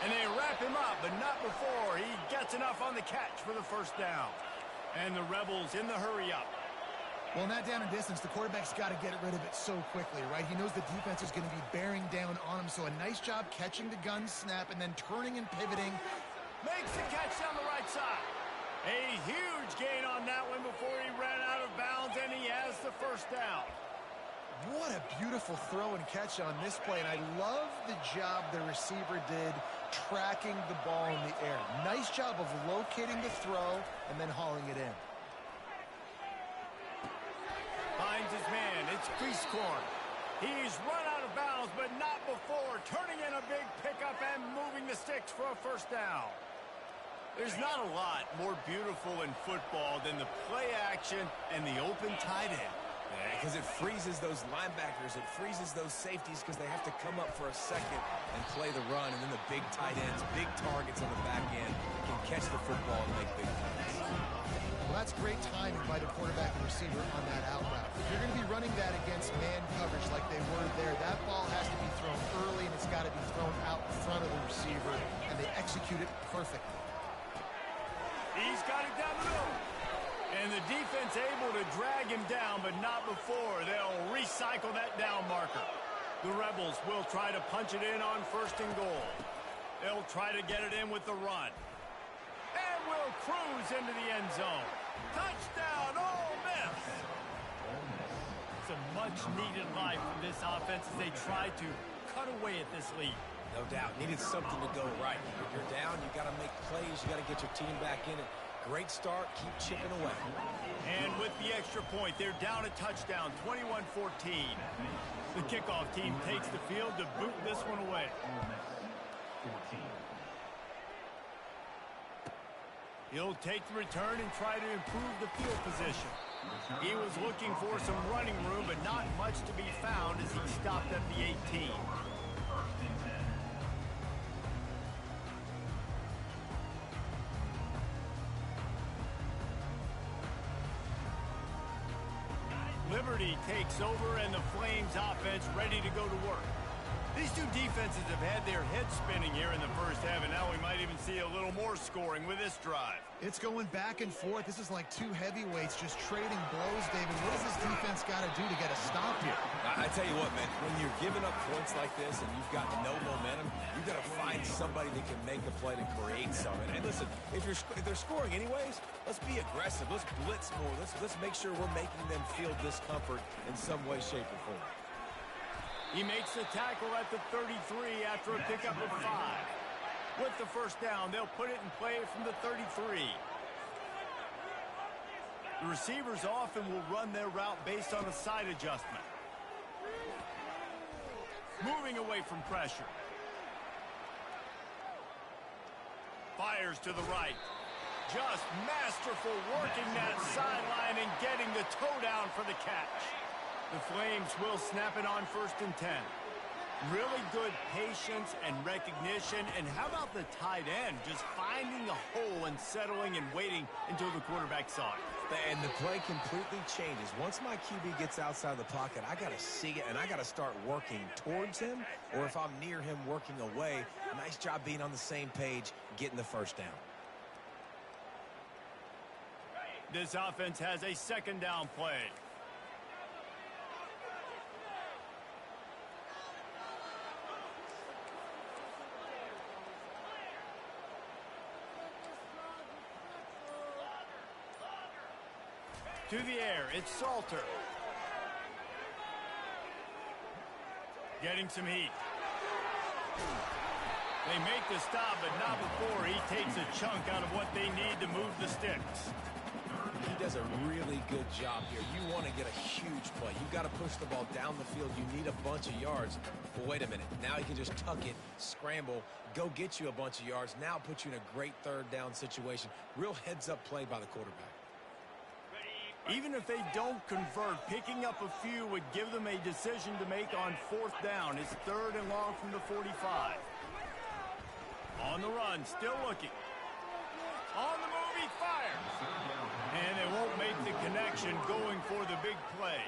And they wrap him up, but not before he gets enough on the catch for the first down. And the Rebels in the hurry up. Well, in that down and distance, the quarterback's got to get rid of it so quickly, right? He knows the defense is going to be bearing down on him, so a nice job catching the gun snap and then turning and pivoting. Makes the catch down the right side. A huge gain on that one before he ran out of bounds, and he has the first down. What a beautiful throw and catch on this play, and I love the job the receiver did tracking the ball in the air. Nice job of locating the throw and then hauling it in. Finds his man. It's Priestcorn. He's run out of bounds, but not before turning in a big pickup and moving the sticks for a first down. There's not a lot more beautiful in football than the play action and the open tight end. Yeah, because it freezes those linebackers. It freezes those safeties because they have to come up for a second and play the run. And then the big tight ends, big targets on the back end can catch the football and make big plays. Well, that's great timing by the quarterback and receiver on that out route. If you're going to be running that against man coverage like they were there, that ball has to be thrown early and it's got to be thrown out in front of the receiver, and they execute it perfectly. He's got it down the middle. And the defense able to drag him down, but not before. They'll recycle that down marker. The Rebels will try to punch it in on 1st and goal. They'll try to get it in with the run. And will cruise into the end zone. Touchdown, Ole Miss! It's a much-needed life from this offense as they try to cut away at this lead. No doubt. Needed something to go right. If you're down, you got to make plays. You got to get your team back in it. Great start. Keep chipping away. And with the extra point, they're down a touchdown, 21-14. The kickoff team takes the field to boot this one away. Ole Miss 14. He'll take the return and try to improve the field position. He was looking for some running room, but not much to be found as he stopped at the 18. 1st and 10. Liberty takes over, and the Flames offense ready to go to work. These two defenses have had their heads spinning here in the first half, and now we might even see a little more scoring with this drive. It's going back and forth. This is like two heavyweights just trading blows, David. What does this defense got to do to get a stop here? I tell you what, man, when you're giving up points like this and you've got no momentum, you've got to find somebody that can make a play to create something. And listen, if they're scoring anyways, let's be aggressive. Let's blitz more. Let's make sure we're making them feel discomfort in some way, shape, or form. He makes the tackle at the 33 after a pickup of 5. With the first down, they'll put it in play from the 33. The receivers often will run their route based on a side adjustment. Moving away from pressure. fires to the right. Just masterful working that sideline and getting the toe down for the catch. The Flames will snap it on 1st and 10. Really good patience and recognition. And how about the tight end just finding a hole and settling and waiting until the quarterback saw it. And the play completely changes. Once my QB gets outside the pocket, I got to see it, and I got to start working towards him, or if I'm near him, working away. Nice job being on the same page, getting the first down. This offense has a 2nd down play. To the air, it's Salter. Getting some heat. They make the stop, but not before he takes a chunk out of what they need to move the sticks. He does a really good job here. You want to get a huge play. You've got to push the ball down the field. You need a bunch of yards. But wait a minute. Now he can just tuck it, scramble, go get you a bunch of yards. Now put you in a great 3rd down situation. Real heads-up play by the quarterback. Even if they don't convert, picking up a few would give them a decision to make on 4th down. It's 3rd and long from the 45. On the run, still looking. On the move, he fires. And they won't make the connection going for the big play.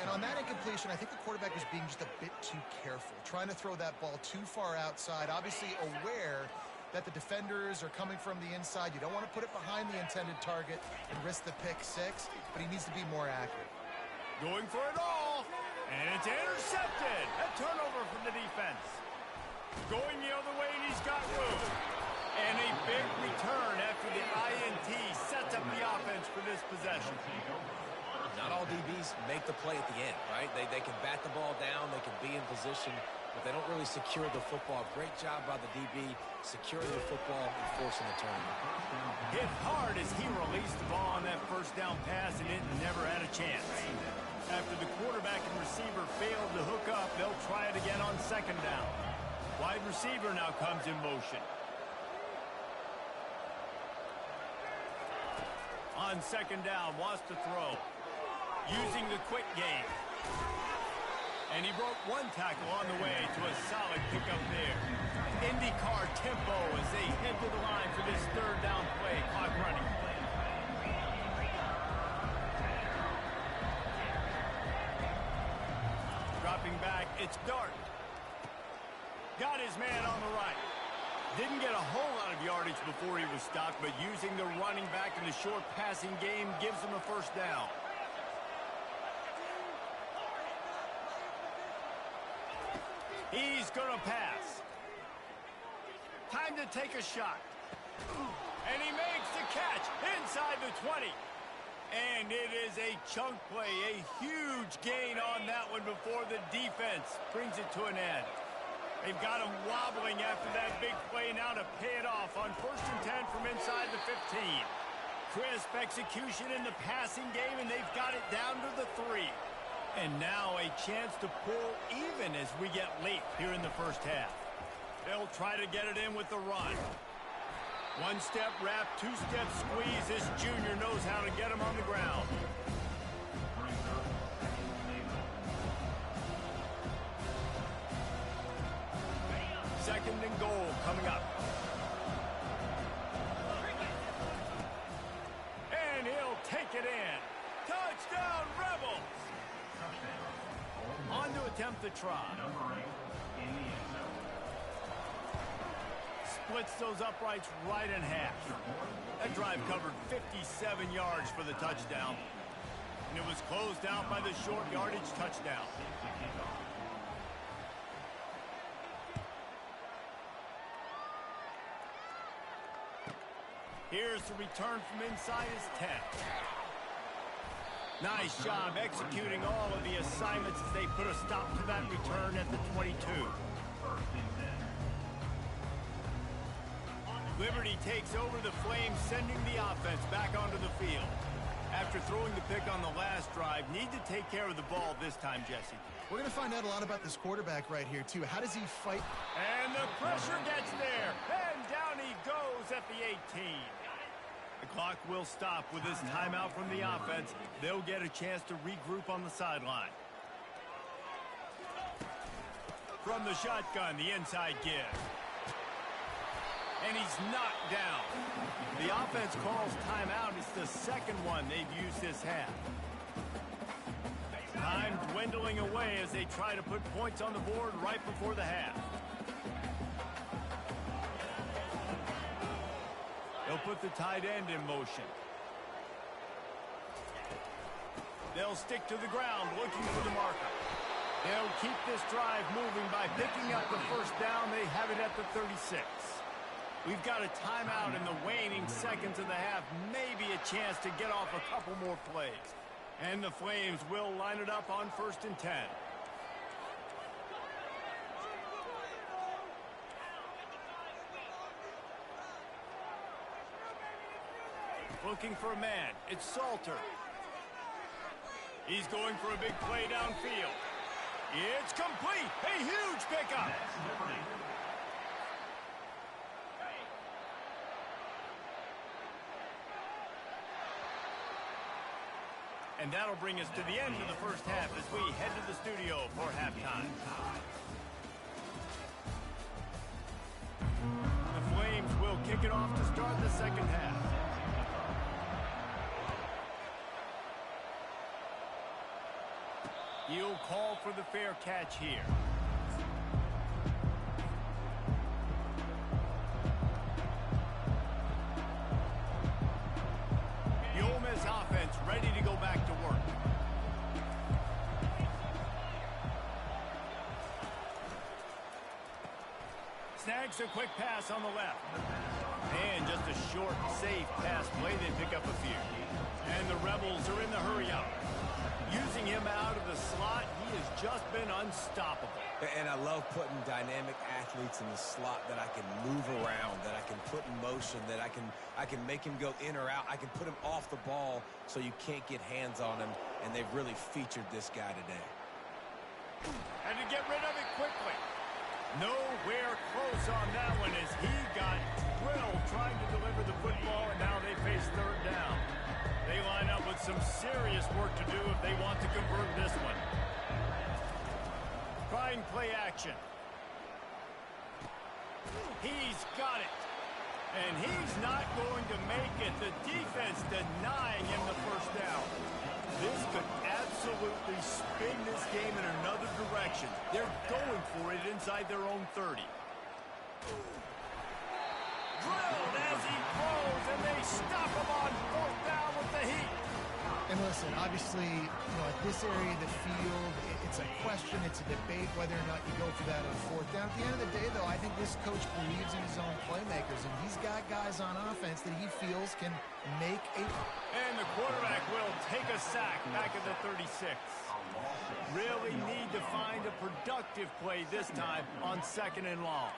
And on that incompletion, I think the quarterback was being just a bit too careful, trying to throw that ball too far outside, obviously aware that the defenders are coming from the inside. You don't want to put it behind the intended target and risk the pick 6, but he needs to be more accurate. Going for it all, and it's intercepted. A turnover from the defense. Going the other way, and he's got room. And a big return after the INT sets up the offense for this possession. Not all DBs make the play at the end, right? They can bat the ball down, they can be in position, but they don't really secure the football. Great job by the DB securing the football and forcing the turnover. Hit hard as he released the ball on that 1st down pass, and it never had a chance. After the quarterback and receiver failed to hook up, they'll try it again on 2nd down. Wide receiver now comes in motion. On 2nd down, wants to throw. Using the quick game. And he broke one tackle on the way to a solid pickup there. IndyCar tempo as they head to the line for this 3rd down play. Clock running. Dropping back, it's Dart. Got his man on the right. Didn't get a whole lot of yardage before he was stopped, but using the running back in the short passing game gives him a 1st down. He's going to pass. Time to take a shot. And he makes the catch inside the 20. And it is a chunk play, a huge gain on that one before the defense brings it to an end. They've got him wobbling after that big play now to pay it off on 1st and 10 from inside the 15. Crisp execution in the passing game, and they've got it down to the 3. And now a chance to pull even as we get late here in the 1st half. They'll try to get it in with the run. 1-step wrap, 2-step squeeze. This junior knows how to get him on the ground. Second and goal coming up. And he'll take it in. Touchdown, Rebels! On to attempt the try. Splits those uprights right in half. That drive covered 57 yards for the touchdown. And it was closed out by the short yardage touchdown. Here's the return from inside his 10. Nice job executing all of the assignments as they put a stop to that return at the 22. Liberty takes over the Flames, sending the offense back onto the field. After throwing the pick on the last drive, need to take care of the ball this time, Jesse. We're going to find out a lot about this quarterback right here, too. How does he fight? And the pressure gets there. And down he goes. goes at the 18. The clock will stop with this timeout from the offense. They'll get a chance to regroup on the sideline. From the shotgun, the inside give. And he's knocked down. The offense calls timeout. It's the second one they've used this half. Time dwindling away as they try to put points on the board right before the half. They'll put the tight end in motion. They'll stick to the ground looking for the marker. They'll keep this drive moving by picking up the first down. They have it at the 36. We've got a timeout in the waning seconds of the half. Maybe a chance to get off a couple more plays. And the Flames will line it up on 1st and 10. Looking for a man. It's Salter. He's going for a big play downfield. It's complete. A huge pickup. And that'll bring us to the end of the first half as we head to the studio for halftime. The Flames will kick it off to start the second half. He'll call for the fair catch here. The Ole Miss offense ready to go back to work. Snags a quick pass on the left. And just a short, safe pass play. They pick up a few. And the Rebels are in the hurry-up. Using him out of the slot, he has just been unstoppable. And I love putting dynamic athletes in the slot that I can move around, that I can put in motion, that I can make him go in or out. I can put him off the ball so you can't get hands on him, and they've really featured this guy today. And to get rid of it quickly. Nowhere close on that one as he got drilled trying to deliver the football, and now they face third down. They line up with some serious work to do if they want to convert this one. Trying play action. He's got it. And he's not going to make it. The defense denying him the first down. This could absolutely spin this game in another direction. They're going for it inside their own 30. Drilled as he throws, and they stop him on 4th down with the heat. And listen, obviously, at this area of the field, it's a question, it's a debate whether or not you go for that on 4th down. At the end of the day, though, I think this coach believes in his own playmakers, and he's got guys on offense that he feels can make a... And the quarterback will take a sack back at the 36. Really need to find a productive play this time on 2nd and long.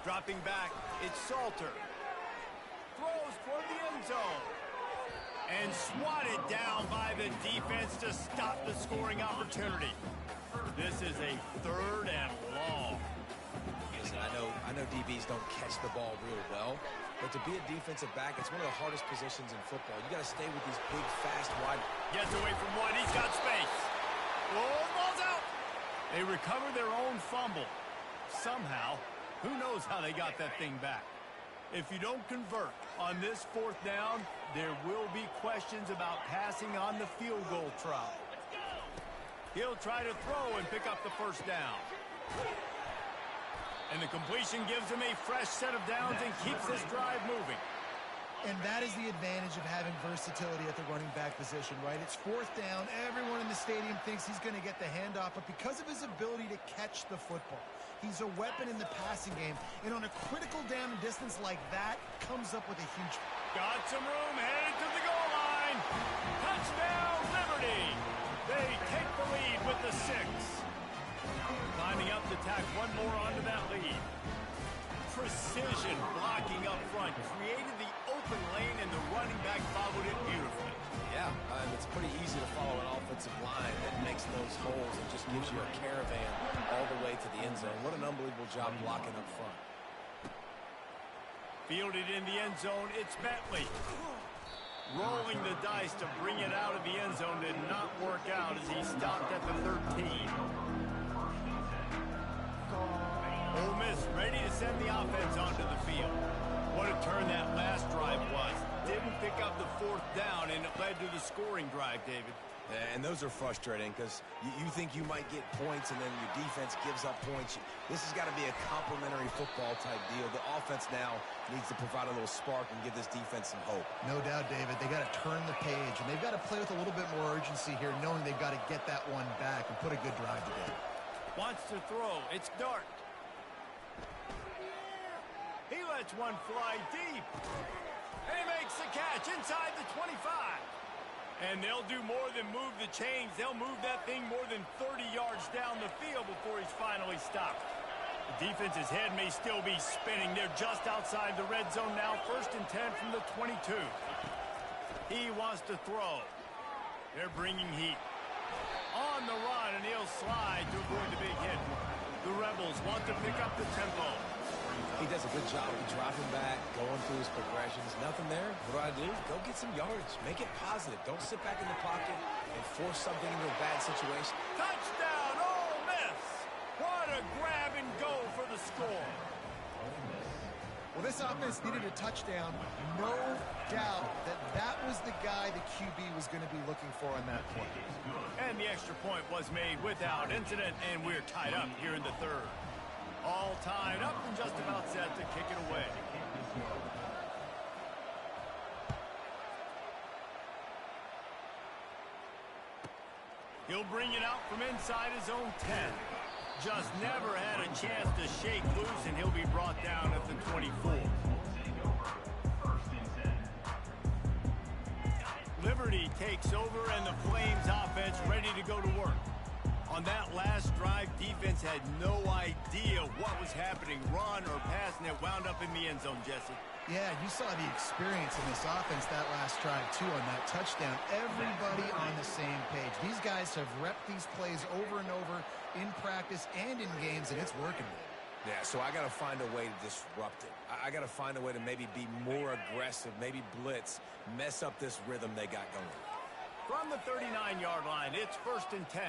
Dropping back, it's Salter. Throws toward the end zone. And swatted down by the defense to stop the scoring opportunity. This is a 3rd and long. Listen, I know DBs don't catch the ball real well, but to be a defensive back, it's one of the hardest positions in football. You got to stay with these big, fast, wide. Gets away from one. He's got space. Oh, ball's out. They recover their own fumble. Somehow. Who knows how they got that thing back? If you don't convert on this 4th down, there will be questions about passing on the field goal try. He'll try to throw and pick up the first down. And the completion gives him a fresh set of downs and keeps this drive moving. And that is the advantage of having versatility at the running back position, right? It's 4th down. Everyone in the stadium thinks he's going to get the handoff, but because of his ability to catch the football, he's a weapon in the passing game. And on a critical down and distance like that, comes up with a huge... Got some room, headed to the goal line. Touchdown, Liberty. They take the lead with the 6. Lining up to tack one more onto that lead. Precision blocking up front created the open lane, and the running back followed it beautifully. Yeah, it's pretty easy to follow an offensive line that makes those holes and just gives you a caravan all the way to the end zone. What an unbelievable job blocking up front. Fielded in the end zone, it's Bentley. Rolling the dice to bring it out of the end zone did not work out as he stopped at the 13. Ole Miss ready to send the offense onto the field. What a turn that last drive was. Didn't pick up the fourth down, and it led to the scoring drive, David. And those are frustrating because you think you might get points and then your defense gives up points. This has got to be a complementary football type deal. The offense now needs to provide a little spark and give this defense some hope. No doubt, David. They got to turn the page, and they've got to play with a little bit more urgency here, knowing they've got to get that one back and put a good drive together. Wants to throw. It's Dart. He lets one fly deep. And he makes the catch inside the 25. And they'll do more than move the chains. They'll move that thing more than 30 yards down the field before he's finally stopped. The defense's head may still be spinning. They're just outside the red zone now. 1st and 10 from the 22. He wants to throw. They're bringing heat. On the run, and he'll slide to avoid the big hit. The Rebels want to pick up the tempo. He does a good job of dropping back, going through his progressions. Nothing there. What do? Go get some yards. Make it positive. Don't sit back in the pocket and force something into a bad situation. Touchdown, Ole Miss! What a grab and go for the score. Well, this offense needed a touchdown. No doubt that that was the guy the QB was going to be looking for on that play. And the extra point was made without incident, and we're tied up here in the 3rd. All tied up and just about set to kick it away. He'll bring it out from inside his own 10. Just never had a chance to shake loose, and he'll be brought down at the 24. Liberty takes over, and the Flames offense ready to go to work. On that last drive, defense had no idea what was happening, run or pass, and it wound up in the end zone, Jesse. Yeah, you saw the experience in this offense that last drive, too, on that touchdown. Everybody on the same page. These guys have repped these plays over and over in practice and in games, and it's working. Yeah, so I got to find a way to disrupt it. I got to find a way to maybe be more aggressive, maybe blitz, mess up this rhythm they got going. From the 39-yard line, it's 1st and 10.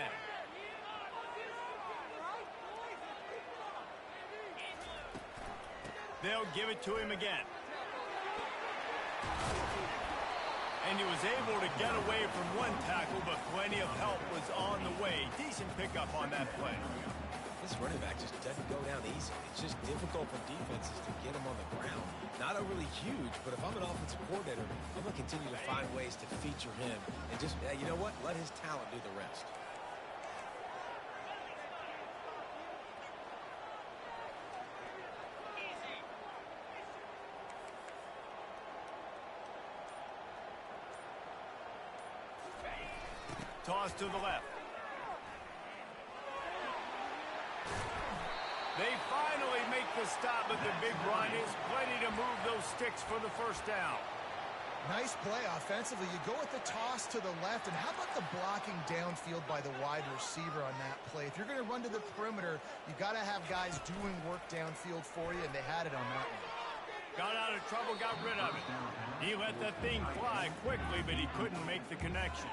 They'll give it to him again. And he was able to get away from one tackle, but plenty of help was on the way. Decent pickup on that play. This running back just doesn't go down easy. It's just difficult for defenses to get him on the ground. Not overly huge, but if I'm an offensive coordinator, I'm going to continue to find ways to feature him. And just, you know what? Let his talent do the rest. Toss to the left. They finally make the stop, but the big run is plenty to move those sticks for the 1st down. Nice play offensively. You go with the toss to the left, and how about the blocking downfield by the wide receiver on that play? If you're going to run to the perimeter, you got to have guys doing work downfield for you, and they had it on that one. Got out of trouble, got rid of it. He let that thing fly quickly, but he couldn't make the connection.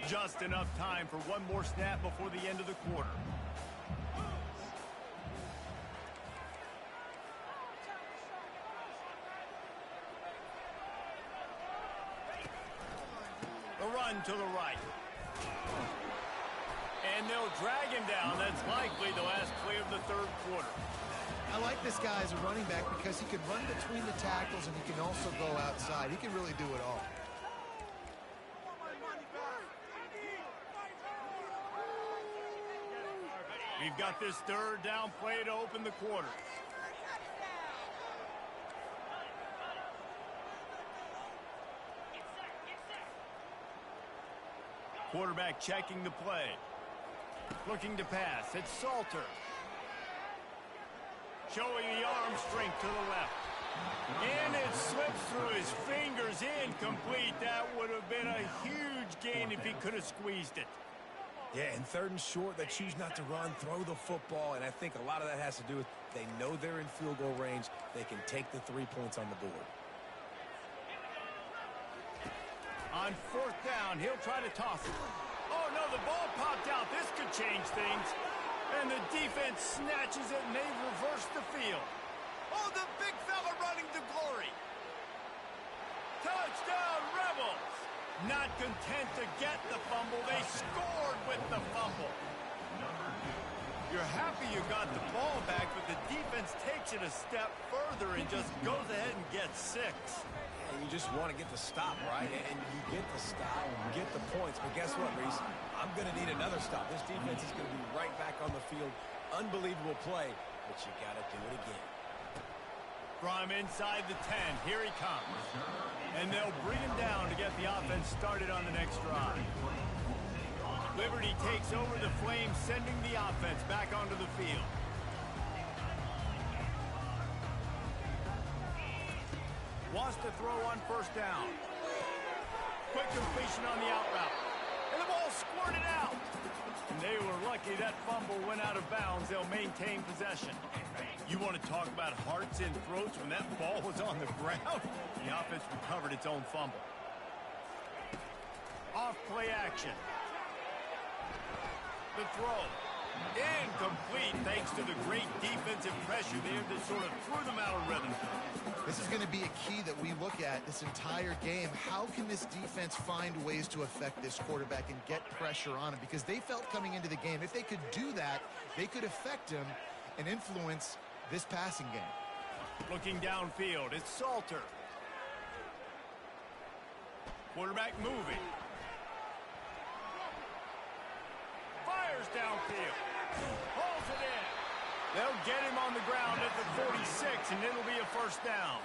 Just enough time for one more snap before the end of the quarter. The run to the right. And they'll drag him down. That's likely the last play of the 3rd quarter. I like this guy as a running back because he can run between the tackles and he can also go outside. He can really do it all. We've got this 3rd down play to open the quarter. Quarterback checking the play. Looking to pass. It's Salter. Showing the arm strength to the left. And it slips through his fingers, incomplete. That would have been a huge gain if he could have squeezed it. Yeah, and 3rd and short, they choose not to run, throw the football, and I think a lot of that has to do with they know they're in field goal range. They can take the 3 points on the board. On 4th down, he'll try to toss it. Oh, no, the ball popped out. This could change things. And the defense snatches it, and they reverse the field. Oh, the big fella running to glory. Touchdown, Rebels. Not content to get the fumble, they scored with the fumble. You're happy you got the ball back, but the defense takes it a step further and just goes ahead and gets 6. And you just want to get the stop, right? And you get the stop, you get the points. But guess what, Reese? I'm going to need another stop. This defense is going to be right back on the field. Unbelievable play, but you got to do it again. From inside the 10, here he comes. And they'll bring him down to get the offense started on the next drive. Liberty takes over the Flames, sending the offense back onto the field. Wants to throw on 1st down. Quick completion on the out route. And the ball squirted out. And they were lucky that fumble went out of bounds. They'll maintain possession. You want to talk about hearts and throats when that ball was on the ground? The offense recovered its own fumble. Off play action. The throw. Incomplete thanks to the great defensive pressure there that sort of threw them out of rhythm. This is going to be a key that we look at this entire game. How can this defense find ways to affect this quarterback and get pressure on him? Because they felt coming into the game, if they could do that, they could affect him and influence this passing game. Looking downfield, it's Salter. Quarterback moving. Fires downfield. Pulls it in. They'll get him on the ground at the 46, and it'll be a 1st down.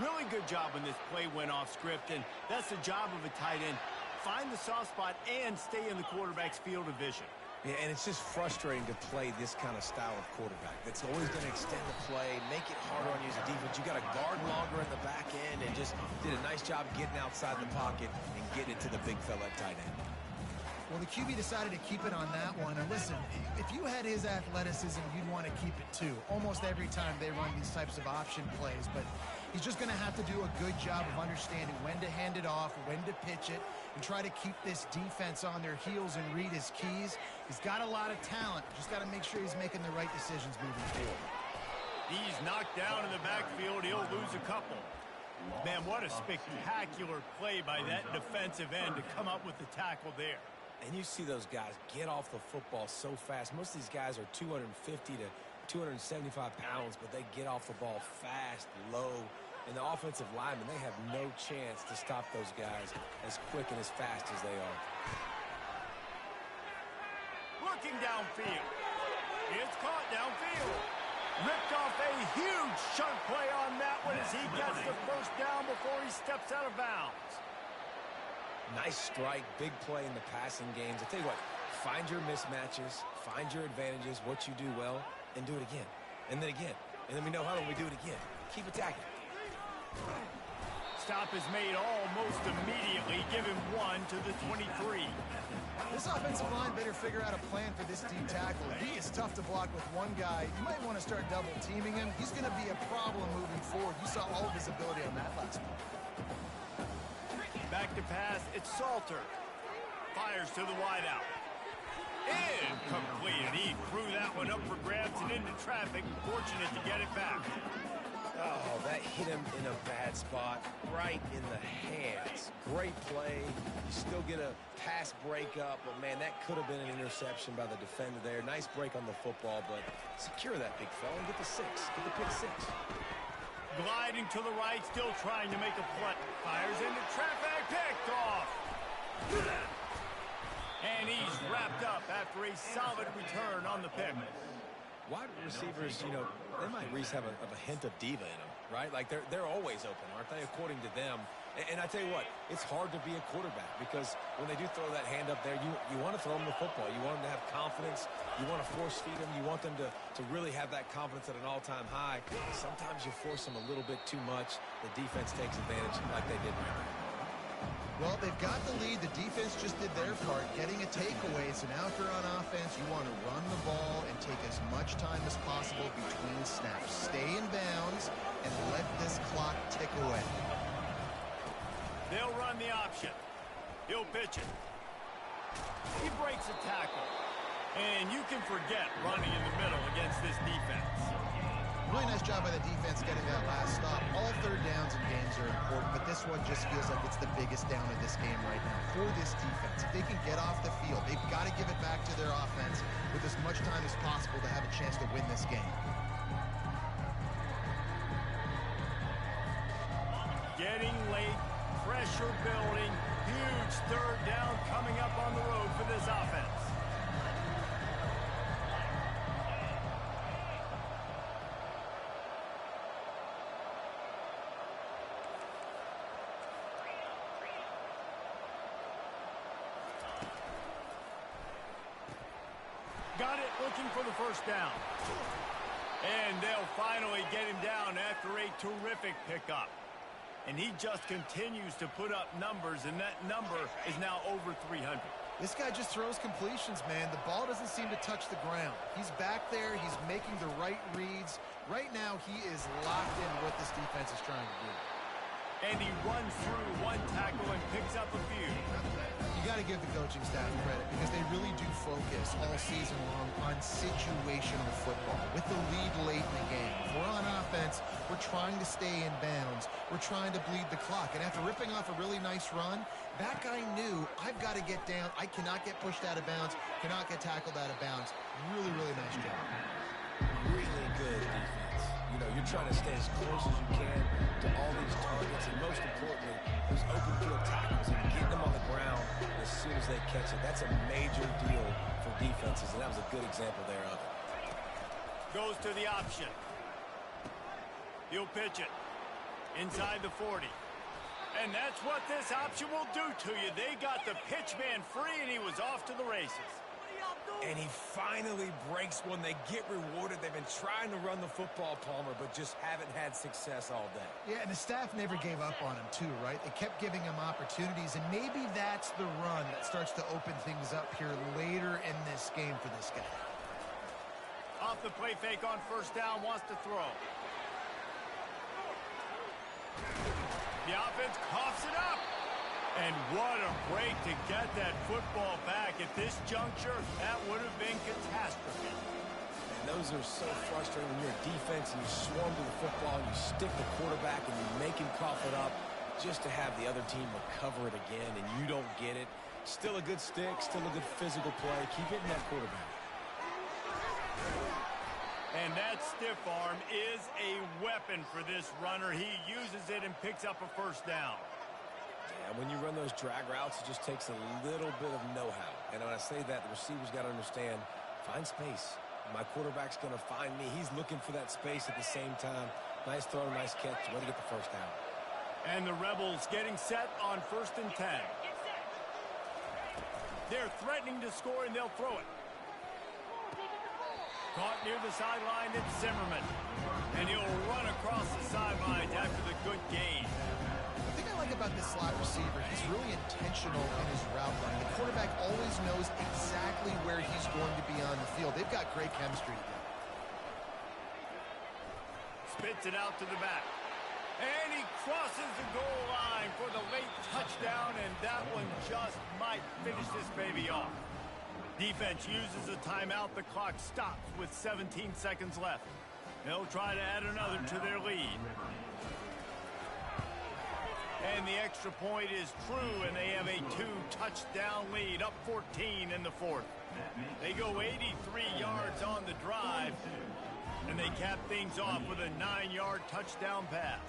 Really good job when this play went off script, and that's the job of a tight end. Find the soft spot and stay in the quarterback's field of vision. Yeah, and it's just frustrating to play this kind of style of quarterback. That's always going to extend the play, make it harder on you as a defense. You got to guard longer in the back end, and just did a nice job getting outside the pocket and getting it to the big fella at tight end. Well, the QB decided to keep it on that one. And listen, if you had his athleticism, you'd want to keep it too. Almost every time they run these types of option plays. But he's just going to have to do a good job of understanding when to hand it off, when to pitch it, and try to keep this defense on their heels and read his keys. He's got a lot of talent. Just got to make sure he's making the right decisions moving forward. He's knocked down in the backfield. He'll lose a couple. Man, what a spectacular play by that defensive end to come up with the tackle there. And you see those guys get off the football so fast. Most of these guys are 250 to 275 pounds, but they get off the ball fast, low. And the offensive linemen, they have no chance to stop those guys as quick and as fast as they are. Looking downfield. It's caught downfield. Ripped off a huge chunk play on that one as he gets the 1st down before he steps out of bounds. Nice strike, big play in the passing games. I tell you what, find your mismatches, find your advantages, what you do well, and do it again. And then again. And then we know how we do it again. Keep attacking. Stop is made almost immediately. Give him 1 to the 23. This offensive line better figure out a plan for this D tackle. He is tough to block with one guy. You might want to start double teaming him. He's going to be a problem moving forward. You saw all of his ability on that last one. Back to pass, it's Salter. Fires to the wideout. Incomplete. He threw that one up for grabs and into traffic. Fortunate to get it back. Oh, that hit him in a bad spot, right in the hands. Great play. You still get a pass breakup, but man, that could have been an interception by the defender there. Nice break on the football, but secure that big fella and get the 6. Get the pick 6. Gliding to the right, still trying to make a play. Fires into traffic, picked off. And he's wrapped up after a solid return on the pick. Wide receivers, you know, they might, Reese, have a hint of diva in them, right? Like they're always open, aren't they? According to them. And I tell you what, it's hard to be a quarterback because when they do throw that hand up there, you want to throw them the football. You want them to have confidence. You want to force feed them. You want them to really have that confidence at an all-time high. Sometimes you force them a little bit too much. The defense takes advantage like they did right now. Well, they've got the lead. The defense just did their part, getting a takeaway. So now if you're on offense, you want to run the ball and take as much time as possible between snaps. Stay in bounds and let this clock tick away. They'll run the option. He'll pitch it. He breaks a tackle. And you can forget running in the middle against this defense. Really nice job by the defense getting that last stop. All third downs in games are important, but this one just feels like it's the biggest down of this game right now for this defense. If they can get off the field, they've got to give it back to their offense with as much time as possible to have a chance to win this game. Getting late, pressure building, huge third down coming up on the road for this offense. Got it, looking for the first down. And they'll finally get him down after a terrific pickup. And he just continues to put up numbers, and that number is now over 300. This guy just throws completions, man. The ball doesn't seem to touch the ground. He's back there. He's making the right reads. Right now, he is locked into what this defense is trying to do. And he runs through one tackle and picks up a few. You got to give the coaching staff credit because they really do focus all season long on situational football with the lead late in the game. If we're on offense, we're trying to stay in bounds. We're trying to bleed the clock. And after ripping off a really nice run, that guy knew, I've got to get down. I cannot get pushed out of bounds, cannot get tackled out of bounds. Really, really nice job. Really good defense. You know, you're trying to stay as close as you can to all these targets, and most importantly, those open field tackles and getting them on the ground as soon as they catch it. That's a major deal for defenses, and that was a good example there of it. Goes to the option. He'll pitch it inside the 40. And that's what this option will do to you. They got the pitch man free, and he was off to the races. And he finally breaks one. They get rewarded. They've been trying to run the football, Palmer, but just haven't had success all day. Yeah, and the staff never gave up on him, too, right? They kept giving him opportunities, and maybe that's the run that starts to open things up here later in this game for this guy. Off the play fake on first down, wants to throw. The offense coughs it up. And what a break to get that football back. At this juncture, that would have been catastrophic. And those are so frustrating when you're a defense and you swarm to the football and you stick the quarterback and you make him cough it up just to have the other team recover it again and you don't get it. Still a good stick, still a good physical play. Keep hitting that quarterback. And that stiff arm is a weapon for this runner. He uses it and picks up a first down. And when you run those drag routes, it just takes a little bit of know-how. And when I say that, the receivers got to understand, find space. My quarterback's going to find me. He's looking for that space at the same time. Nice throw, nice catch. Way to get the first down. And the Rebels getting set on 1st and 10. They're threatening to score, and they'll throw it. Caught near the sideline, it's Zimmerman. And he'll run across the sidelines after the good gain. The thing I like about this slot receiver, he's really intentional in his route running. The quarterback always knows exactly where he's going to be on the field. They've got great chemistry together. Spits it out to the back. And he crosses the goal line for the late touchdown, and that one just might finish this baby off. Defense uses a timeout. The clock stops with 17 seconds left. They'll try to add another to their lead. And the extra point is true, and they have a 2-touchdown lead, up 14 in the 4th. They go 83 yards on the drive, and they cap things off with a 9-yard touchdown pass.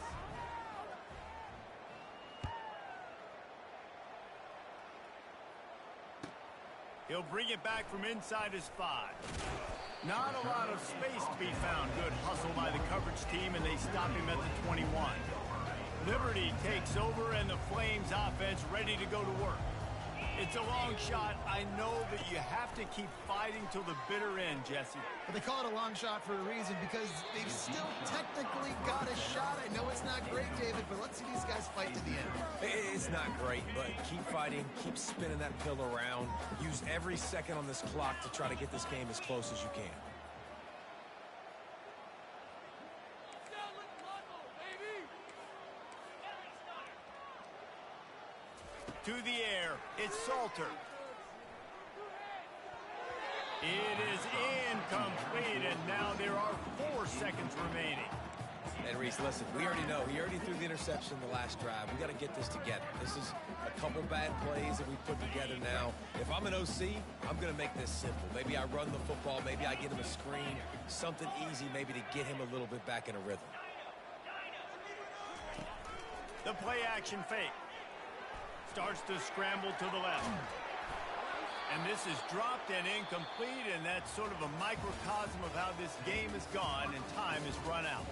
He'll bring it back from inside his 5. Not a lot of space to be found. Good hustle by the coverage team, and they stop him at the 21. Liberty takes over, and the Flames offense ready to go to work. It's a long shot, I know, but you have to keep fighting till the bitter end, Jesse. But they call it a long shot for a reason, because they've still technically got a shot. I know it's not great, David, but let's see these guys fight to the end. It's not great, but keep fighting, keep spinning that pill around. Use every second on this clock to try to get this game as close as you can. To the air, it's Salter. It is incomplete, and now there are 4 seconds remaining. And Reese, listen, we already know. He already threw the interception the last drive. We got to get this together. This is a couple bad plays that we put together now. If I'm an OC, I'm going to make this simple. Maybe I run the football. Maybe I get him a screen. Something easy maybe to get him a little bit back in a rhythm. The play action fake. Starts to scramble to the left. And this is dropped and incomplete, and that's sort of a microcosm of how this game has gone, and time has run out.